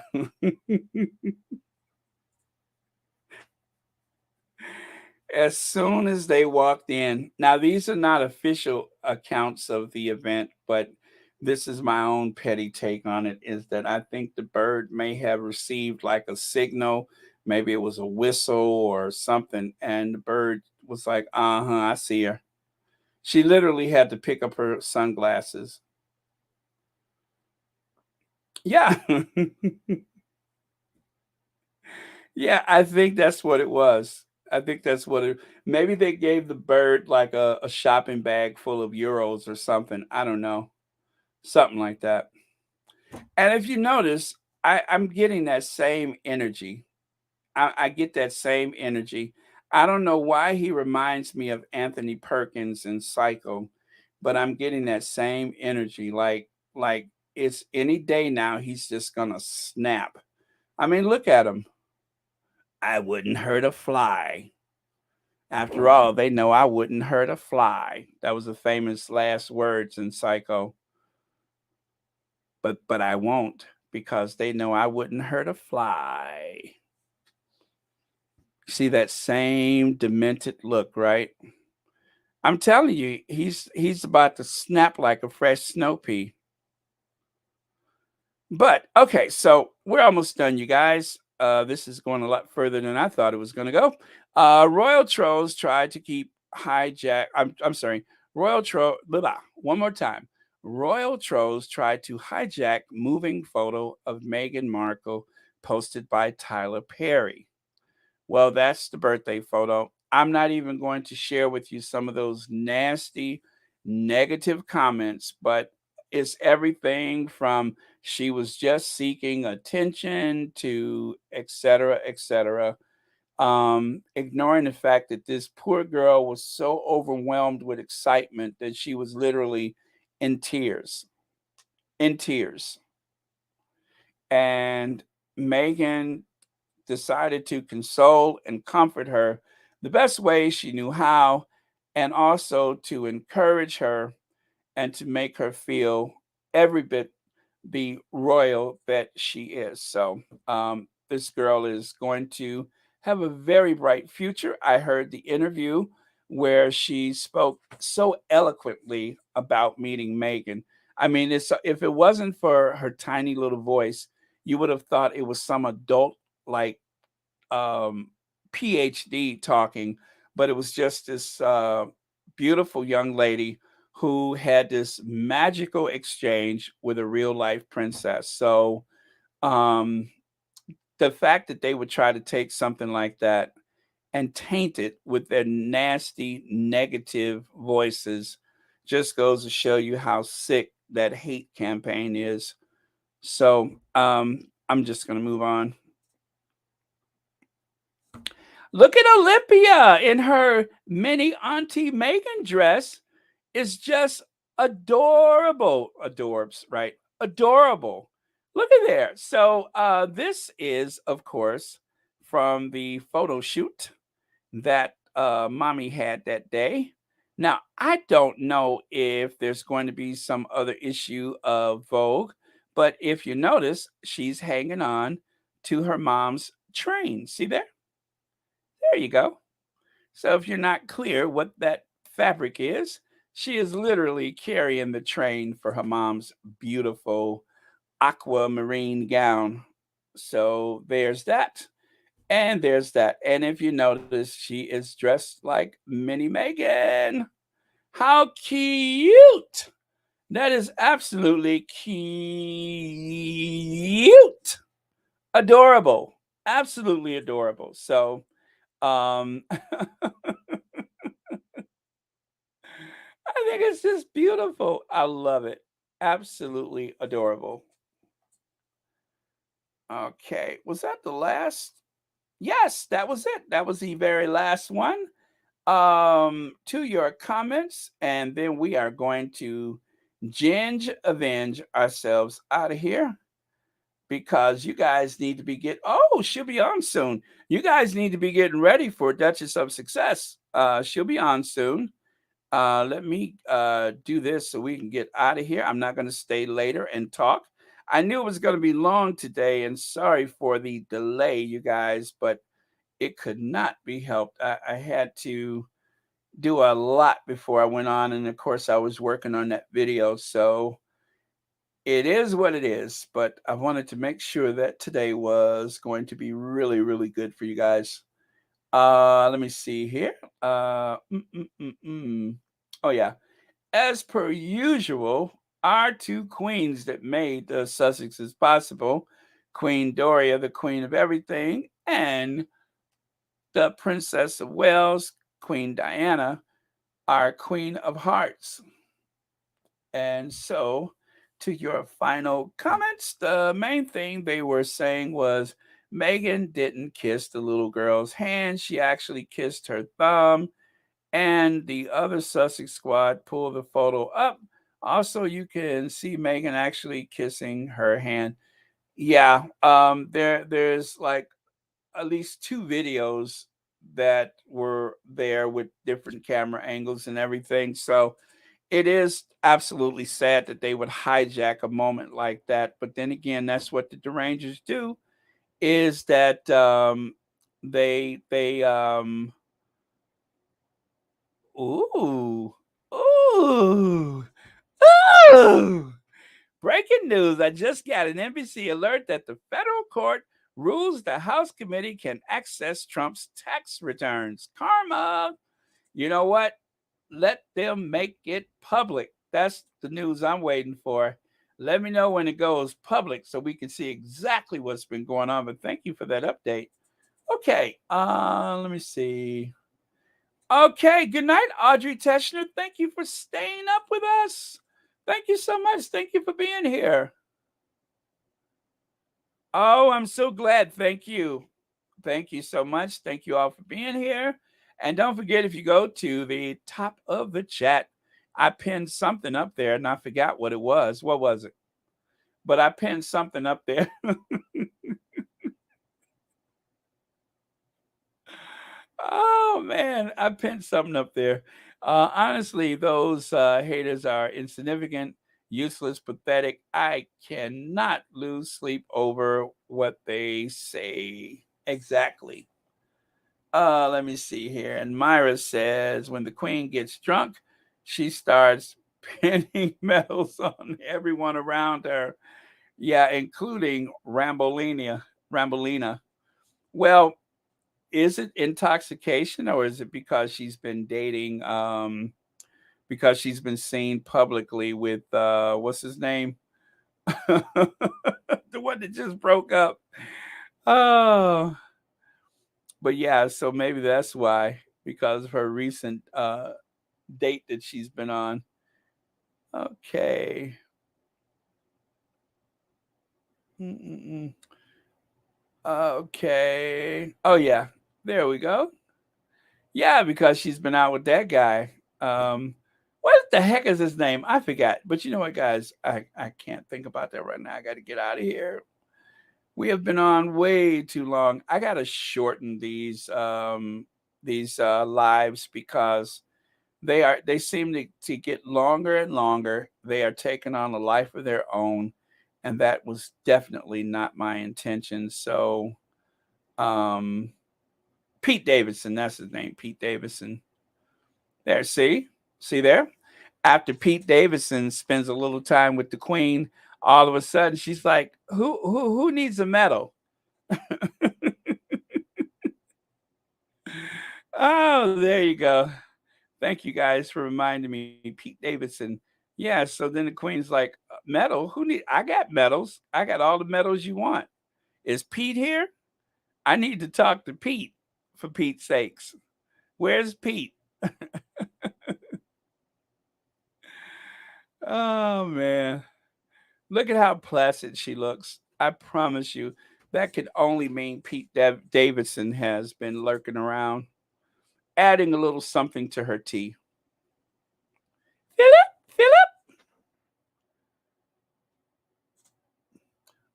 as soon as they walked in, now these are not official accounts of the event, but this is my own petty take on it, is that I think the bird may have received like a signal. Maybe it was a whistle or something. And the bird was like, I see her. She literally had to pick up her sunglasses. Yeah. Yeah, I think that's what it was. I think that's what it, maybe they gave the bird like a shopping bag full of euros or something. I don't know. Something like that. And if you notice, I'm getting that same energy. I get that same energy. I don't know why he reminds me of Anthony Perkins in Psycho, but I'm getting that same energy. Like it's any day now he's just gonna snap. I mean, look at him. I wouldn't hurt a fly. After all, they know I wouldn't hurt a fly. That was the famous last words in Psycho. But I won't, because they know I wouldn't hurt a fly. See that same demented look, right? I'm telling you, he's about to snap like a fresh snow pea. But okay, so we're almost done, you guys. This is going a lot further than I thought it was going to go. Royal trolls tried to keep hijack. I'm sorry. Royal troll. One more time. Royal trolls tried to hijack moving photo of Meghan Markle posted by Tyler Perry. Well, that's the birthday photo. I'm not even going to share with you some of those nasty, negative comments, but it's everything from she was just seeking attention to et cetera, et cetera. Ignoring the fact that this poor girl was so overwhelmed with excitement that she was literally in tears, in tears. And Megan decided to console and comfort her the best way she knew how, and also to encourage her and to make her feel every bit the royal that she is. So, this girl is going to have a very bright future. I heard the interview where she spoke so eloquently about meeting Megan. I mean, if it wasn't for her tiny little voice, you would have thought it was some adult like um, PhD talking, but it was just this beautiful young lady who had this magical exchange with a real life princess. So um, the fact that they would try to take something like that and taint it with their nasty negative voices just goes to show you how sick that hate campaign is. So I'm just going to move on. Look at Olympia in her mini Auntie Megan dress. Is just adorable. Adorbs, right? Adorable. Look at there. So this is, of course, from the photo shoot that mommy had that day. Now, I don't know if there's going to be some other issue of Vogue, but if you notice, she's hanging on to her mom's train. See there? There you go. So if you're not clear what that fabric is, she is literally carrying the train for her mom's beautiful aquamarine gown. So there's that. And there's that. And if you notice, she is dressed like Mini Megan. How cute! That is absolutely cute. Adorable. Absolutely adorable. So, I think it's just beautiful. I love it. Absolutely adorable. Okay. Was that the last? Yes, that was it. That was the very last one. To your comments, and then we are going to avenge ourselves out of here because you guys need to be she'll be on soon. You guys need to be getting ready for Duchess of Success. She'll be on soon. Let me do this so we can get out of here. I'm not going to stay later and talk. I knew it was going to be long today, and sorry for the delay, you guys, but it could not be helped. I had to do a lot before I went on, and of course, I was working on that video, so it is what it is. But I wanted to make sure that today was going to be really, really good for you guys. Let me see here. Uh, mm, mm, mm, mm. Oh yeah. As per usual, our two queens that made the Sussexes possible, Queen Doria, the queen of everything, and the Princess of Wales, Queen Diana, our Queen of Hearts. And so, to your final comments, the main thing they were saying was Meghan didn't kiss the little girl's hand. She actually kissed her thumb, and the other Sussex squad pulled the photo up. Also, you can see Meghan actually kissing her hand. Yeah, there's like at least two videos that were there with different camera angles and everything. So it is absolutely sad that they would hijack a moment like that. But then again, that's what the derangers do. Is that they ooh ooh ooh. Breaking news. I just got an NBC alert that the federal court rules the House committee can access Trump's tax returns. Karma. You know what? Let them make it public. That's the news I'm waiting for. Let me know when it goes public so we can see exactly what's been going on. But thank you for that update. Okay, let me see. Okay, good night, Audrey Teschner. Thank you for staying up with us. Thank you so much. Thank you for being here. Oh, I'm so glad. Thank you. Thank you so much. Thank you all for being here. And don't forget, if you go to the top of the chat, I pinned something up there and I forgot what it was. What was it? But I pinned something up there. Oh man, I pinned something up there. Honestly, those haters are insignificant, useless, pathetic. I cannot lose sleep over what they say exactly. Let me see here. And Myra says when the queen gets drunk, she starts pinning medals on everyone around her. Yeah, including Rambolina. Rambolina. Well, is it intoxication or is it because she's been dating because she's been seen publicly with what's his name? The one that just broke up. Oh, but yeah, so maybe that's why, because of her recent date that she's been on. Okay. Mm-mm-mm. Okay. Oh yeah. There we go. Yeah, because she's been out with that guy. What the heck is his name? I forgot. But you know what, guys? I can't think about that right now. I got to get out of here. We have been on way too long. I got to shorten these lives because they seem to get longer and longer. They are taking on a life of their own, and that was definitely not my intention. So, um, Pete Davidson, that's his name, Pete Davidson. There, see there. After Pete Davidson spends a little time with the Queen, all of a sudden she's like, "Who needs a medal?" Oh, there you go. Thank you guys for reminding me, Pete Davidson. Yeah. So then the Queen's like, "Medal? Who need? I got medals. I got all the medals you want. Is Pete here? I need to talk to Pete. For Pete's sakes, where's Pete?" Oh man. Look at how placid she looks. I promise you, that could only mean Pete Davidson has been lurking around, adding a little something to her tea. Philip, Philip.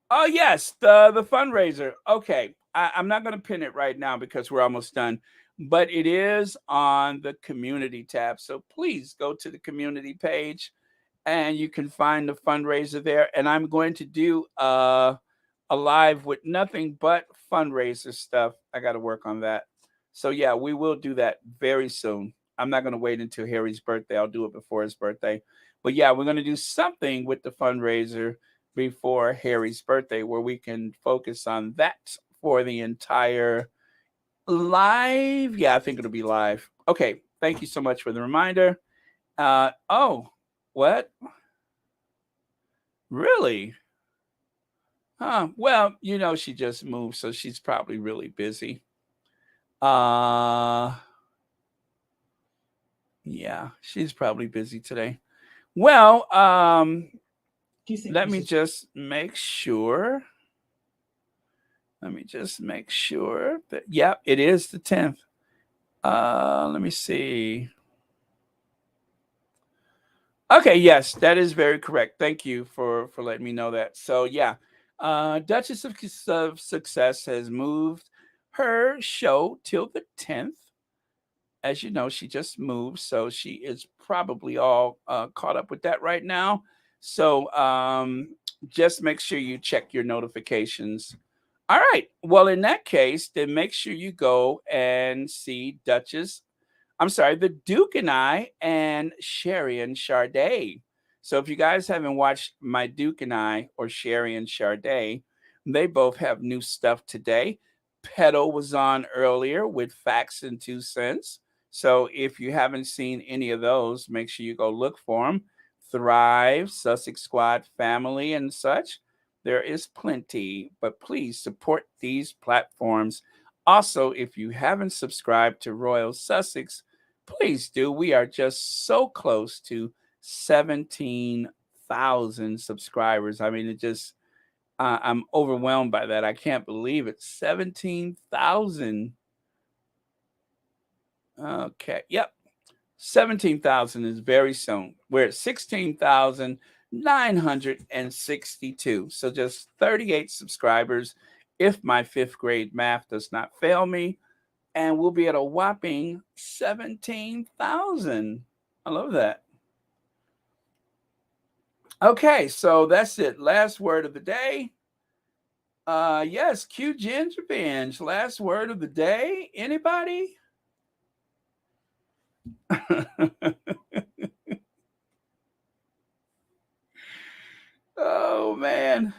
Oh yes, the fundraiser. Okay, I'm not going to pin it right now because we're almost done, but it is on the community tab. So please go to the community page, and you can find the fundraiser there. And I'm going to do alive with nothing but fundraiser stuff. I got to work on that. So yeah, we will do that very soon. I'm not going to wait until Harry's birthday. I'll do it before his birthday. But yeah, we're going to do something with the fundraiser before Harry's birthday where we can focus on that for the entire live. Yeah, I think it'll be live. Okay, thank you so much for the reminder. Oh, what? Really? Huh. Well, she just moved, so she's probably really busy. Uh yeah, she's probably busy today. Well, let me just make sure. Let me just make sure that yep, it is the 10th. Let me see. Okay, yes, that is very correct. Thank you for letting me know that. So yeah, Duchess of Success has moved her show till the 10th. As you know, she just moved, so she is probably all caught up with that right now. So just make sure you check your notifications. All right. Well, in that case, then make sure you go and see the Duke and I and Sherry and Sade. So if you guys haven't watched My Duke and I or Sherry and Sade, they both have new stuff today. Petal was on earlier with Facts and Two Cents. So if you haven't seen any of those, make sure you go look for them. Thrive, Sussex Squad Family, and such. There is plenty, but please support these platforms. Also, if you haven't subscribed to Royal Sussex, please do. We are just so close to 17,000 subscribers. I mean, it just, I'm overwhelmed by that. I can't believe it. 17,000. Okay. Yep. 17,000 is very soon. We're at 16,962. So just 38 subscribers if my fifth grade math does not fail me. And we'll be at a whopping 17,000. I love that. Okay, so that's it. Last word of the day. Yes, Q Ginger Binge. Last word of the day. Anybody? Oh man.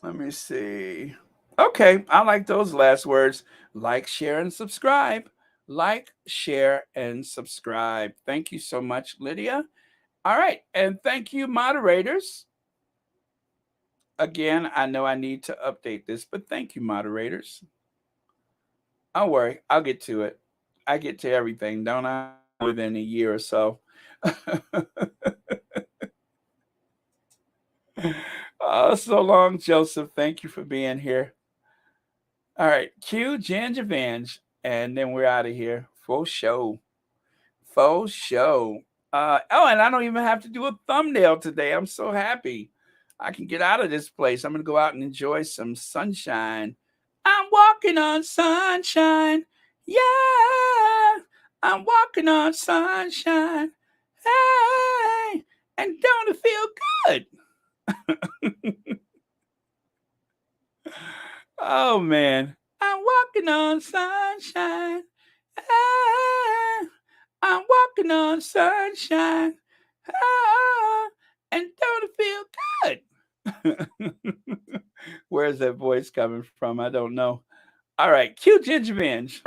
Let me see. Okay, I like those last words. Like, share, and subscribe. Like, share, and subscribe. Thank you so much, Lydia. All right, and thank you, moderators. Again, I know I need to update this, but thank you, moderators. Don't worry, I'll get to it. I get to everything, don't I? Within a year or so. Oh, so long, Joseph. Thank you for being here. All right, cue Gingervange, and then we're out of here. Full show. Full show. Oh, and I don't even have to do a thumbnail today. I'm so happy. I can get out of this place. I'm going to go out and enjoy some sunshine. I'm walking on sunshine. Yeah. I'm walking on sunshine. Hey. And don't it feel good? Oh, man. I'm walking on sunshine. Hey. I'm walking on sunshine. Ah, and don't it feel good? Where's that voice coming from? I don't know. All right, cue Ginger Binge.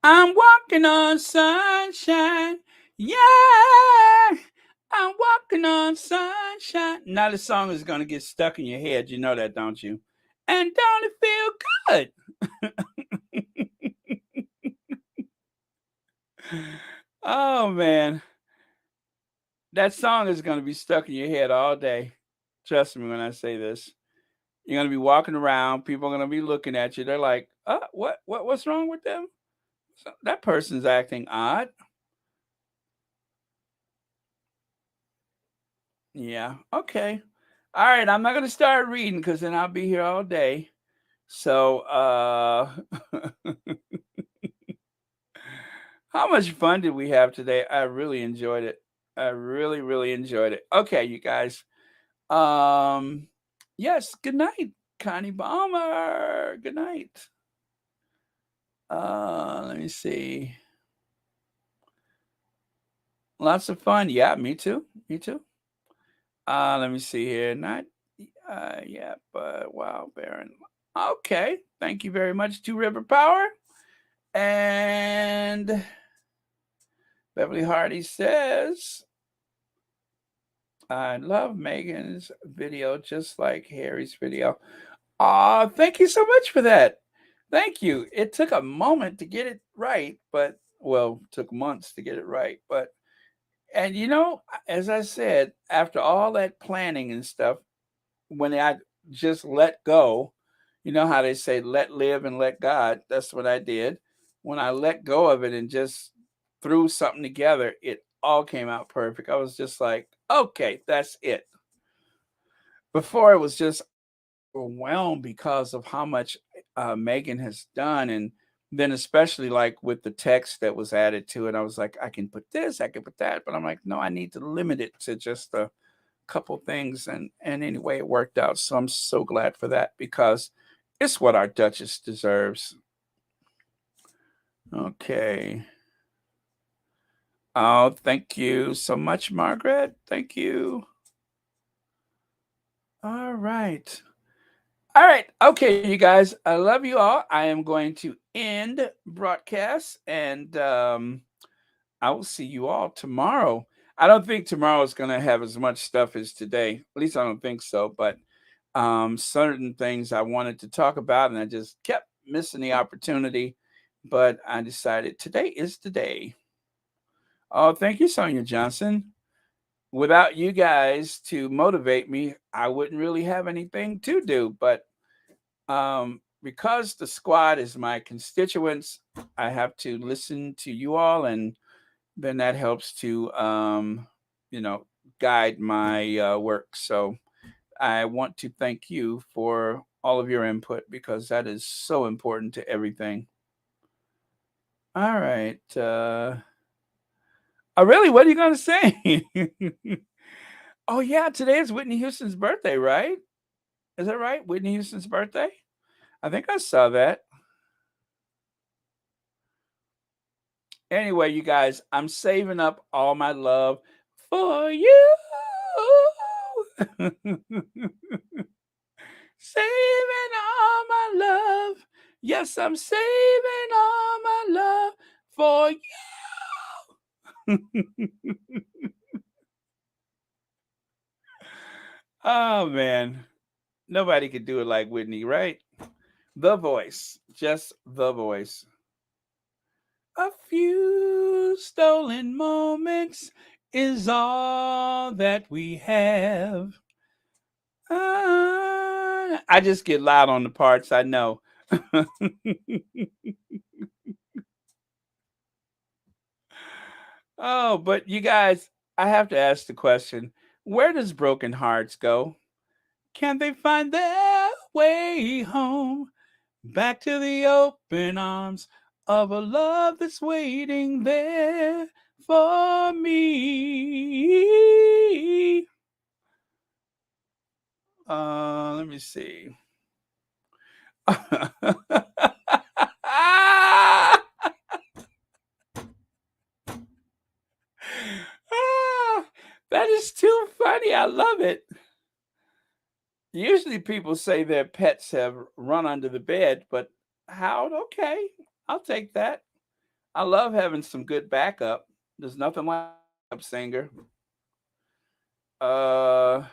I'm walking on sunshine. Yeah. I'm walking on sunshine. Now the song is going to get stuck in your head. You know that, don't you? And don't it feel good? Oh man, that song is going to be stuck in your head all day. Trust me when I say this. You're going to be walking around, people are going to be looking at you. They're like, what's wrong with them? That person's acting odd." Yeah. Okay. All right, I'm not going to start reading cuz then I'll be here all day. So, how much fun did we have today? I really enjoyed it. I really, really enjoyed it. Okay, you guys. Um, yes, good night, Connie Bomber. Good night. Let me see. Lots of fun. Yeah, me too. Me too. Let me see here. Not yeah, but wow, Baron. Okay. Thank you very much, Two River Power. And Beverly Hardy says, I love Megan's video just like Harry's video. Aw, thank you so much for that. Thank you. It took a moment to get it right, but well, took months to get it right. But and as I said, after all that planning and stuff, when I just let go, you know how they say let live and let God. That's what I did. When I let go of it and just threw something together, it all came out perfect. I was just like, okay, that's it. Before it was just overwhelmed because of how much Megan has done, and then especially like with the text that was added to it, I was like, I can put this, I can put that, but I'm like, no, I need to limit it to just a couple things, and anyway, it worked out. So I'm so glad for that because it's what our Duchess deserves. Okay. Oh, thank you so much, Margaret. Thank you. All right. All right. Okay, you guys. I love you all. I am going to end broadcast and I will see you all tomorrow. I don't think tomorrow is going to have as much stuff as today. At least I don't think so, but certain things I wanted to talk about and I just kept missing the opportunity, but I decided today is the day. Oh, thank you, Sonia Johnson. Without you guys to motivate me, I wouldn't really have anything to do, but because the squad is my constituents, I have to listen to you all, and then that helps to, you know, guide my work. So I want to thank you for all of your input because that is so important to everything. All right. Oh, really? What are you going to say? Oh, yeah. Today is Whitney Houston's birthday, right? Is that right? Whitney Houston's birthday? I think I saw that. Anyway, you guys, I'm saving up all my love for you. Saving all my love. Yes, I'm saving all my love for you. Oh, man. Nobody could do it like Whitney, right? The voice. Just the voice. A few stolen moments is all that we have. I just get loud on the parts I know. Oh, but you guys, I have to ask the question, where does broken hearts go? Can they find their way home? Back to the open arms of a love that's waiting there for me. Let me see. Ah, that is too funny. I love it. Usually people say their pets have run under the bed, but how? Okay, I'll take that. I love having some good backup. There's nothing like a backup singer. Uh,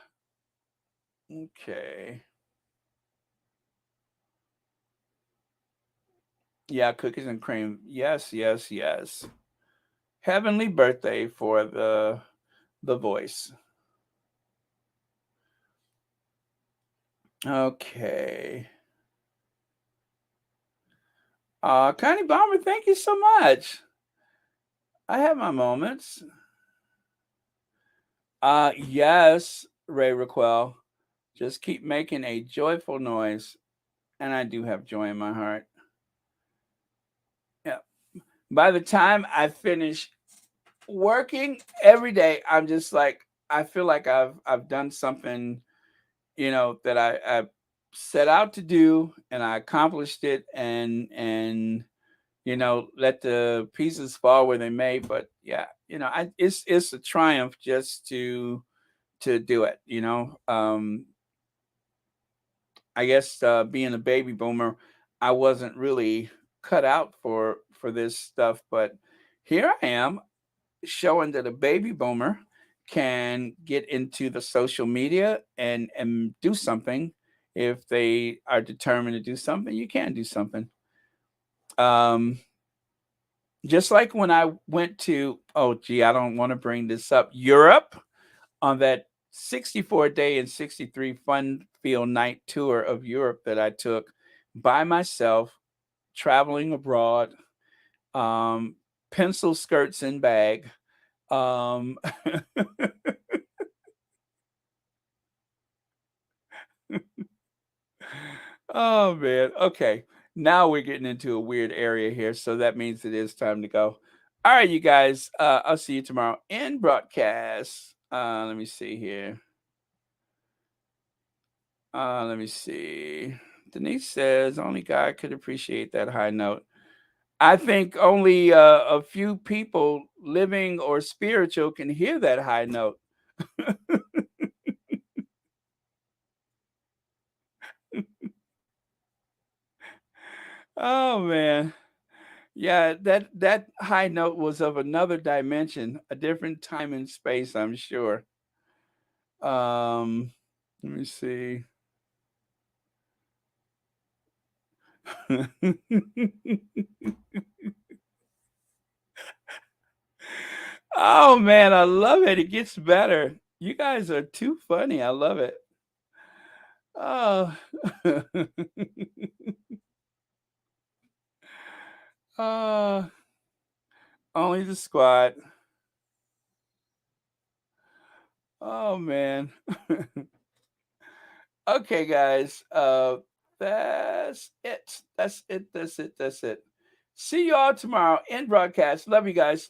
okay. Yeah, cookies and cream. Yes, yes, yes. Heavenly birthday for the voice. Okay. Connie Bomber, thank you so much. I have my moments. Yes, Ray Raquel. Just keep making a joyful noise, and I do have joy in my heart. Yeah. By the time I finish working every day, I'm just like I feel like I've done something, that I set out to do, and I accomplished it, and let the pieces fall where they may. But yeah, it's a triumph just to do it. I guess being a baby boomer, I wasn't really cut out for this stuff, but here I am showing that a baby boomer can get into the social media and do something. If they are determined to do something, you can do something. Um, just like when I went to, oh gee, I don't want to bring this up, Europe, on that 64-day and 63 fun field night tour of Europe that I took by myself, traveling abroad, um, pencil skirts and bag. Um, oh man. Okay. Now we're getting into a weird area here, so that means it is time to go. All right, you guys. I'll see you tomorrow in broadcast. Let me see here. Let me see. Denise says only God could appreciate that high note. I think only a few people, living or spiritual, can hear that high note. Oh man. Yeah, that high note was of another dimension, a different time and space, I'm sure. Um, Let me see. Oh man, I love it. It gets better. You guys are too funny. I love it. Oh. uh, Only the squad. Oh man. Okay, guys. That's it. That's it. That's it. That's it. See you all tomorrow in broadcast. Love you guys.